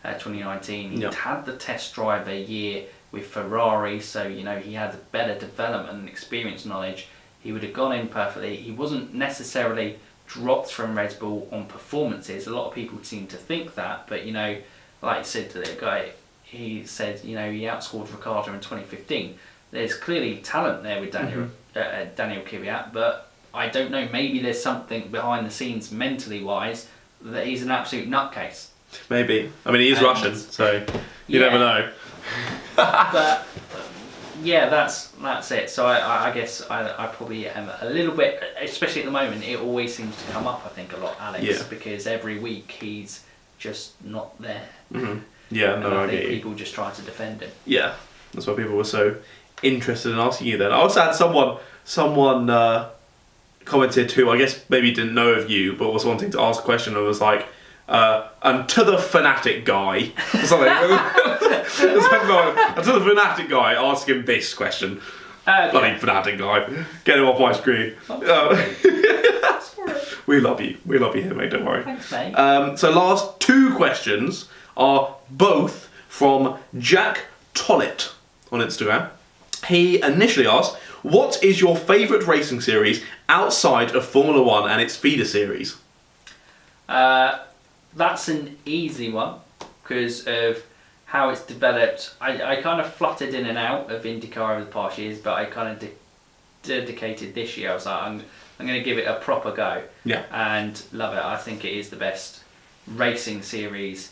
[SPEAKER 2] 2019. He'd had the test driver year with Ferrari, so he had better development and experience knowledge. He would have gone in perfectly. He wasn't necessarily dropped from Red Bull on performances. A lot of people seem to think that, but like I said to the guy, he said he outscored Ricciardo in 2015. There's clearly talent there with Daniel Kvyat, but I don't know, maybe there's something behind the scenes mentally wise that he's an absolute nutcase.
[SPEAKER 1] Maybe. I mean, he is Russian, so you never know.
[SPEAKER 2] But yeah, that's it. So I guess I probably am a little bit, especially at the moment, it always seems to come up, I think, a lot, Alex, because every week he's just not there.
[SPEAKER 1] Yeah,
[SPEAKER 2] and
[SPEAKER 1] no,
[SPEAKER 2] I
[SPEAKER 1] I
[SPEAKER 2] think
[SPEAKER 1] get you.
[SPEAKER 2] people just try to defend him.
[SPEAKER 1] Yeah, that's why people were so interested in asking you then. I also had someone commented who I guess maybe didn't know of you, but was wanting to ask a question and was like, and to the fanatic guy, or something. And to the fanatic guy, ask him this question. Bloody fanatic guy, get him off my screen. We love you here, mate, don't worry.
[SPEAKER 2] Thanks, mate.
[SPEAKER 1] So last two questions are both from Jack Tollett on Instagram. He initially asked, what is your favourite racing series outside of Formula 1 and its feeder series?
[SPEAKER 2] That's an easy one because of how it's developed. I kind of fluttered in and out of IndyCar over the past years, but I kind of dedicated this year. I was like, I'm going to give it a proper go.
[SPEAKER 1] Yeah. And
[SPEAKER 2] love it. I think it is the best racing series,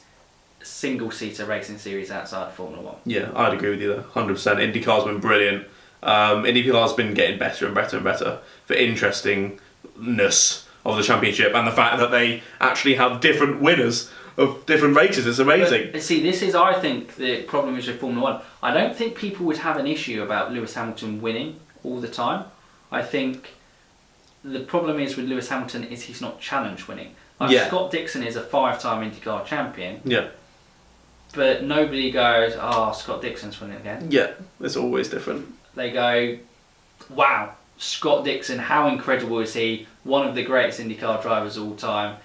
[SPEAKER 2] single-seater racing series outside of Formula 1.
[SPEAKER 1] Yeah, I'd agree with you there, 100%. IndyCar's been brilliant. IndyCar's been getting better and better and better for interestingness of the championship, and the fact that they actually have different winners of different races is amazing.
[SPEAKER 2] But, see, this is, I think, the problem is with Formula 1. I don't think people would have an issue about Lewis Hamilton winning all the time. I think the problem is with Lewis Hamilton is he's not challenge winning. Like Scott Dixon is a 5-time IndyCar champion.
[SPEAKER 1] Yeah.
[SPEAKER 2] But nobody goes, oh, Scott Dixon's winning again.
[SPEAKER 1] Yeah, it's always different.
[SPEAKER 2] They go, wow, Scott Dixon, how incredible is he? One of the greatest IndyCar drivers of all time.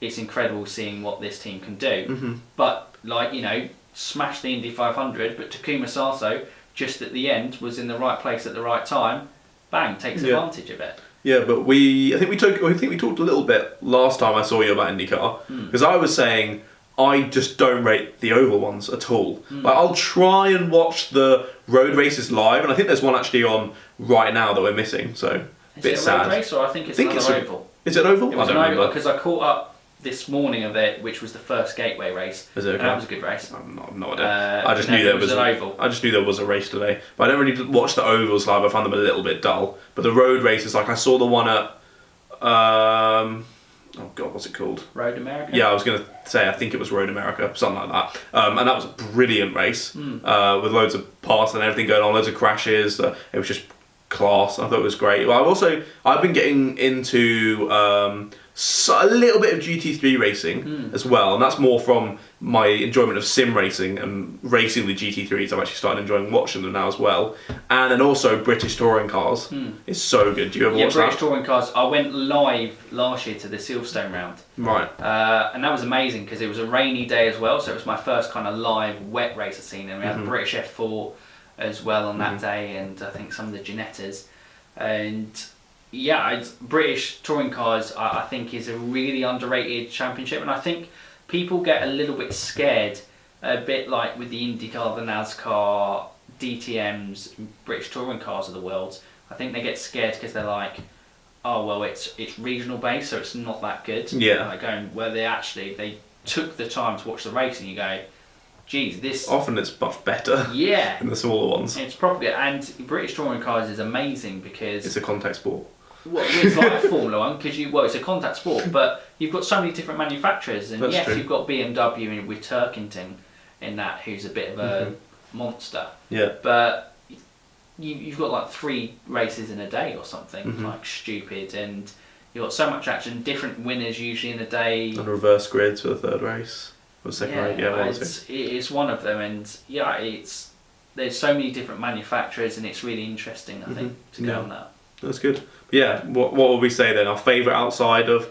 [SPEAKER 2] It's incredible seeing what this team can do.
[SPEAKER 1] Mm-hmm.
[SPEAKER 2] But, like, you know, smashed the Indy 500, but Takuma Sato, just at the end, was in the right place at the right time. Bang, takes advantage of it.
[SPEAKER 1] Yeah, but I think we talked a little bit last time I saw you about IndyCar, because I was saying I just don't rate the oval ones at all. Like, I'll try and watch the road races live, and I think there's one actually on right now that we're missing. So
[SPEAKER 2] is
[SPEAKER 1] bit
[SPEAKER 2] it a
[SPEAKER 1] sad.
[SPEAKER 2] road race, or I think it's another oval?
[SPEAKER 1] Is it oval?
[SPEAKER 2] It was an oval because I caught up this morning of it, which was the first Gateway race.
[SPEAKER 1] Is it okay?
[SPEAKER 2] That was a good race.
[SPEAKER 1] I've no idea.
[SPEAKER 2] I
[SPEAKER 1] just knew there was
[SPEAKER 2] an oval.
[SPEAKER 1] I just knew there was a race today, but I don't really watch the ovals live. I found them a little bit dull. But the road races, like I saw the one at, oh god, what's it called?
[SPEAKER 2] Road America.
[SPEAKER 1] Yeah, I was gonna say I think it was Road America, something like that. And that was a brilliant race with loads of parts and everything going on, loads of crashes. It was just class. I thought it was great. Well, I've been getting into a little bit of GT3 racing as well, and that's more from my enjoyment of sim racing and racing the GT3s. I've actually started enjoying watching them now as well, and then also British touring cars is so good. Do you ever watch
[SPEAKER 2] British
[SPEAKER 1] that?
[SPEAKER 2] touring cars. I went live last year to the Silverstone round,
[SPEAKER 1] Right.
[SPEAKER 2] and that was amazing because it was a rainy day as well. So it was my first kind of live wet race I've seen, and we had the British F4 as well on that day, and I think some of the Ginettas, and yeah, British touring cars I think is a really underrated championship, and I think people get a little bit scared, a bit like with the IndyCar, the NASCAR, DTMs, British touring cars of the world. I think they get scared because they're like, oh well, it's regional based, so it's not that good.
[SPEAKER 1] Yeah.
[SPEAKER 2] Like going where they took the time to watch the race, and you go, geez, this.
[SPEAKER 1] Often it's much better.
[SPEAKER 2] Yeah.
[SPEAKER 1] Than the smaller ones.
[SPEAKER 2] It's probably, and British touring cars is amazing because
[SPEAKER 1] It's a contact sport.
[SPEAKER 2] well, it's like Formula 1 because it's a contact sport, but you've got so many different manufacturers, and
[SPEAKER 1] That's true.
[SPEAKER 2] you've got BMW with Turkington in that, who's a bit of a monster.
[SPEAKER 1] Yeah.
[SPEAKER 2] But you've got like 3 races in a day or something, like stupid, and you've got so much action, different winners usually in a day.
[SPEAKER 1] And reverse grids for the third race. Or the second race, one or two.
[SPEAKER 2] It's one of them, and there's so many different manufacturers, and it's really interesting, I think, to go on that.
[SPEAKER 1] That's good. But yeah, what would we say then? Our favourite outside of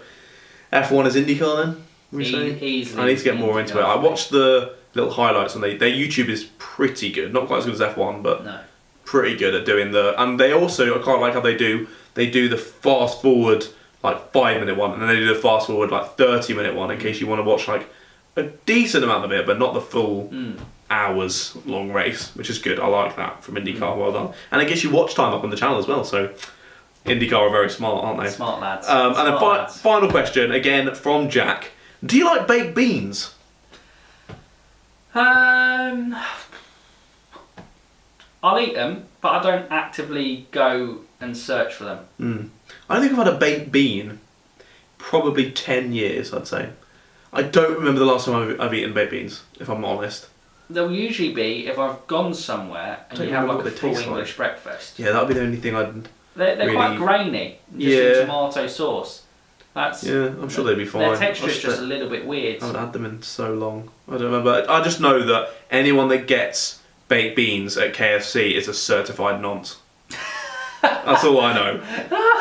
[SPEAKER 1] F1 is IndyCar then? Would we say?
[SPEAKER 2] Easily.
[SPEAKER 1] I need to get more into it. I watched the little highlights, and their YouTube is pretty good. Not quite as good as F1, but pretty good at doing and they also, I quite like how they do the fast forward like 5-minute one, and then they do the fast forward like 30-minute one in case you want to watch like a decent amount of it, but not the full hours long race, which is good. I like that from IndyCar. Well done. And it gets you watch time up on the channel as well, so IndyCar are very smart, aren't they?
[SPEAKER 2] Smart lads.
[SPEAKER 1] And then final question, again from Jack. Do you like baked beans?
[SPEAKER 2] I'll eat them, but I don't actively go and search for them.
[SPEAKER 1] I don't think I've had a baked bean probably 10 years, I'd say. I don't remember the last time I've eaten baked beans, if I'm honest.
[SPEAKER 2] They'll usually be if I've gone somewhere and you have like a full English breakfast.
[SPEAKER 1] Yeah, that'd be the only thing I'd.
[SPEAKER 2] They're
[SPEAKER 1] really
[SPEAKER 2] quite grainy, just in tomato sauce.
[SPEAKER 1] I'm sure they'd be fine.
[SPEAKER 2] Their texture is just a little bit weird.
[SPEAKER 1] I haven't had them in so long. I don't remember. I just know that anyone that gets baked beans at KFC is a certified nonce. That's all I know.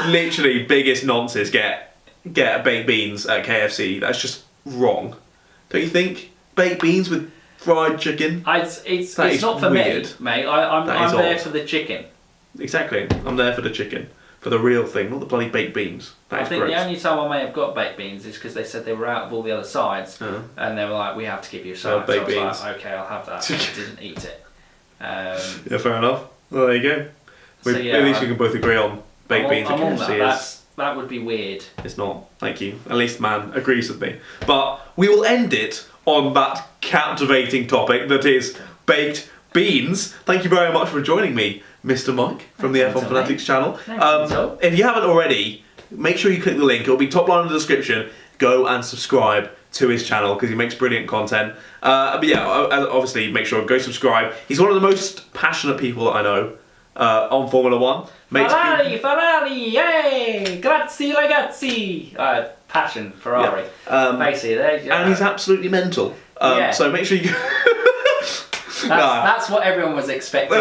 [SPEAKER 1] Literally, biggest nonces get baked beans at KFC. That's just wrong. Don't you think? Baked beans with fried chicken?
[SPEAKER 2] It's not for
[SPEAKER 1] weird.
[SPEAKER 2] me, mate. I'm there for the chicken.
[SPEAKER 1] Exactly. I'm there for the chicken. For the real thing, not the bloody baked beans.
[SPEAKER 2] I think the only time I may have got baked beans is because they said they were out of all the other sides, and they were like, "We have to give you a side."
[SPEAKER 1] Baked beans.
[SPEAKER 2] Was like, "Okay, I'll have that." I didn't eat it.
[SPEAKER 1] Yeah, fair enough. Well, there you go. At least we can both agree on baked beans at KFC.
[SPEAKER 2] That would be weird.
[SPEAKER 1] It's not. Thank you. At least man agrees with me. But we will end it on that captivating topic that is baked beans. Thank you very much for joining me, Mr. Mike from the F1 Fanatics channel.
[SPEAKER 2] If
[SPEAKER 1] If you haven't already, make sure you click the link. It'll be top line in the description. Go and subscribe to his channel because he makes brilliant content. But yeah, obviously make sure go subscribe. He's one of the most passionate people that I know on Formula One.
[SPEAKER 2] Ferrari, yay! Grazie ragazzi! Passion, Ferrari.
[SPEAKER 1] Yeah.
[SPEAKER 2] Basically,
[SPEAKER 1] and he's absolutely mental.
[SPEAKER 2] Yeah.
[SPEAKER 1] So make sure you.
[SPEAKER 2] That's what everyone was expecting.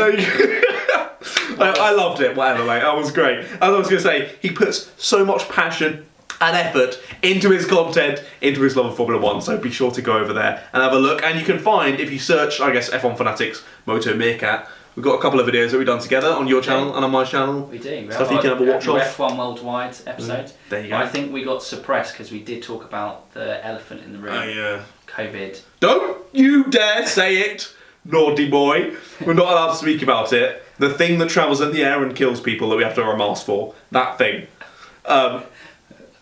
[SPEAKER 1] I loved it. Whatever, mate. That was great. As I was going to say, he puts so much passion and effort into his content, into his love of Formula One. So be sure to go over there and have a look. And you can find, if you search, I guess, F1 Fanatics Moto Meerkat. We've got a couple of videos that we've done together on your channel and on my channel.
[SPEAKER 2] We do.
[SPEAKER 1] Stuff you can have a watch of.
[SPEAKER 2] F1 Worldwide episode.
[SPEAKER 1] There you go.
[SPEAKER 2] I think we got suppressed because we did talk about the elephant in the room.
[SPEAKER 1] Oh, yeah.
[SPEAKER 2] COVID.
[SPEAKER 1] Don't you dare say it, naughty boy. We're not allowed to speak about it. The thing that travels in the air and kills people that we have to wear a mask for. That thing.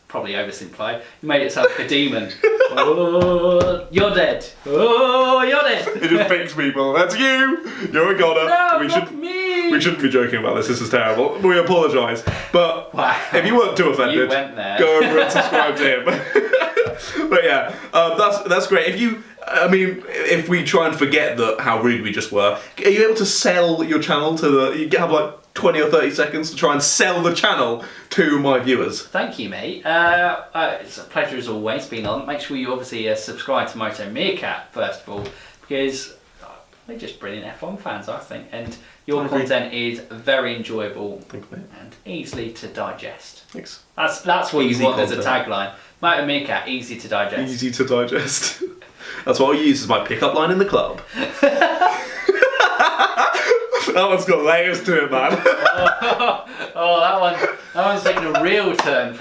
[SPEAKER 2] Probably oversimplified. You made it sound like a demon. Oh, you're dead. Oh, you're dead.
[SPEAKER 1] It just picks people. That's you. You're a goner.
[SPEAKER 2] No, not me.
[SPEAKER 1] We shouldn't be joking about this. This is terrible. We apologise. But if you weren't too offended,
[SPEAKER 2] you went there.
[SPEAKER 1] Go over and subscribe to him. But yeah, that's great. If we try and forget how rude we just were, are you able to sell your channel to you have like 20 or 30 seconds to try and sell the channel to my viewers?
[SPEAKER 2] Thank you, mate. It's a pleasure as always being on. Make sure you obviously subscribe to Moto Meerkat first of all, because they're just brilliant F1 fans, I think, and your content is very enjoyable and easily to digest.
[SPEAKER 1] Thanks.
[SPEAKER 2] That's what
[SPEAKER 1] Easy
[SPEAKER 2] you want
[SPEAKER 1] content.
[SPEAKER 2] as a tagline. Moto Meerkat, easy to digest.
[SPEAKER 1] Easy to digest. That's what I use as my pickup line in the club. That one's got layers to it, man.
[SPEAKER 2] That one's taking a real turn.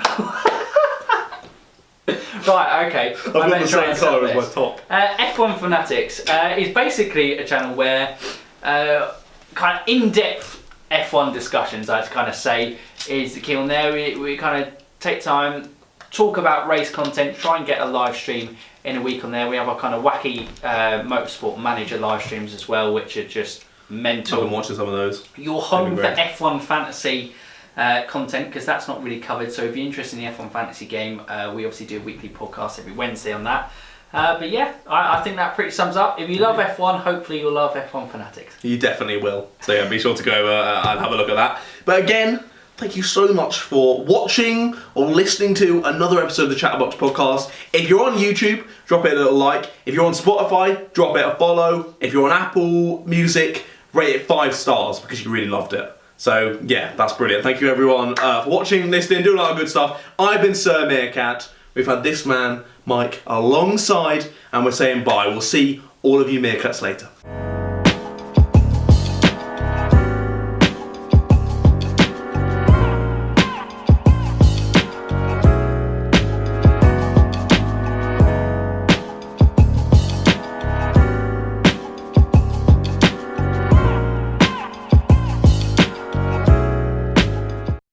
[SPEAKER 2] Right, okay.
[SPEAKER 1] I've got the same colour as my top.
[SPEAKER 2] F1 Fanatics is basically a channel where kind of in-depth F1 discussions, I'd kind of say, is the key on there. We kind of take time, talk about race content, try and get a live stream in a week on there. We have our kind of wacky motorsport manager live streams as well, which are just mental.
[SPEAKER 1] I've been watching some of those.
[SPEAKER 2] Your home for F1 fantasy content, because that's not really covered. So if you're interested in the F1 fantasy game, we obviously do a weekly podcast every Wednesday on that. But yeah, I think that pretty sums up. If you love F1, hopefully you'll love F1 Fanatics.
[SPEAKER 1] You definitely will. So yeah, be sure to go over and have a look at that. But again, thank you so much for watching or listening to another episode of the ChatterBox podcast. If you're on YouTube, drop it a little like. If you're on Spotify, drop it a follow. If you're on Apple Music, rate it 5 stars because you really loved it. So yeah, that's brilliant. Thank you everyone for watching, listening, doing a lot of good stuff. I've been Sir Meerkat. We've had this man, Mike, alongside, and we're saying bye. We'll see all of you Meerkats later.